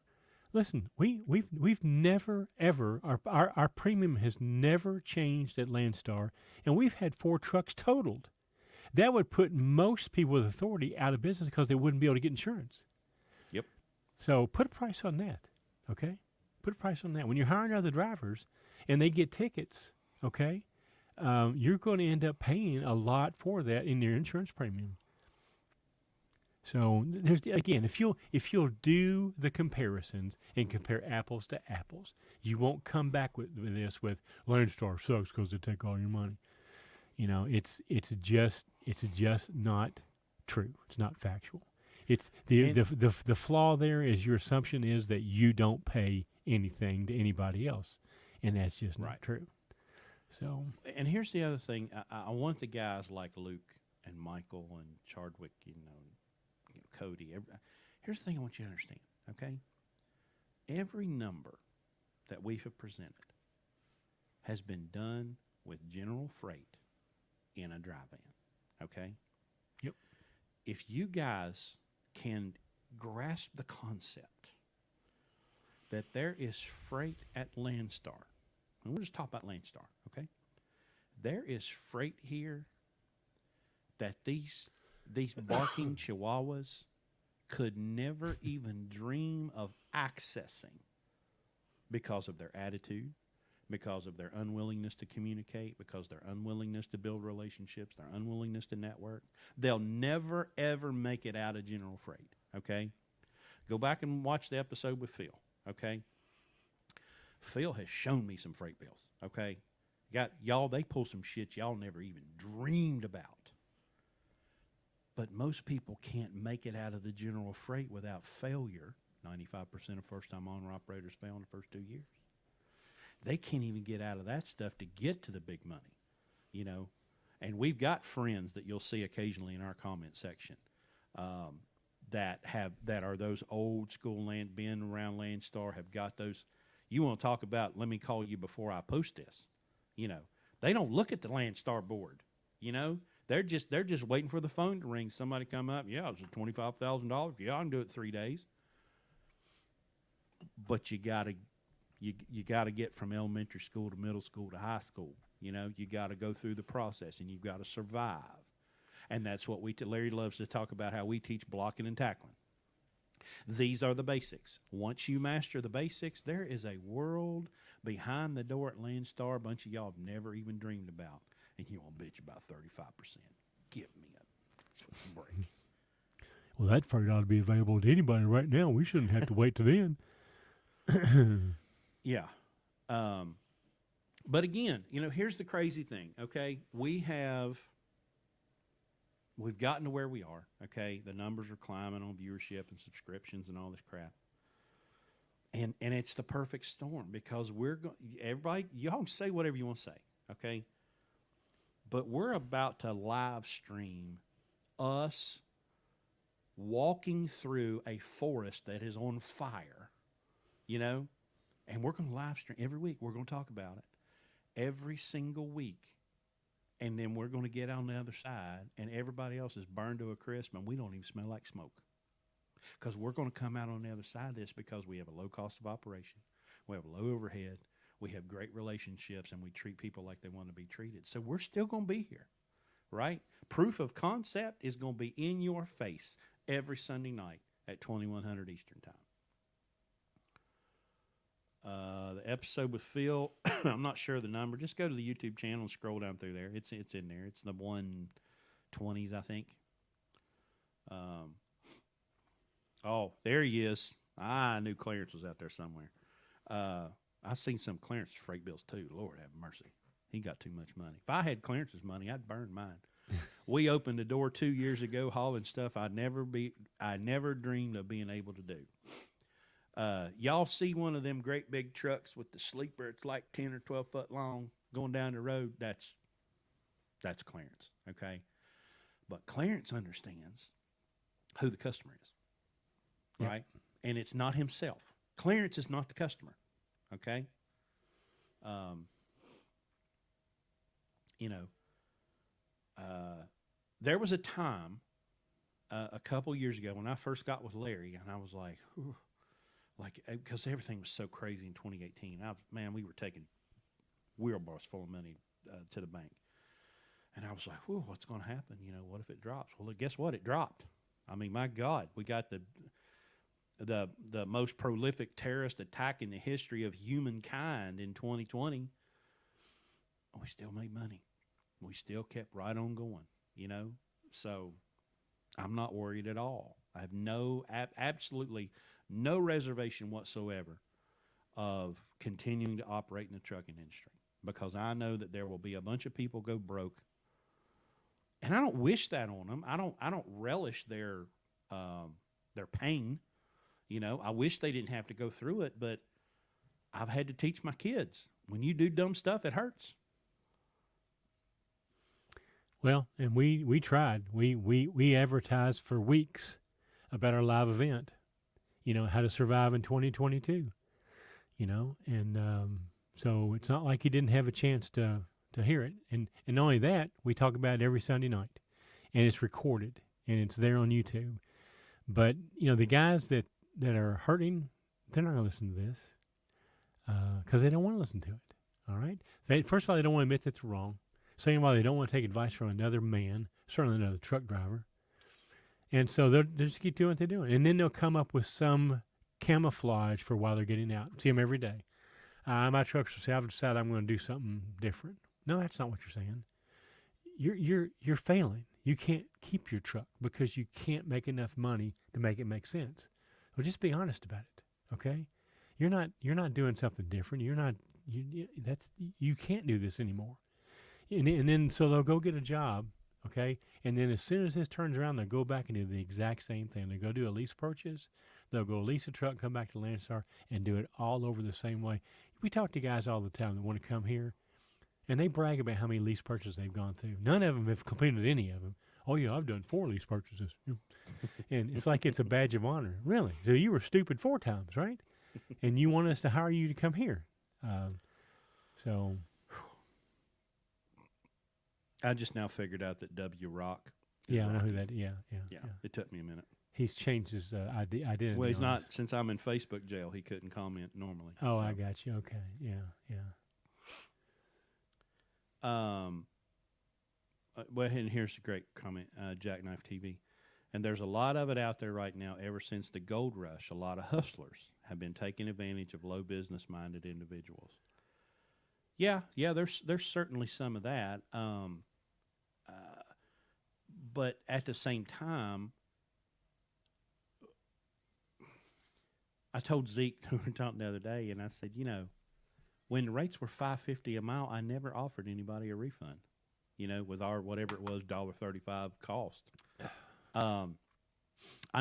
B: Listen, we've never ever our premium has never changed at Landstar, and we've had 4 trucks totaled. That would put most people with authority out of business because they wouldn't be able to get insurance.
A: Yep.
B: So put a price on that, okay? Put a price on that. When you're hiring other drivers and they get tickets, okay, you're going to end up paying a lot for that in your insurance premium. So there's again, if you'll do the comparisons and compare apples to apples, you won't come back with this with Landstar sucks because they take all your money. It's just not true. It's not factual. It's the flaw there is your assumption is that you don't pay anything to anybody else, and that's just not
A: Right.
B: true. So
A: And here's the other thing. I want the guys like Luke and Michael and Chardwick, Cody. Here's the thing I want you to understand, okay? Every number that we have presented has been done with General Freight in a dry van, okay?
B: yep,
A: If you guys can grasp the concept that there is freight at Landstar, and we'll just talk about Landstar, okay? There is freight here that these barking chihuahuas could never even dream of accessing because of their attitude, because of their unwillingness to communicate, because their unwillingness to build relationships, their unwillingness to network. They'll never, ever make it out of General Freight, okay? Go back and watch the episode with Phil, okay? Phil has shown me some freight bills, okay? Y'all, they pull some shit y'all never even dreamed about. But most people can't make it out of the General Freight without failure. 95% of first-time owner-operators fail in the first 2 years. They can't even get out of that stuff to get to the big money, And we've got friends that you'll see occasionally in our comment section that are those old school been around Landstar, have got those. You want to talk about, let me call you before I post this. They don't look at the Landstar board, They're just waiting for the phone to ring. Somebody come up. Yeah, it's $25,000. Yeah, I can do it 3 days. But you gotta get from elementary school to middle school to high school. You got to go through the process, and you've got to survive. And that's what Larry loves to talk about, how we teach blocking and tackling. These are the basics. Once you master the basics, there is a world behind the door at Landstar a bunch of y'all have never even dreamed about. And you want to bitch about 35%. Give me a break.
B: well, that freight ought to be available to anybody right now. We shouldn't have to wait till then.
A: Yeah. But again, here's the crazy thing, okay? We've gotten to where we are, okay? The numbers are climbing on viewership and subscriptions and all this crap. And it's the perfect storm because everybody, y'all can say whatever you want to say, okay? But we're about to live stream us walking through a forest that is on fire, and we're going to live stream every week. We're going to talk about it every single week. And then we're going to get on the other side, and everybody else is burned to a crisp, and we don't even smell like smoke. Because we're going to come out on the other side of this because we have a low cost of operation. We have a low overhead. We have great relationships, and we treat people like they want to be treated. So we're still going to be here, right? Proof of concept is going to be in your face every Sunday night at 2100 Eastern Time. The episode with Phil, I'm not sure the number. Just go to the YouTube channel and scroll down through there. It's in there. It's the 120s, I think. Oh, there he is. I knew Clarence was out there somewhere. I've seen some Clarence freight bills too. Lord have mercy. He got too much money. If I had Clarence's money, I'd burn mine. We opened the door 2 years ago, hauling stuff I never dreamed of being able to do. Y'all see one of them great big trucks with the sleeper? It's like 10 or 12 foot long going down the road. That's Clarence, okay? But Clarence understands who the customer is,
B: Yep.
A: right? And it's not himself. Clarence is not the customer, okay? There was a time a couple years ago when I first got with Larry, and I was like, whew, because everything was so crazy in 2018. We were taking wheelbarrows full of money to the bank. And I was like, whew, what's going to happen? What if it drops? Well, guess what? It dropped. I mean, my God, we got the most prolific terrorist attack in the history of humankind in 2020. We still made money. We still kept right on going, So I'm not worried at all. I have absolutely no reservation whatsoever of continuing to operate in the trucking industry because I know that there will be a bunch of people go broke and I don't wish that on them. I don't relish their pain. You know, I wish they didn't have to go through it, but I've had to teach my kids, when you do dumb stuff, it hurts.
B: Well, and we tried. We advertised for weeks about our live event. You know, how to survive in 2022. You know, and so it's not like you didn't have a chance to hear it. And not only that, we talk about it every Sunday night, and it's recorded and it's there on YouTube. But you know, the guys that are hurting, they're not going to listen to this because they don't want to listen to it. All right. First of all, they don't want to admit that they're wrong. Second of all, they don't want to take advice from another man, certainly another truck driver. And so they'll just keep doing what they're doing. And then they'll come up with some camouflage for why they're getting out. See them every day. My truck's for sale. I've decided I'm going to do something different. No, that's not what you're saying. You're failing. You can't keep your truck because you can't make enough money to make it make sense. Well, just be honest about it, okay? You're not doing something different. You can't do this anymore. And then so they'll go get a job, okay? And then as soon as this turns around, they'll go back and do the exact same thing. They go do a lease purchase. They'll go lease a truck, come back to Landstar, and do it all over the same way. We talk to guys all the time that want to come here, and they brag about how many lease purchases they've gone through. None of them have completed any of them. Oh, yeah, I've done 4 lease purchases. And it's like it's a badge of honor. Really? So you were stupid 4 times, right? And you want us to hire you to come here. So
A: I just now figured out that W Rock.
B: Yeah, I know who that is. Yeah.
A: It took me a minute.
B: He's changed his identity.
A: Well, he's not. Since I'm in Facebook jail, he couldn't comment normally.
B: Oh, so. I got you. Okay. Yeah.
A: Well, and here's a great comment, Jackknife TV. And there's a lot of it out there right now. Ever since the gold rush, a lot of hustlers have been taking advantage of low business-minded individuals. Yeah, there's certainly some of that. But at the same time, I told Zeke, we were talking the other day, and I said, you know, when the rates were $5.50 a mile, I never offered anybody a refund. You know, with our whatever it was, $1.35 cost. I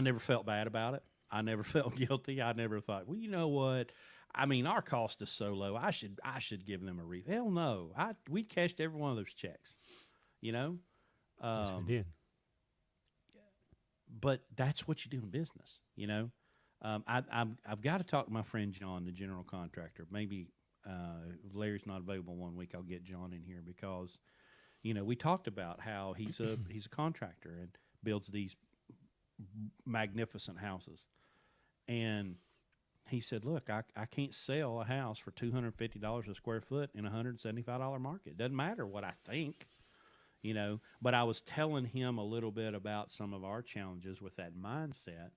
A: never felt bad about it. I never felt guilty. I never thought, well, you know what? I mean, our cost is so low. I should give them a refund. Hell no. We cashed every one of those checks. You know.
B: Yes, we did.
A: But that's what you do in business. You know. I've got to talk to my friend John, the general contractor. Maybe if Larry's not available one week, I'll get John in here because, you know, we talked about how he's a contractor and builds these magnificent houses. And he said, look, I can't sell a house for $250 a square foot in a $175 market. It doesn't matter what I think, you know. But I was telling him a little bit about some of our challenges with that mindset.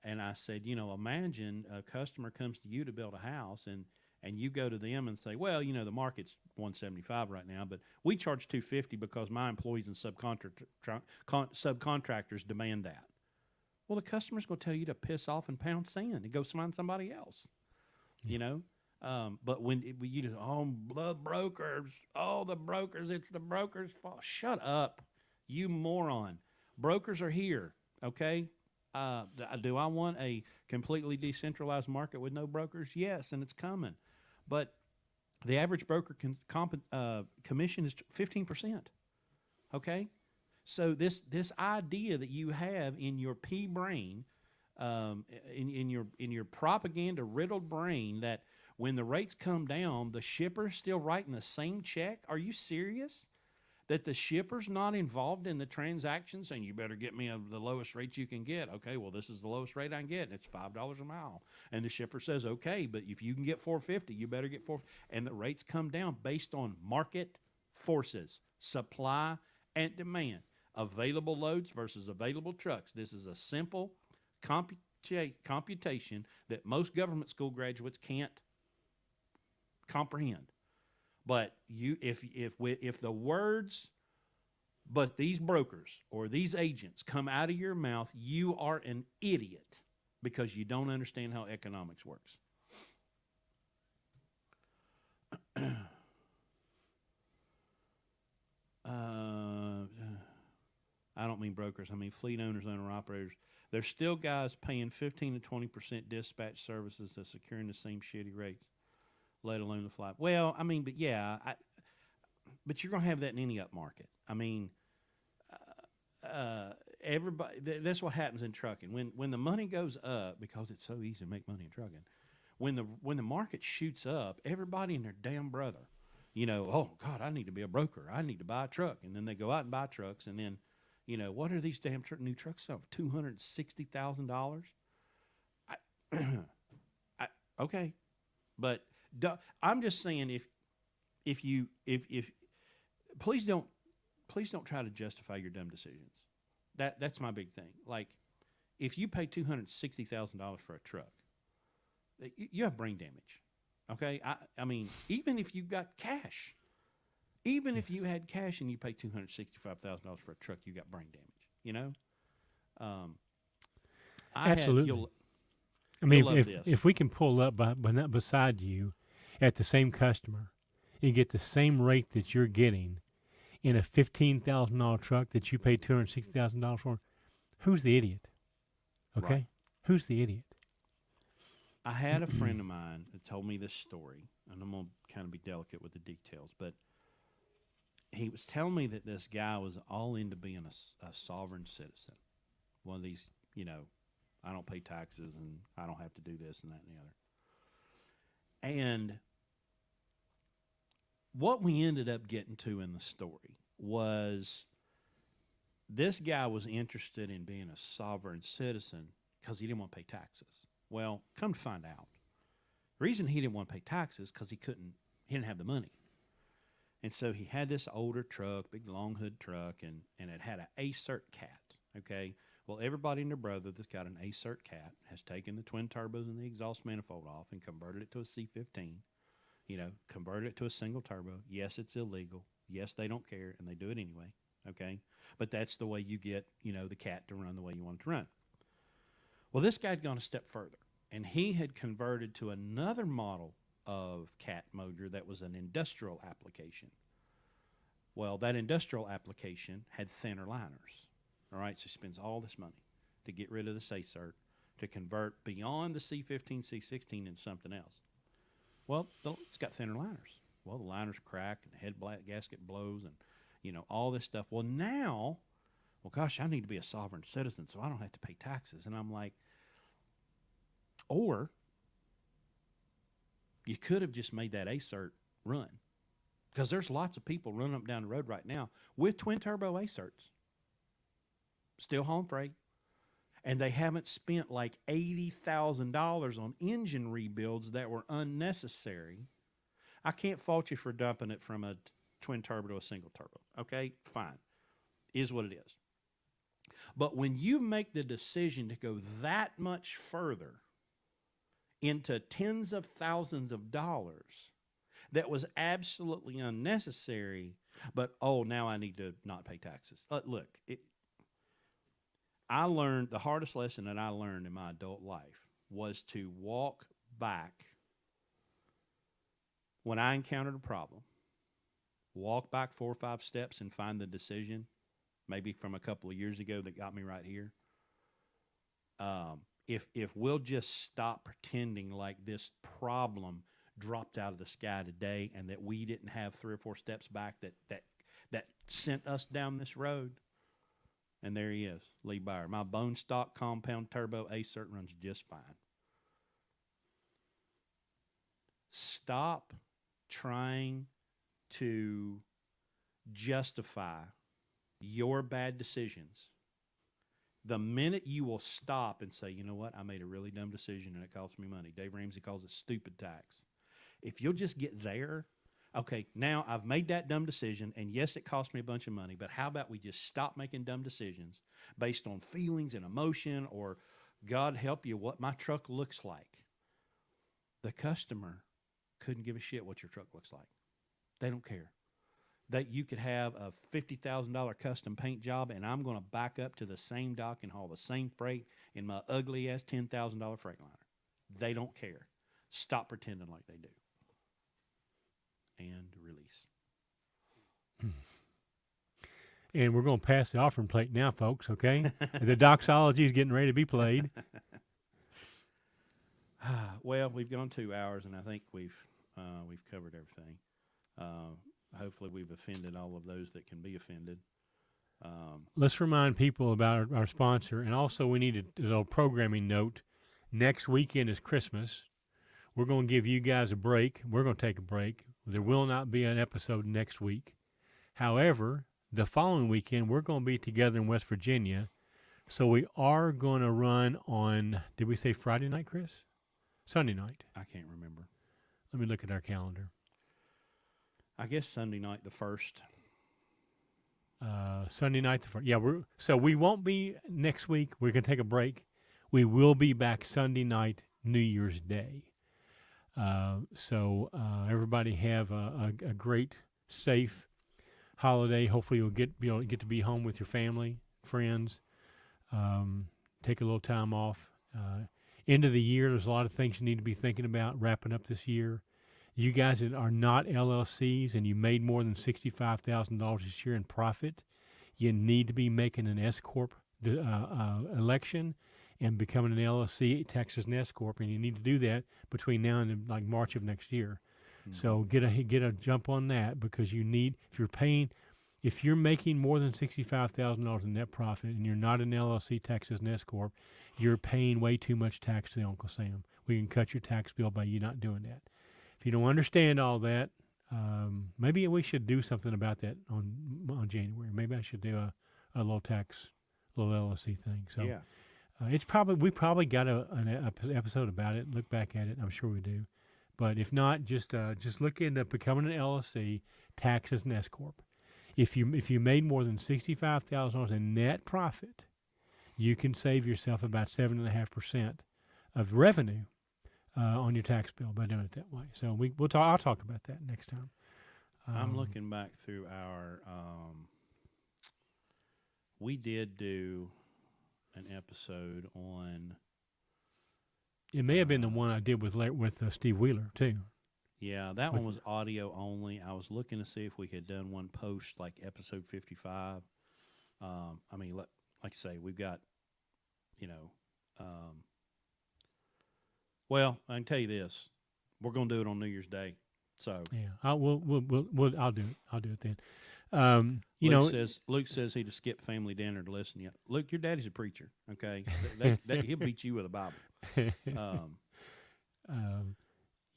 A: And I said, you know, imagine a customer comes to you to build a house and you go to them and say, well, you know, the market's $175 right now, but we charge $250 because my employees and subcontractors demand that. Well, the customer's going to tell you to piss off and pound sand and go find somebody else, you know. But when you do, the brokers, the brokers, it's the brokers' fault. Shut up, you moron. Brokers are here, okay? Do I want a completely decentralized market with no brokers? Yes, and it's coming. But the average broker commission is 15%. Okay? So this idea that you have in your pea brain, in your propaganda riddled brain, that when the rates come down, the shipper's still writing the same check. Are you serious? That the shipper's not involved in the transaction, saying you better get me the lowest rate you can get. Okay, well, this is the lowest rate I can get, and it's $5 a mile. And the shipper says, okay, but if you can get $4.50, you better get $4. And the rates come down based on market forces, supply and demand, available loads versus available trucks. This is a simple computation that most government school graduates can't comprehend. But if the words, but these brokers or these agents come out of your mouth, you are an idiot because you don't understand how economics works.
C: I don't mean brokers, I mean fleet owners, owner-operators. There's still guys paying 15 to 20% dispatch services that's securing the same shitty rates, let alone the flight. Well, I mean, but yeah, but you're going to have that in any up market. I mean, everybody. That's what happens in trucking. When the money goes up, because it's so easy to make money in trucking. When the market shoots up, everybody and their damn brother, oh God, I need to be a broker. I need to buy a truck, and then they go out and buy trucks, and then, what are these damn new trucks selling? $260,000. Okay, but I'm just saying if please don't try to justify your dumb decisions. That's my big thing. Like, if you pay $260,000 for a truck, you have brain damage. Okay, I mean, even if you got cash, even if you had cash and you pay $265,000 for a truck, you got brain damage.
B: Absolutely. I mean, if we can pull up beside you at the same customer and get the same rate that you're getting in a $15,000 truck that you paid $260,000 for, who's the idiot? Okay,
C: right.
B: Who's the idiot?
C: I had a friend of mine that told me this story, and I'm going to kind of be delicate with the details, but he was telling me that this guy was all into being a sovereign citizen. One of these, I don't pay taxes and I don't have to do this and that and the other. And what we ended up getting to in the story was this guy was interested in being a sovereign citizen because he didn't want to pay taxes. Well, come to find out, the reason he didn't want to pay taxes because he didn't have the money. And so he had this older truck, big long hood truck, and it had an A-cert cat, okay? Well, everybody and their brother that's got an A-cert cat has taken the twin turbos and the exhaust manifold off and converted it to a C15, converted it to a single turbo. Yes, it's illegal. Yes, they don't care, and they do it anyway, okay? But that's the way you get, the cat to run the way you want it to run. Well, this guy had gone a step further, and he had converted to another model of cat motor that was an industrial application. Well, that industrial application had thinner liners. All right, so he spends all this money to get rid of the A-cert to convert beyond the C15, C16 into something else. Well, it's got thinner liners. Well, the liners crack and the head gasket blows and, all this stuff. Well, now, gosh, I need to be a sovereign citizen so I don't have to pay taxes. And I'm like, or you could have just made that A-cert run, because there's lots of people running up and down the road right now with twin turbo A-certs, still hauling freight, and they haven't spent like $80,000 on engine rebuilds that were unnecessary. I can't fault you for dumping it from a twin turbo to a single turbo. Okay, fine, is what it is. But when you make the decision to go that much further into tens of thousands of dollars that was absolutely unnecessary, but now I need to not pay taxes. Look, I learned, the hardest lesson that I learned in my adult life was to walk back when I encountered a problem, walk back 4 or 5 steps and find the decision, maybe from a couple of years ago, that got me right here. If we'll just stop pretending like this problem dropped out of the sky today and that we didn't have 3 or 4 steps back that sent us down this road. And there he is, Lee Byer. My bone stock compound turbo A-cert runs just fine. Stop trying to justify your bad decisions. The minute you will stop and say, you know what, I made a really dumb decision and it cost me money. Dave Ramsey calls it stupid tax. If you'll just get there, okay, now I've made that dumb decision, and yes, it cost me a bunch of money, but how about we just stop making dumb decisions based on feelings and emotion, or God help you, what my truck looks like. The customer couldn't give a shit what your truck looks like. They don't care. That you could have a $50,000 custom paint job, and I'm going to back up to the same dock and haul the same freight in my ugly-ass $10,000 Freightliner. They don't care. Stop pretending like they do. And release.
B: And we're going to pass the offering plate now, folks, okay? The doxology is getting ready to be played.
C: Well, we've gone 2 hours, and I think we've covered everything. Hopefully, we've offended all of those that can be offended.
B: Let's remind people about our sponsor. And also, we need a little programming note. Next weekend is Christmas. We're going to give you guys a break. We're going to take a break. There will not be an episode next week. However, the following weekend, we're going to be together in West Virginia. So we are going to run on, did we say Friday night, Chris? Sunday night.
C: I can't remember.
B: Let me look at our calendar.
C: I guess Sunday night, the 1st.
B: Sunday night, yeah. So we won't be next week. We're going to take a break. We will be back Sunday night, New Year's Day. So everybody have a great, safe holiday. Hopefully you'll be able to get to be home with your family, friends. Take a little time off. End of the year, there's a lot of things you need to be thinking about wrapping up this year. You guys that are not LLCs and you made more than $65,000 this year in profit, you need to be making an S Corp election and becoming an LLC, Texas and S Corp, and you need to do that between now and like March of next year. Mm-hmm. So get a jump on that, because you need, if you're making more than $65,000 in net profit and you're not an LLC, Texas and S Corp, you're paying way too much tax to Uncle Sam. We can cut your tax bill by you not doing that. If you don't understand all that, maybe we should do something about that on January. Maybe I should do a little LLC thing. So
C: yeah.
B: We probably got an episode about it. Look back at it. I'm sure we do. But if not, just look into becoming an LLC, taxes and S Corp. If you made more than $65,000 in net profit, you can save yourself about 7.5% of revenue on your tax bill by doing it that way. So I'll talk about that next time.
C: I'm looking back through our. We did do an episode on.
B: It may have been the one I did with Steve Wheeler too.
C: Yeah, that one was audio only. I was looking to see if we had done one post like episode 55. I mean, like I say, we've got, well, I can tell you this: we're going to do it on New Year's Day. So
B: yeah, I'll do it. I'll do it then.
C: Luke says he'd skip family dinner to listen. Yeah, Luke, your daddy's a preacher. Okay, he'll beat you with a Bible.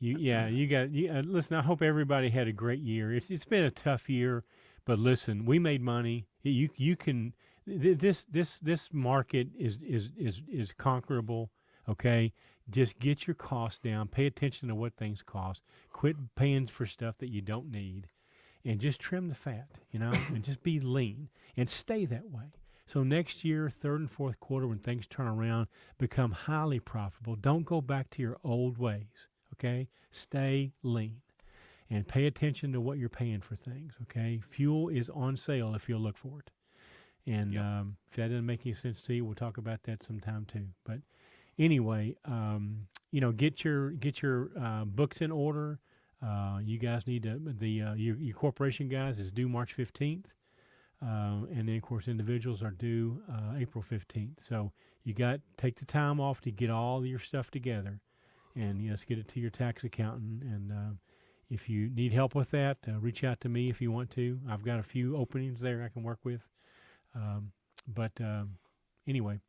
B: Listen, I hope everybody had a great year. It's been a tough year, but listen, we made money. You can this market is conquerable. Okay, just get your costs down. Pay attention to what things cost. Quit paying for stuff that you don't need, and just trim the fat. And just be lean and stay that way. So next year, third and fourth quarter, when things turn around, become highly profitable. Don't go back to your old ways. Okay, stay lean and pay attention to what you're paying for things. Okay, fuel is on sale if you'll look for it. And if that doesn't make any sense to you, we'll talk about that sometime too. But anyway, get your books in order. You guys need to your corporation guys is due March 15th, and then of course individuals are due April 15th. So take the time off to get all your stuff together. And let's get it to your tax accountant. And if you need help with that, reach out to me if you want to. I've got a few openings there I can work with. Anyway,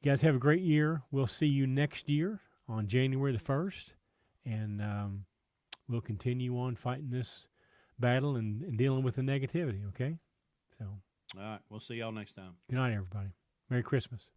B: you guys have a great year. We'll see you next year on January the 1st. And we'll continue on fighting this battle and dealing with the negativity, okay? So,
C: all right. We'll see y'all next time.
B: Good night, everybody. Merry Christmas.